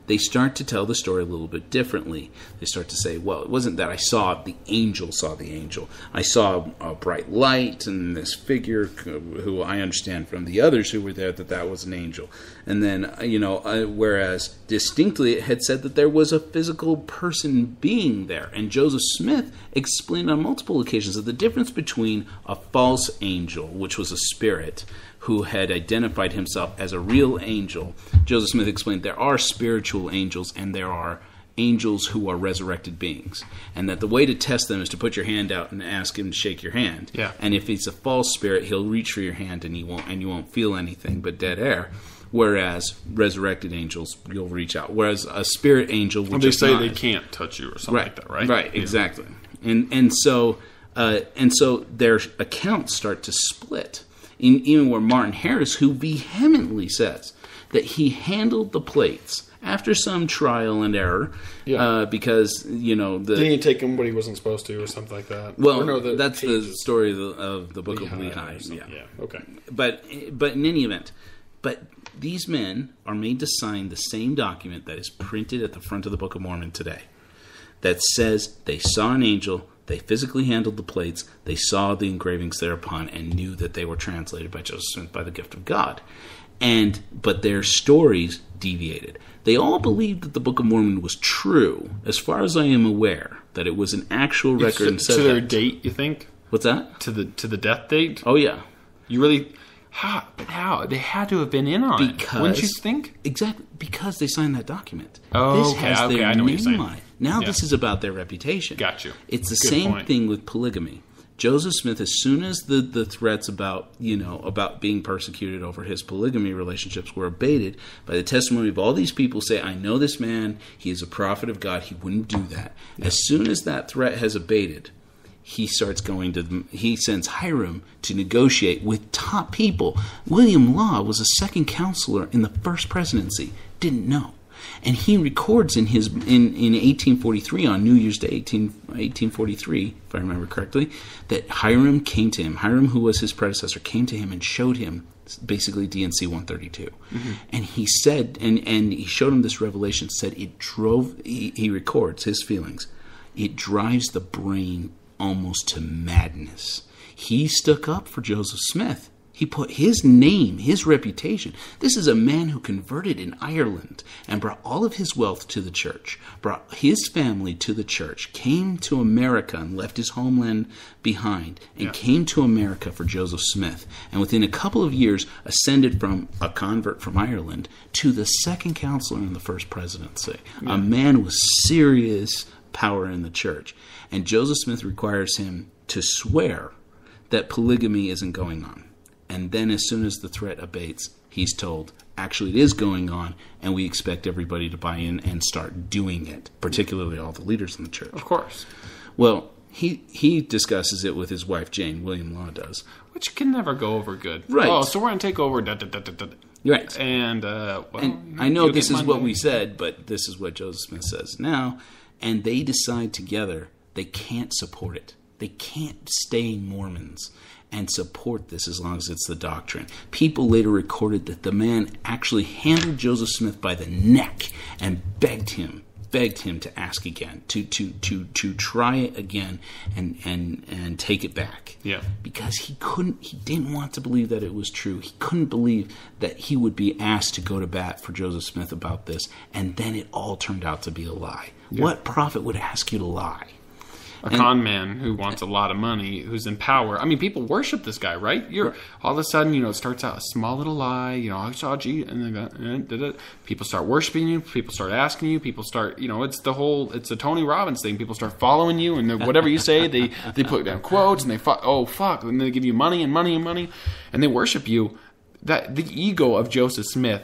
Speaker 5: they start to tell the story a little bit differently. They start to say, well, it wasn't that I saw the angel. I saw a bright light and this figure who I understand from the others who were there that was an angel. And then, whereas distinctly it had said that there was a physical person being there. And Joseph Smith explained on multiple occasions that the difference between a false angel, which was a spirit, who had identified himself as a real angel. Joseph Smith explained there are spiritual angels and there are angels who are resurrected beings. And that the way to test them is to put your hand out and ask him to shake your hand.
Speaker 4: Yeah.
Speaker 5: And if it's a false spirit, he'll reach for your hand and you won't feel anything but dead air. Whereas resurrected angels, you'll reach out. Whereas a spirit angel will
Speaker 4: just say they can't touch you or something like that, right?
Speaker 5: Right, exactly. And so their accounts start to split. Even where Martin Harris, who vehemently says that he handled the plates after some trial and error, because
Speaker 4: didn't he take him what he wasn't supposed to, or something like that?
Speaker 5: Well, that's the story of the Book of Lehi.
Speaker 4: Yeah, okay.
Speaker 5: But in any event, these men are made to sign the same document that is printed at the front of the Book of Mormon today, that says they saw an angel. They physically handled the plates. They saw the engravings thereupon and knew that they were translated by Joseph Smith by the gift of God. But their stories deviated. They all believed that the Book of Mormon was true, as far as I am aware, that it was an actual record. And
Speaker 4: to their date, you think?
Speaker 5: What's that?
Speaker 4: To the death date?
Speaker 5: Oh yeah.
Speaker 4: You really? How? They had to have been in on it. Wouldn't you think?
Speaker 5: Exactly, because they signed that document.
Speaker 4: Oh,
Speaker 5: this has their
Speaker 4: I know what you're saying.
Speaker 5: on it. Now this is about their reputation.
Speaker 4: Got you.
Speaker 5: It's the same thing with polygamy. Joseph Smith, as soon as the threats about being persecuted over his polygamy relationships were abated by the testimony of all these people, say, I know this man, he is a prophet of God, he wouldn't do that. As soon as that threat has abated, he sends Hiram to negotiate with top people. William Law was a second counselor in the first presidency. Didn't know. And he records in 1843, on New Year's Day, 1843, if I remember correctly, that Hiram came to him. Hiram, who was his predecessor, came to him and showed him basically DNC 132. Mm-hmm. And he said, and he showed him this revelation, said it drove, he records his feelings, it drives the brain almost to madness. He stuck up for Joseph Smith. He put his name, his reputation. This is a man who converted in Ireland and brought all of his wealth to the church, brought his family to the church, came to America and left his homeland behind, and came to America for Joseph Smith. And within a couple of years, ascended from a convert from Ireland to the second counselor in the first presidency. Yeah. A man with serious power in the church. And Joseph Smith requires him to swear that polygamy isn't going on. And then as soon as the threat abates, he's told, actually it is going on, and we expect everybody to buy in and start doing it, particularly all the leaders in the church.
Speaker 4: Of course.
Speaker 5: Well, he discusses it with his wife, Jane. William Law does.
Speaker 4: Which can never go over good.
Speaker 5: Right.
Speaker 4: Oh, so we're going to take over.
Speaker 5: Right.
Speaker 4: And,
Speaker 5: I know this is what we said, but this is what Joseph Smith says now. And they decide together they can't support it. They can't stay Mormons and support this as long as it's the doctrine. People later recorded that the man actually handled Joseph Smith by the neck and begged him to ask again, to try it again and take it back.
Speaker 4: Yeah.
Speaker 5: Because he didn't want to believe that it was true. He couldn't believe that he would be asked to go to bat for Joseph Smith about this, and then it all turned out to be a lie. Yeah. What prophet would ask you to lie?
Speaker 4: Con man who wants a lot of money, who's in power. I mean, people worship this guy, right? All of a sudden, it starts out a small little lie. I saw Jesus, and then people start worshiping you. People start asking you. People start, it's a Tony Robbins thing. People start following you, and whatever you say, they put down quotes, and and they give you money and money and money, and they worship you. That the ego of Joseph Smith.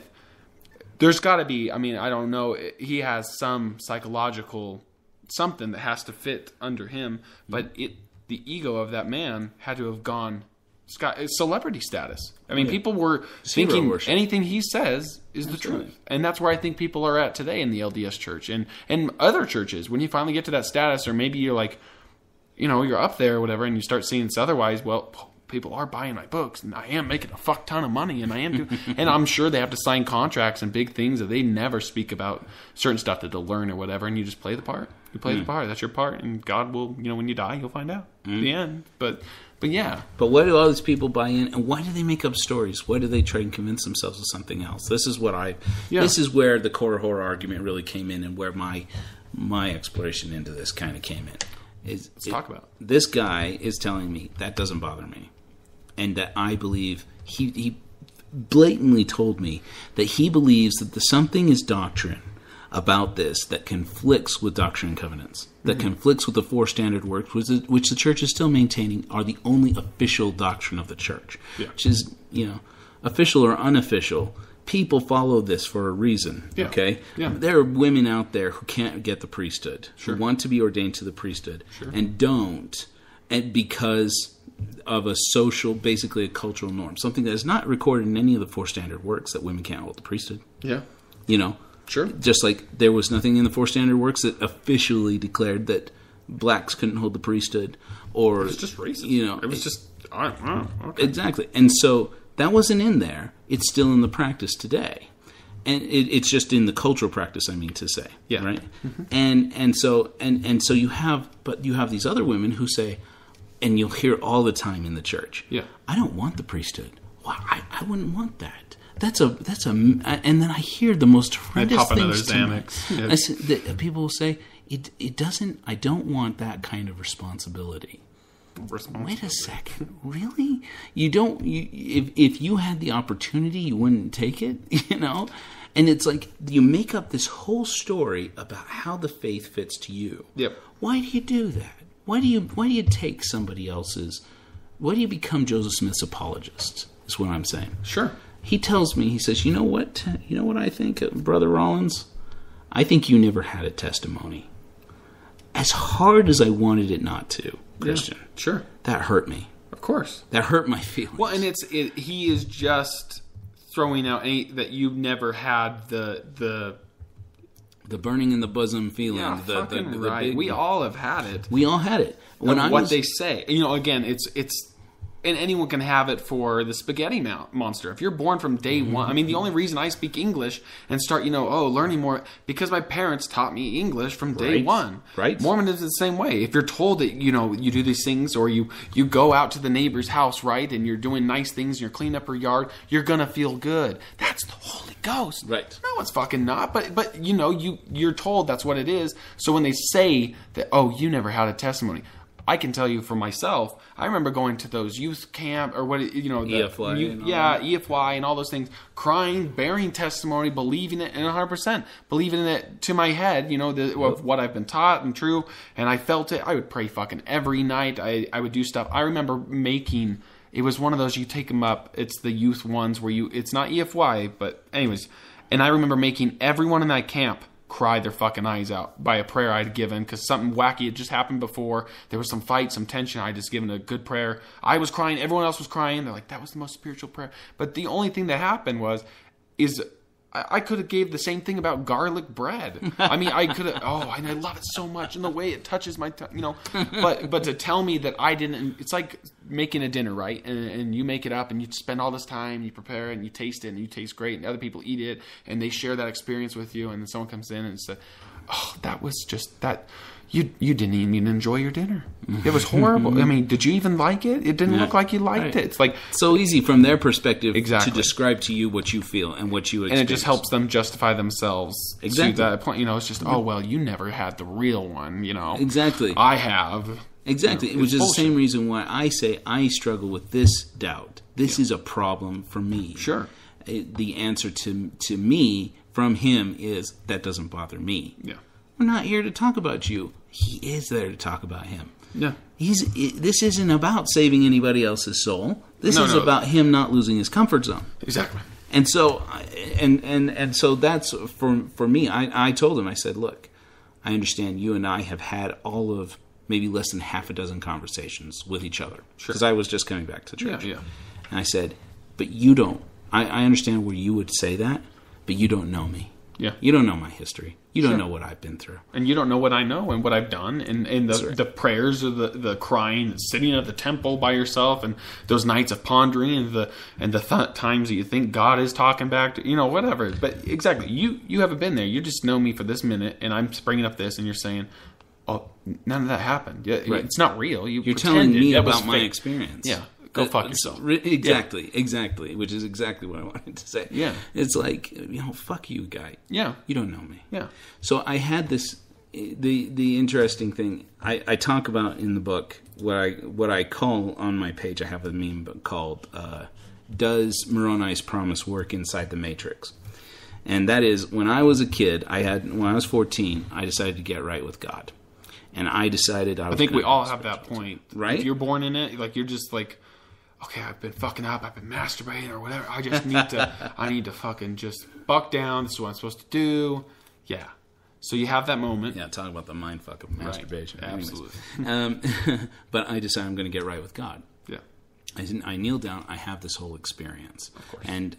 Speaker 4: There's got to be. I mean, I don't know. He has some psychological something that has to fit under him, but the ego of that man had to have gone celebrity status. I mean, people were thinking anything he says is the truth. Right. And that's where I think people are at today in the LDS church and other churches. When you finally get to that status, or maybe you're like, you're up there or whatever, and you start seeing it's otherwise, well, people are buying my books, and I am making a fuck ton of money, and I am doing, and I'm sure they have to sign contracts and big things that they never speak about certain stuff that they'll learn or whatever, and you just play the part. You play the part. That's your part, and God will, when you die, you'll find out at the end. But yeah.
Speaker 5: But why do all these people buy in, and why do they make up stories? Why do they try and convince themselves of something else? This is This is where the core horror argument really came in, and where my exploration into this kind of came in.
Speaker 4: Let's talk about it.
Speaker 5: This guy is telling me that doesn't bother me, and that I believe he blatantly told me that he believes that something is doctrine about this that conflicts with Doctrine and Covenants, that conflicts with the four standard works, which the church is still maintaining are the only official doctrine of the church. Yeah. Which is, official or unofficial, people follow this for a reason. Yeah. Okay? Yeah. There are women out there who can't get the priesthood, who want to be ordained to the priesthood, and don't, and because of a social, basically a cultural norm, something that is not recorded in any of the four standard works, that women can't hold the priesthood.
Speaker 4: Yeah.
Speaker 5: Sure. Just like there was nothing in the four standard works that officially declared that blacks couldn't hold the priesthood, or
Speaker 4: it was just racist. It was just okay.
Speaker 5: Exactly. And so that wasn't in there. It's still in the practice today, and it's just in the cultural practice. I mean to say,
Speaker 4: yeah,
Speaker 5: right. Mm-hmm. And so you have these other women who say, and you'll hear all the time in the church, I don't want the priesthood. Well, I wouldn't want that. That's a, and then I hear the most horrendous things to me. Yes. People will say, it doesn't, I don't want that kind of responsibility. Wait a second, really? You don't, if you had the opportunity, you wouldn't take it, And it's like, you make up this whole story about how the faith fits to you.
Speaker 4: Yep.
Speaker 5: Why do you do that? Why do you take somebody else's, why do you become Joseph Smith's apologist, is what I'm saying.
Speaker 4: Sure.
Speaker 5: He tells me, he says, you know what I think, Brother Rollins? I think you never had a testimony. as hard as I wanted it not to, Christian,
Speaker 4: Sure.
Speaker 5: that hurt me.
Speaker 4: Of course.
Speaker 5: That hurt my feelings.
Speaker 4: Well, and he is just throwing out that you've never had the
Speaker 5: burning in the bosom feeling.
Speaker 4: Yeah,
Speaker 5: the
Speaker 4: fucking right.
Speaker 5: big,
Speaker 4: We all have had it.
Speaker 5: We all had it.
Speaker 4: They say. Again, it's and anyone can have it for the spaghetti monster. If you're born from day one, I mean, the only reason I speak English and start, learning more, because my parents taught me English from day one.
Speaker 5: Right.
Speaker 4: Mormonism is the same way. If you're told that, you do these things, or you go out to the neighbor's house, right, and you're doing nice things, and you're cleaning up her yard, you're going to feel good. That's the Holy Ghost.
Speaker 5: Right.
Speaker 4: No, it's fucking not. But you're told that's what it is. So when they say that, you never had a testimony, I can tell you for myself, I remember going to those youth camp or
Speaker 5: EFY.
Speaker 4: EFY and all those things, crying, bearing testimony, believing it, and 100% believing in it to my head, of what I've been taught and true, and I felt it. I would pray fucking every night. I would do stuff. I remember it was one of those, you take them up, it's the youth ones where it's not EFY, but anyways, and I remember making everyone in that camp cry their fucking eyes out by a prayer I'd given, because something wacky had just happened before. There was some fight, some tension. I just given a good prayer. I was crying. Everyone else was crying. They're like, that was the most spiritual prayer. But the only thing that happened is I could have gave the same thing about garlic bread. I mean, I could have, and I love it so much, and the way it touches my tongue, But to tell me that I didn't, it's like making a dinner, right? And you make it up, and you spend all this time, you prepare it, and you taste it, and you taste great, and other people eat it, and they share that experience with you, and then someone comes in and says, that was just that. You didn't even enjoy your dinner. It was horrible. I mean, did you even like it? It didn't look like you liked it. It's like
Speaker 5: so easy from their perspective
Speaker 4: exactly.
Speaker 5: to describe to you what you feel and what you experience.
Speaker 4: And it just helps them justify themselves
Speaker 5: exactly.
Speaker 4: to that point. It's just, you never had the real one,
Speaker 5: Exactly.
Speaker 4: I have.
Speaker 5: Exactly. Which is bullshit. The same reason why I say I struggle with this doubt. This is a problem for me.
Speaker 4: Sure.
Speaker 5: The answer to me from him is, that doesn't bother me.
Speaker 4: Yeah.
Speaker 5: We're not here to talk about you. He is there to talk about him.
Speaker 4: Yeah.
Speaker 5: This isn't about saving anybody else's soul. This is about him not losing his comfort zone.
Speaker 4: Exactly.
Speaker 5: And so, and so that's for me. I told him. I said, look, I understand you and I have had all of maybe less than half a dozen conversations with each other because I was just coming back to church.
Speaker 4: Yeah.
Speaker 5: And I said, but you don't. I understand where you would say that, but you don't know me.
Speaker 4: Yeah.
Speaker 5: You don't know my history. You don't know what I've been through.
Speaker 4: And you don't know what I know and what I've done. And the prayers or the crying, the sitting at the temple by yourself, and those nights of pondering, and the times that you think God is talking back to, whatever. But exactly, you haven't been there. You just know me for this minute, and I'm bringing up this, and you're saying, none of that happened. It's not real. You're
Speaker 5: telling me about my experience.
Speaker 4: Yeah. Go fuck yourself.
Speaker 5: Exactly. Which is exactly what I wanted to say.
Speaker 4: Yeah.
Speaker 5: It's like, fuck you, guy.
Speaker 4: Yeah.
Speaker 5: You don't know me.
Speaker 4: Yeah.
Speaker 5: So I had this, the interesting thing, I talk about in the book, what I call on my page, I have a meme called, Does Moroni's Promise Work Inside the Matrix? And that is, when I was a kid, when I was 14, I decided to get right with God. And I decided I think
Speaker 4: we all have that point.
Speaker 5: Right?
Speaker 4: If you're born in it, like, you're just like, okay, I've been fucking up, I've been masturbating or whatever. I just need to fucking just buck down. This is what I'm supposed to do. Yeah. So you have that moment.
Speaker 5: Yeah, talk about the mindfuck of masturbation.
Speaker 4: Right. Absolutely.
Speaker 5: But I decide I'm going to get right with God.
Speaker 4: Yeah.
Speaker 5: I kneel down. I have this whole experience.
Speaker 4: Of course.
Speaker 5: And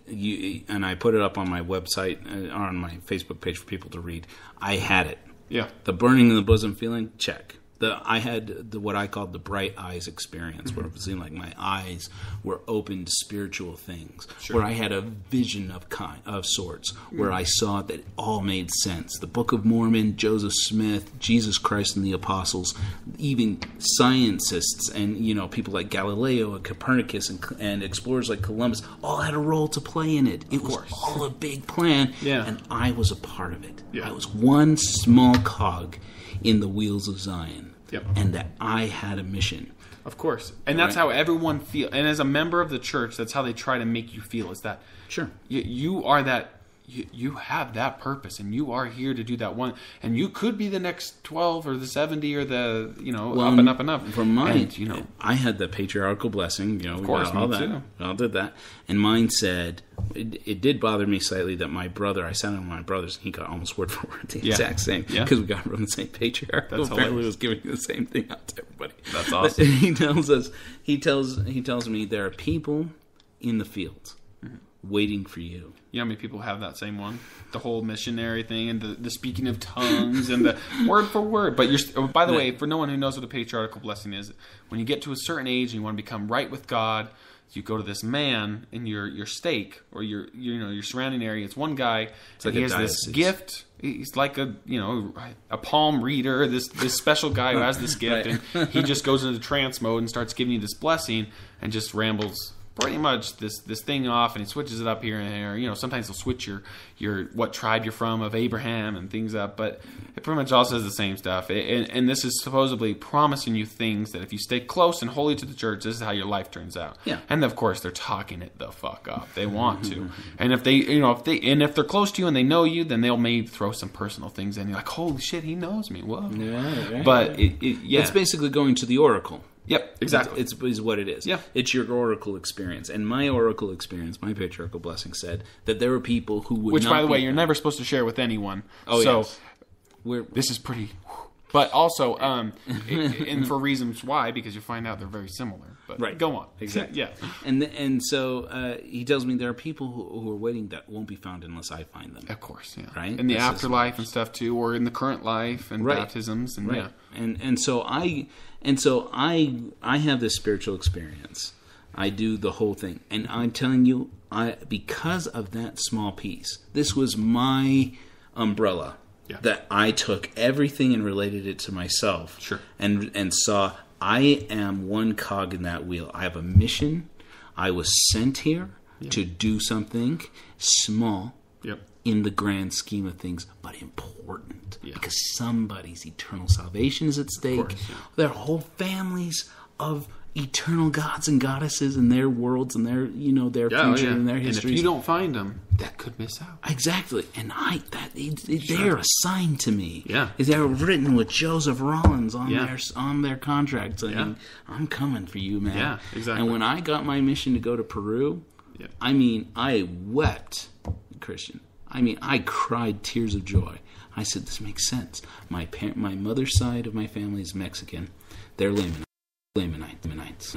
Speaker 5: I put it up on my website, on my Facebook page for people to read. I had it.
Speaker 4: Yeah.
Speaker 5: The burning in the bosom feeling, check. I had what I called the bright eyes experience, where it seemed like my eyes were open to spiritual things, where I had a vision of sorts, where I saw that it all made sense. The Book of Mormon, Joseph Smith, Jesus Christ and the Apostles, even scientists and people like Galileo and Copernicus and explorers like Columbus all had a role to play in it. It was all a big plan, and I was a part of it.
Speaker 4: Yeah.
Speaker 5: I was one small cog in the wheels of Zion, and that I had a mission.
Speaker 4: Of course. And that's how everyone feels. And as a member of the church, that's how they try to make you feel, is that
Speaker 5: sure
Speaker 4: you are that, you have that purpose, and you are here to do that one, and you could be the next 12 or the 70 or the up and up and up.
Speaker 5: For mine,
Speaker 4: and,
Speaker 5: I had the patriarchal blessing. Of
Speaker 4: course,
Speaker 5: all
Speaker 4: me
Speaker 5: that.
Speaker 4: too.
Speaker 5: I did that, and mine said it did bother me slightly that my brother. I sat on my brother's, and he got almost word for word the exact same because we got from the same patriarch.
Speaker 4: That's
Speaker 5: apparently
Speaker 4: hilarious.
Speaker 5: was giving the same thing out to everybody.
Speaker 4: That's awesome.
Speaker 5: But he tells us. He tells me there are people in the field waiting for you.
Speaker 4: You know how many people have that same one? The whole missionary thing and the speaking of tongues and the word for word. But by the way, for no one who knows what a patriarchal blessing is, when you get to a certain age and you want to become right with God, you go to this man in your stake or your surrounding area. It's one guy.
Speaker 5: Like
Speaker 4: he has this gift. He's like a palm reader. This special guy who has this gift,
Speaker 5: Right.
Speaker 4: and he just goes into trance mode and starts giving you this blessing and just rambles pretty much this thing off, and he switches it up here and there. Sometimes he'll switch your what tribe you're from of Abraham and things up, but it pretty much all says the same stuff. And this is supposedly promising you things that if you stay close and holy to the church, this is how your life turns out.
Speaker 5: Yeah.
Speaker 4: And of course they're talking it the fuck up. They want to, and if they're close to you and they know you, then they'll maybe throw some personal things in. You're like, holy shit, he knows me. Whoa.
Speaker 5: Yeah, right.
Speaker 4: But
Speaker 5: It's basically going to the oracle.
Speaker 4: Yep, exactly.
Speaker 5: It's what it is.
Speaker 4: Yeah.
Speaker 5: It's your oracle experience. And my oracle experience, my patriarchal blessing, said that there were people who would
Speaker 4: Which,
Speaker 5: not
Speaker 4: by the way,
Speaker 5: be-
Speaker 4: you're never supposed to share with anyone.
Speaker 5: Oh,
Speaker 4: so
Speaker 5: yes.
Speaker 4: this is pretty... But also, and for reasons why, because you find out they're very similar. But
Speaker 5: Right.
Speaker 4: go on.
Speaker 5: Exactly.
Speaker 4: Yeah.
Speaker 5: And so he tells me there are people who are waiting that won't be found unless I find them.
Speaker 4: Of course, yeah.
Speaker 5: Right?
Speaker 4: In the
Speaker 5: This is-
Speaker 4: afterlife and stuff, too, or in the current life and
Speaker 5: Right.
Speaker 4: baptisms. And
Speaker 5: Right.
Speaker 4: yeah.
Speaker 5: And so I have this spiritual experience. I do the whole thing. And I'm telling you, because of that small piece, this was my umbrella.
Speaker 4: Yeah.
Speaker 5: That I took everything and related it to myself.
Speaker 4: Sure.
Speaker 5: And saw I am one cog in that wheel. I have a mission. I was sent here to do something small
Speaker 4: Yep.
Speaker 5: in the grand scheme of things, but important.
Speaker 4: Yeah.
Speaker 5: Because somebody's eternal salvation is at stake.
Speaker 4: course, yeah.
Speaker 5: There are whole families of eternal gods and goddesses and their worlds and their future and their
Speaker 4: And if
Speaker 5: histories.
Speaker 4: you don't find them, that could miss out.
Speaker 5: Exactly, and they're assigned to me.
Speaker 4: Yeah.
Speaker 5: They're written with Joseph Rollins on
Speaker 4: Yeah.
Speaker 5: their contracts. I
Speaker 4: Yeah.
Speaker 5: mean, I'm coming for you, man.
Speaker 4: Yeah, exactly.
Speaker 5: And when I got my mission to go to Peru,
Speaker 4: Yeah.
Speaker 5: I mean, I wept, Christian. I mean, I cried tears of joy. I said, "This makes sense." My mother's side of my family is Mexican. They're Lamanites.